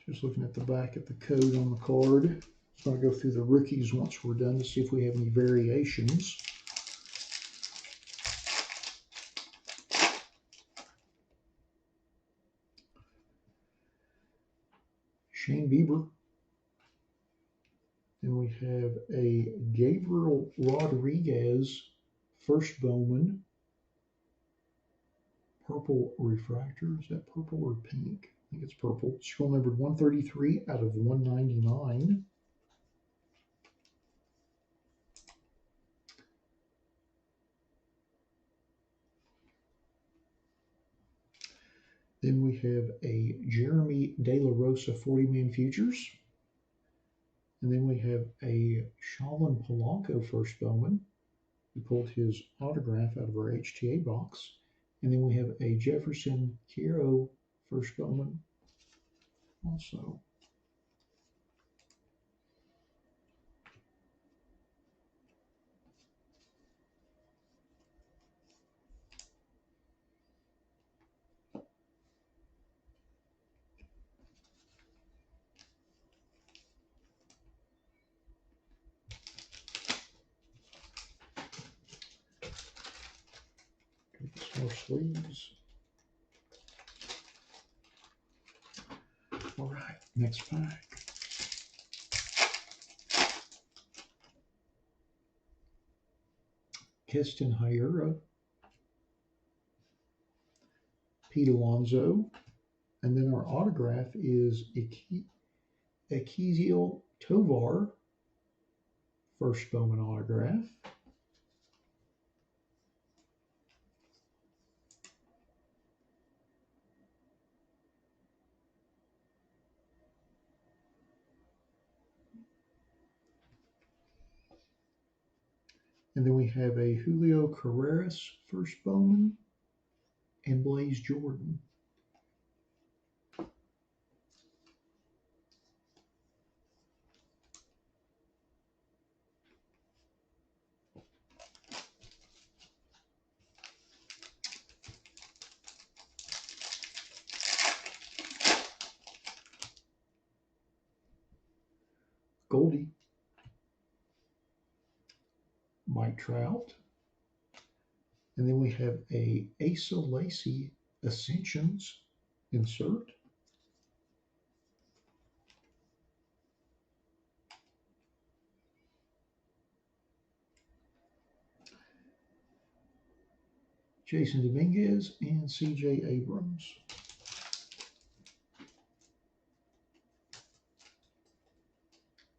Just looking at the back of the code on the card. So I'll go through the rookies once we're done to see if we have any variations. Shane Bieber. Then we have a Gabriel Rodriguez, first Bowman. Purple refractor. Is that purple or pink? I think it's purple. Scroll numbered 133 out of 199. Then we have a Jeremy De La Rosa 40-man futures. And then we have a Shaolin Polanco first Bowman. We pulled his autograph out of our HTA box. And then we have a Jefferson Kiro first Bowman also. Some more sleeves. All right, next pack. Keston Hiura, Pete Alonso, and then our autograph is Ezequiel Tovar, first Bowman autograph. And then we have a Julio Carreras first Bowman and Blaze Jordan. Goldie, Mike Trout. And then we have a Asa Lacy Ascensions insert. Jason Dominguez and C.J. Abrams.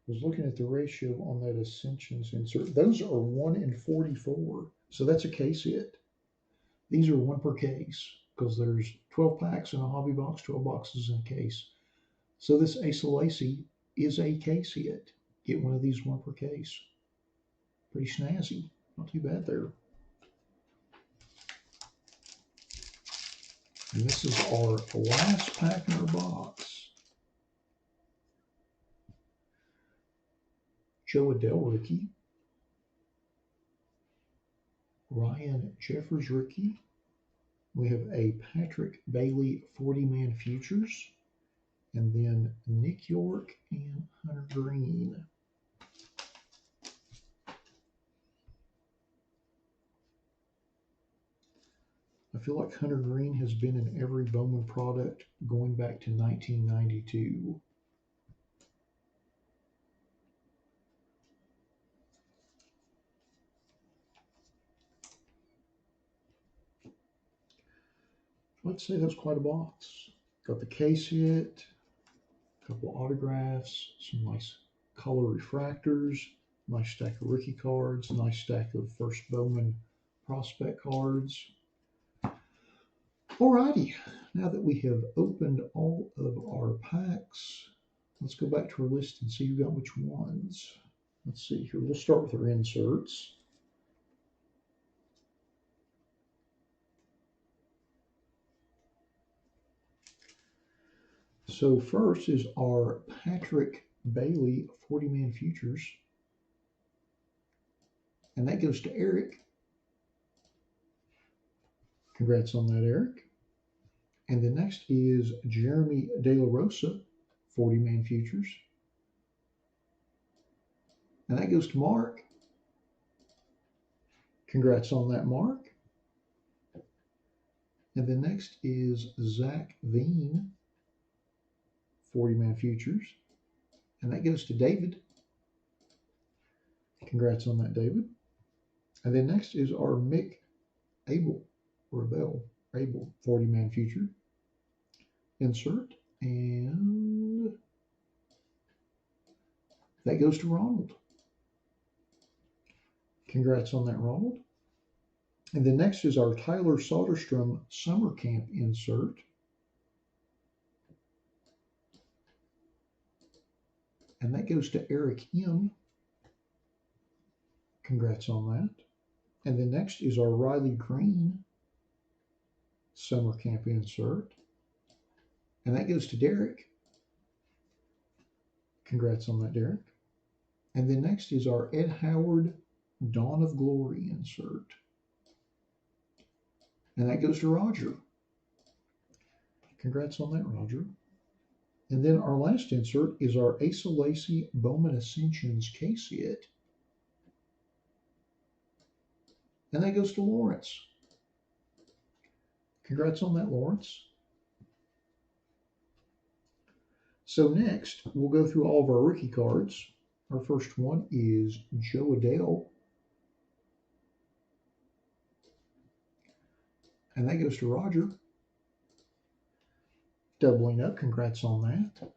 I was looking at the ratio on that Ascensions insert. Those are 1 in 44. So that's a case hit. These are 1 per case because there's 12 packs in a hobby box, 12 boxes in a case. So this Asa Lacy is a case hit. Get one of these 1 per case. Pretty snazzy. Not too bad there. And this is our last pack in our box. Joe Adell rookie. Ryan Jeffers rookie. We have a Patrick Bailey 40-man futures. And then Nick York and Hunter Green. I feel like Hunter Green has been in every Bowman product going back to 1992. I'd say that's quite a box. Got the case hit, a couple autographs, some nice color refractors, nice stack of rookie cards, nice stack of first Bowman prospect cards. Alrighty, now that we have opened all of our packs, let's go back to our list and see who got which ones. Let's see here. We'll start with our inserts. So first is our Patrick Bailey 40-man futures. And that goes to Eric. Congrats on that, Eric. And the next is Jeremy De La Rosa 40-man futures. And that goes to Mark. Congrats on that, Mark. And the next is Zach Veen 40-man futures. And that goes to David. Congrats on that, David. And then next is our Mick Abel 40-man future. Insert. And that goes to Ronald. Congrats on that, Ronald. And then next is our Tyler Soderstrom Summer Camp insert. And that goes to Eric M. Congrats on that. And then next is our Riley Green summer camp insert. And that goes to Derek. Congrats on that, Derek. And then next is our Ed Howard Dawn of Glory insert. And that goes to Roger. Congrats on that, Roger. And then our last insert is our Asa Lacy Bowman Ascensions case hit. And that goes to Lawrence. Congrats on that, Lawrence. So next, we'll go through all of our rookie cards. Our first one is Joe Adele. And that goes to Roger. Doubling up, congrats on that.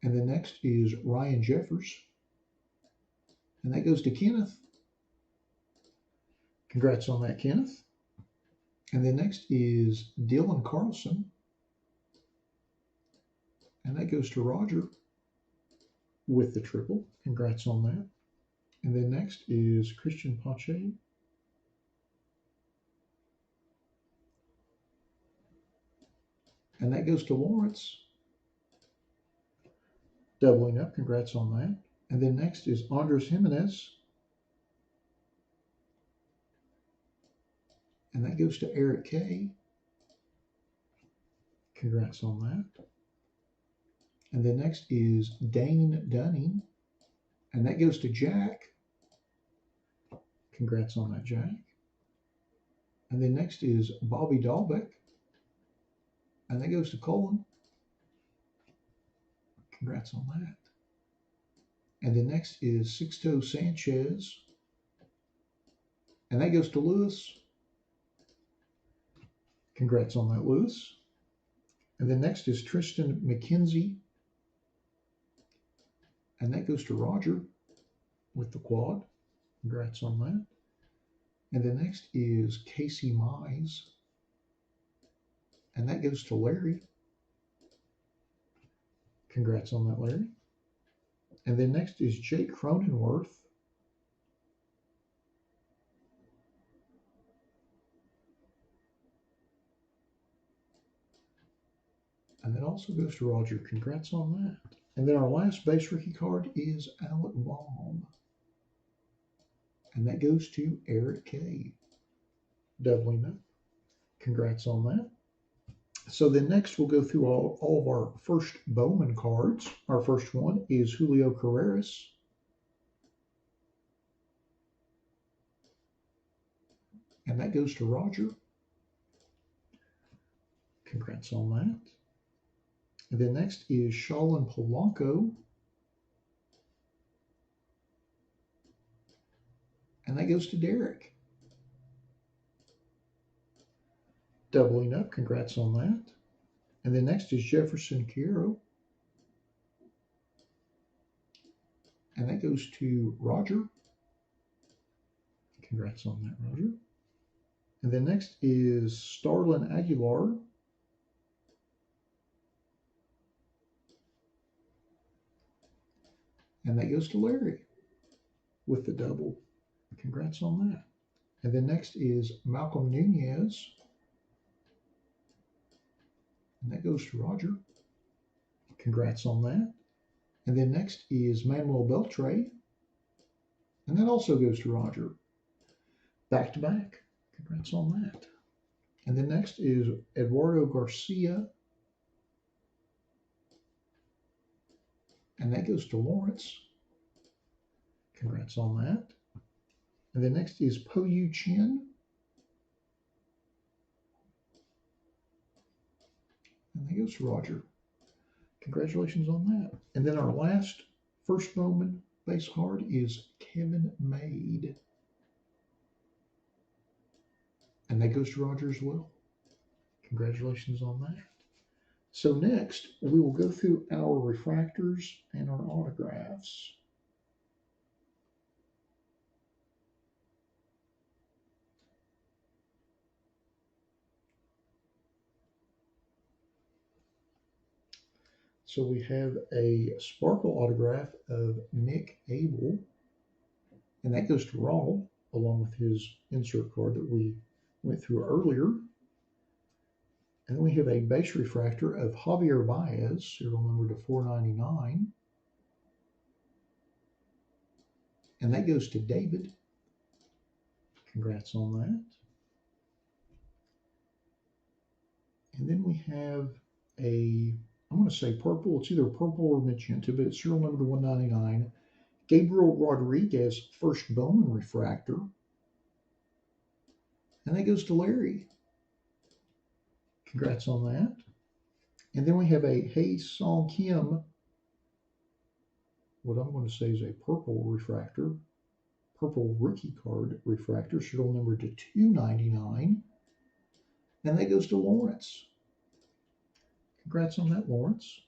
And the next is Ryan Jeffers. And that goes to Kenneth. Congrats on that, Kenneth. And the next is Dylan Carlson. And that goes to Roger with the triple. Congrats on that. And then next is Christian Pache. And that goes to Lawrence. Doubling up, congrats on that. And then next is Andres Jimenez. And that goes to Eric K. Congrats on that. And then next is Dane Dunning. And that goes to Jack. Congrats on that, Jack. And then next is Bobby Dahlbeck. And that goes to Colin. Congrats on that. And then next is Sixto Sanchez. And that goes to Lewis. Congrats on that, Lewis. And then next is Tristan McKenzie. And that goes to Roger with the quad. Congrats on that. And the next is Casey Mize. And that goes to Larry. Congrats on that, Larry. And then next is Jake Cronenworth. And that also goes to Roger. Congrats on that. And then our last base rookie card is Alec Baum. And that goes to Eric K. Doubling up. Congrats on that. So then next we'll go through all of our first Bowman cards. Our first one is Julio Carreras. And that goes to Roger. Congrats on that. And then next is Shaolin Polanco. And that goes to Derek. Doubling up, congrats on that. And then next is Jefferson Quiero. And that goes to Roger. Congrats on that, Roger. And then next is Starlin Aguilar. And that goes to Larry with the double. Congrats on that. And then next is Malcolm Nunez. And that goes to Roger. Congrats on that. And then next is Manuel Beltre. And that also goes to Roger. Back to back. Congrats on that. And then next is Eduardo Garcia. And that goes to Lawrence. Congrats on that. And then next is Po Yu Chin. And that goes to Roger. Congratulations on that. And then our last first Bowman base card is Kevin Made. And that goes to Roger as well. Congratulations on that. So next, we will go through our refractors and our autographs. So we have a sparkle autograph of Nick Abel, and that goes to Ronald along with his insert card that we went through earlier. And then we have a base refractor of Javier Baez, serial number to 499. And that goes to David. Congrats on that. And then we have I'm going to say purple. It's either purple or magenta, but it's serial number to 199. Gabriel Rodriguez, first Bowman refractor. And that goes to Larry. Congrats on that. And then we have a Hae Song Kim, what I'm going to say is a purple refractor, purple rookie card refractor, serial number to 299. And that goes to Lawrence. Congrats on that, Lawrence.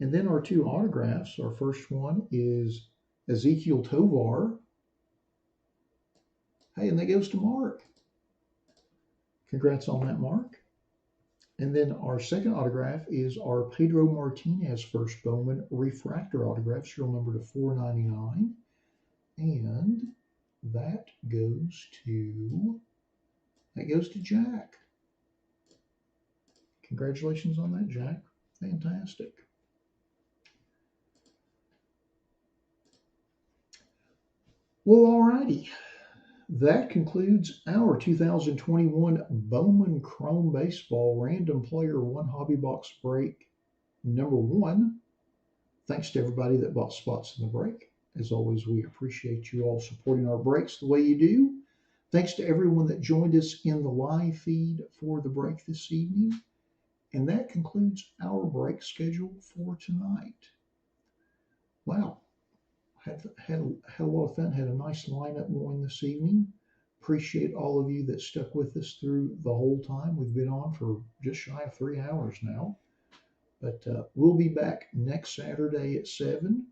And then our two autographs. Our first one is Ezekiel Tovar. Hey, and that goes to Mark. Congrats on that, Mark. And then our second autograph is our Pedro Martinez first Bowman refractor autograph, serial number to 499. And that goes to Jack. Congratulations on that, Jack. Fantastic. Well, alrighty. That concludes our 2021 Bowman Chrome Baseball Random Player 1 Hobby Box Break number 1. Thanks to everybody that bought spots in the break. As always, we appreciate you all supporting our breaks the way you do. Thanks to everyone that joined us in the live feed for the break this evening. And that concludes our break schedule for tonight. Wow. Had a lot of fun. Had a nice lineup going this evening. Appreciate all of you that stuck with us through the whole time. We've been on for just shy of 3 hours now. But we'll be back next Saturday at 7.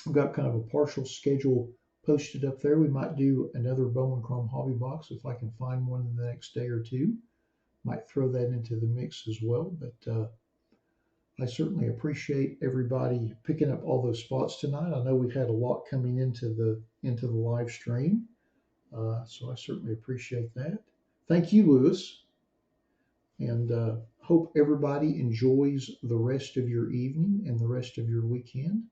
I've got kind of a partial schedule posted up there. We might do another Bowman Chrome Hobby Box if I can find one in the next day or two. Might throw that into the mix as well. But I certainly appreciate everybody picking up all those spots tonight. I know we had a lot coming into the live stream, so I certainly appreciate that. Thank you, Lewis, and hope everybody enjoys the rest of your evening and the rest of your weekend.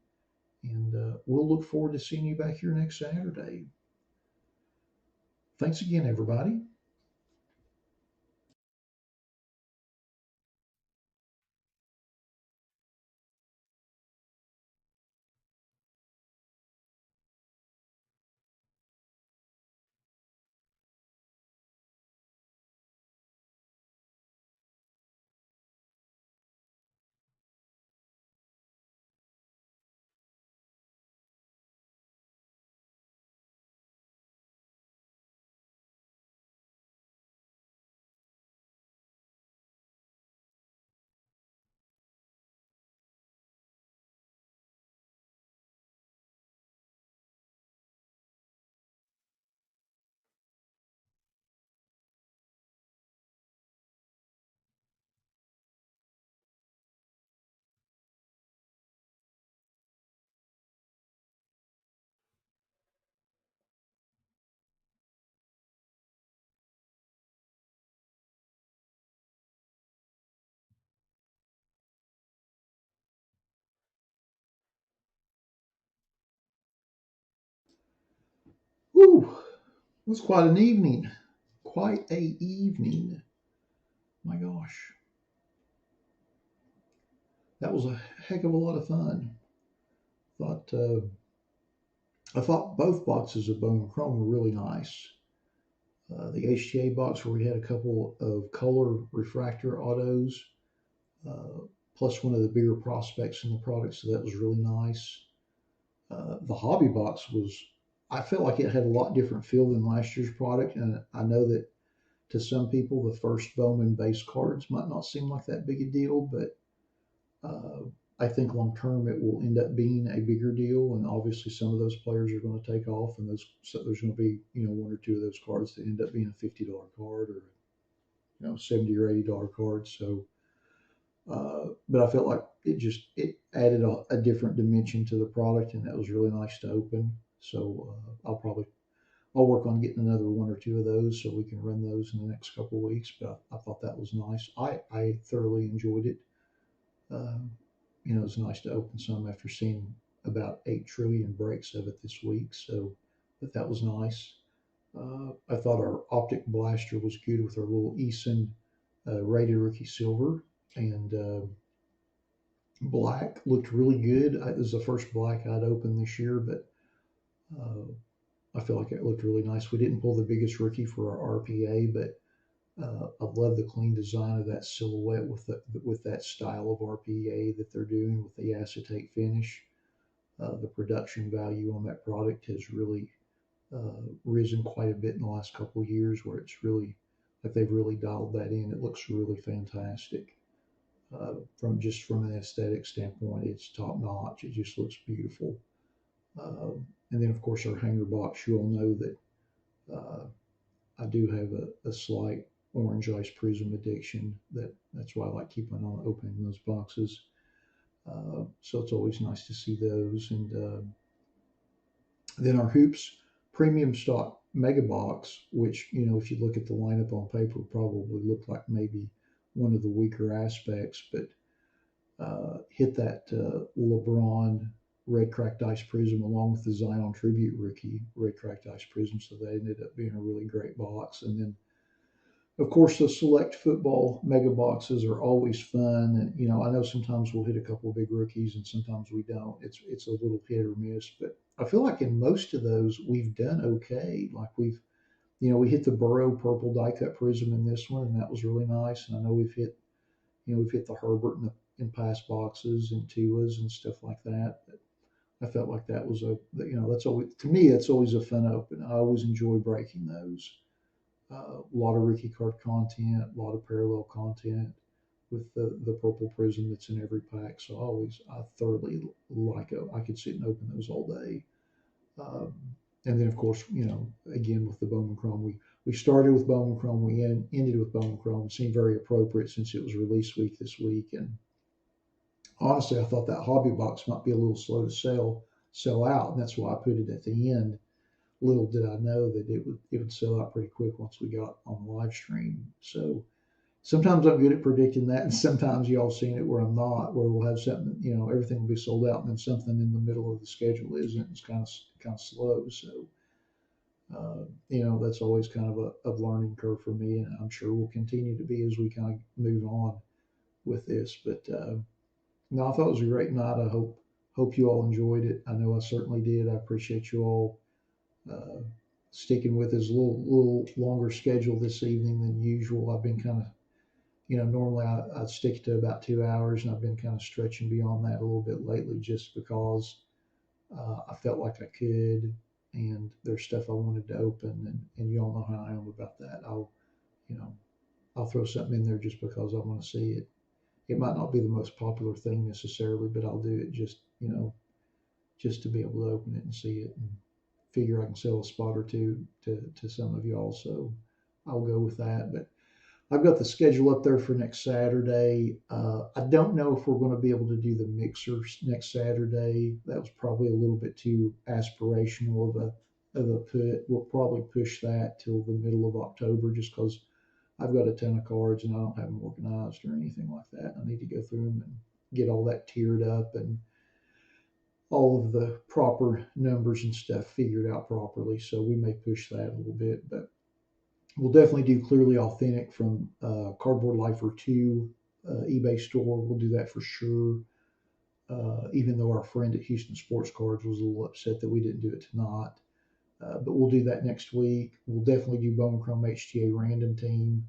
And we'll look forward to seeing you back here next Saturday. Thanks again, everybody. Whew, it was quite an evening. Quite a evening. My gosh. That was a heck of a lot of fun. Thought I thought both boxes of Bowman Chrome were really nice. The HTA box where we had a couple of color refractor autos, plus one of the bigger prospects in the product, so that was really nice. The hobby box I felt like it had a lot different feel than last year's product, and I know that to some people the first Bowman base cards might not seem like that big a deal, but I think long term it will end up being a bigger deal, and obviously some of those players are going to take off, and there's going to be one or two of those cards that end up being a $50 card or $70 or $80 card. So, but I felt like it added a different dimension to the product, and that was really nice to open. So I'll probably I'll work on getting another one or two of those so we can run those in the next couple of weeks. But I thought that was nice. I thoroughly enjoyed it. Um, you know, it was nice to open some after seeing about 8 trillion breaks of it this week. So, but that was nice. I thought our optic blaster was good with our little Eason rated rookie silver, and black looked really good. It was the first black I'd opened this year, but uh, I feel like it looked really nice. We didn't pull the biggest rookie for our RPA, but I love the clean design of that silhouette with that style of RPA that they're doing with the acetate finish. The production value on that product has really risen quite a bit in the last couple of years, where it's really like they've really dialed that in. It looks really fantastic. From an aesthetic standpoint, it's top notch. It just looks beautiful. And then, of course, our hanger box. You all know that uh, I do have a slight orange ice prism addiction. That's why I like keeping on opening those boxes. So it's always nice to see those. And then our hoops premium stock mega box, which, you know, if you look at the lineup on paper, probably look like maybe one of the weaker aspects, but hit that LeBron red cracked ice prism along with the Zion tribute rookie red cracked ice prism. So that ended up being a really great box. And then, of course, the select football mega boxes are always fun. And, you know, I know sometimes we'll hit a couple of big rookies and sometimes we don't. It's a little hit or miss, but I feel like in most of those we've done okay. Like we hit the Burrow purple die cut prism in this one, and that was really nice. And I know we've hit the Herbert in past boxes and Tuas and stuff like that. But I felt like that was that's always, to me, that's always a fun open. I always enjoy breaking those. A lot of rookie card content, a lot of parallel content with the purple prism that's in every pack. So I thoroughly like it. I could sit and open those all day. Um, and then, of course, again with the Bowman Chrome, we started with Bowman Chrome, we ended with Bowman Chrome. It seemed very appropriate since it was release week this week. And honestly, I thought that hobby box might be a little slow to sell out, and that's why I put it at the end. Little did I know that it would sell out pretty quick once we got on the live stream. So sometimes I'm good at predicting that, and sometimes y'all seen it where I'm not, where we'll have something, everything will be sold out, and then something in the middle of the schedule isn't. It's kind of slow. So that's always kind of a learning curve for me, and I'm sure will continue to be as we kind of move on with this. But no, I thought it was a great night. I hope you all enjoyed it. I know I certainly did. I appreciate you all uh, sticking with us a little longer schedule this evening than usual. I've been kind of, normally I'd stick to about 2 hours, and I've been kind of stretching beyond that a little bit lately just because I felt like I could, and there's stuff I wanted to open, and you all know how I am about that. You know, I'll throw something in there just because I want to see it. It might not be the most popular thing necessarily, but I'll do it just to be able to open it and see it and figure I can sell a spot or two to some of y'all. So I'll go with that. But I've got the schedule up there for next Saturday. I don't know if we're going to be able to do the mixers next Saturday. That was probably a little bit too aspirational of a put. We'll probably push that till the middle of October just because I've got a ton of cards and I don't have them organized or anything like that. I need to go through them and get all that tiered up and all of the proper numbers and stuff figured out properly. So we may push that a little bit, but we'll definitely do Clearly Authentic from Cardboardlifer 2 eBay store. We'll do that for sure. Even though our friend at Houston Sports Cards was a little upset that we didn't do it tonight. But we'll do that next week. We'll definitely do Bowman Chrome HTA Random Team.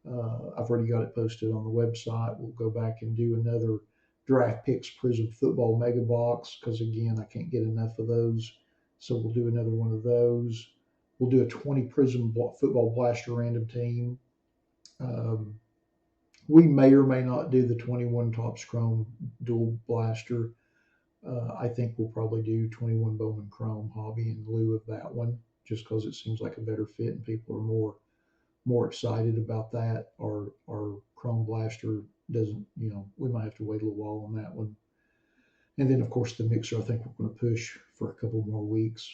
I've already got it posted on the website. We'll go back and do another Draft Picks Prism Football Mega Box because, again, I can't get enough of those. So we'll do another one of those. We'll do a 20 Prism Football Blaster Random Team. We may or may not do the 21 Topps Chrome Dual Blaster. I think we'll probably do 21 Bowman Chrome Hobby in lieu of that one, just because it seems like a better fit and people are more excited about that. Our Chrome Blaster doesn't, we might have to wait a little while on that one. And then, of course, the mixer, I think we're going to push for a couple more weeks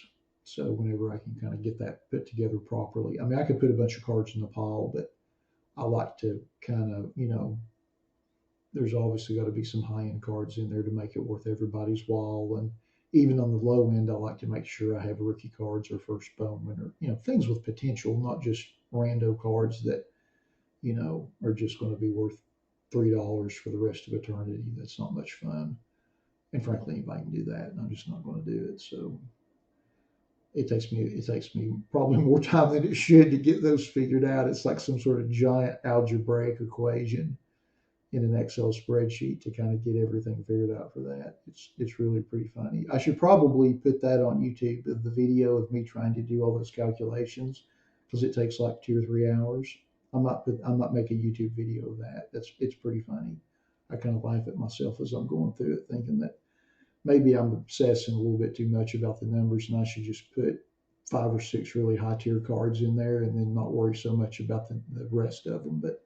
So whenever I can kind of get that put together properly, I mean, I could put a bunch of cards in the pile, but I like to kind of, there's obviously got to be some high end cards in there to make it worth everybody's while. And even on the low end, I like to make sure I have rookie cards or first Bowman or, things with potential, not just rando cards that, are just going to be worth $3 for the rest of eternity. That's not much fun. And frankly, anybody can do that, and I'm just not going to do it. So it takes me probably more time than it should to get those figured out. It's like some sort of giant algebraic equation in an Excel spreadsheet to kind of get everything figured out for that. It's really pretty funny. I should probably put that on YouTube, the video of me trying to do all those calculations, because it takes like 2 or 3 hours. I might make a YouTube video of that. It's pretty funny. I kind of laugh at myself as I'm going through it, thinking that maybe I'm obsessing a little bit too much about the numbers, and I should just put 5 or 6 really high tier cards in there and then not worry so much about the rest of them. But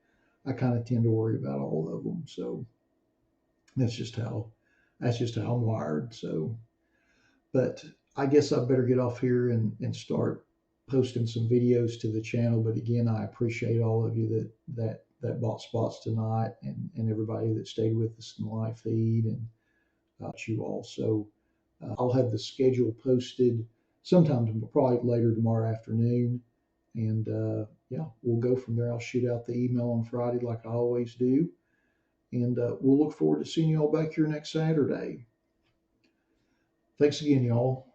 I kind of tend to worry about all of them. So that's just how I'm wired. So, but I guess I better get off here and start posting some videos to the channel. But again, I appreciate all of you that bought spots tonight, and everybody that stayed with us in the live feed, and you all. So I'll have the schedule posted sometime, probably later tomorrow afternoon. And yeah, we'll go from there. I'll shoot out the email on Friday like I always do. And we'll look forward to seeing you all back here next Saturday. Thanks again, y'all.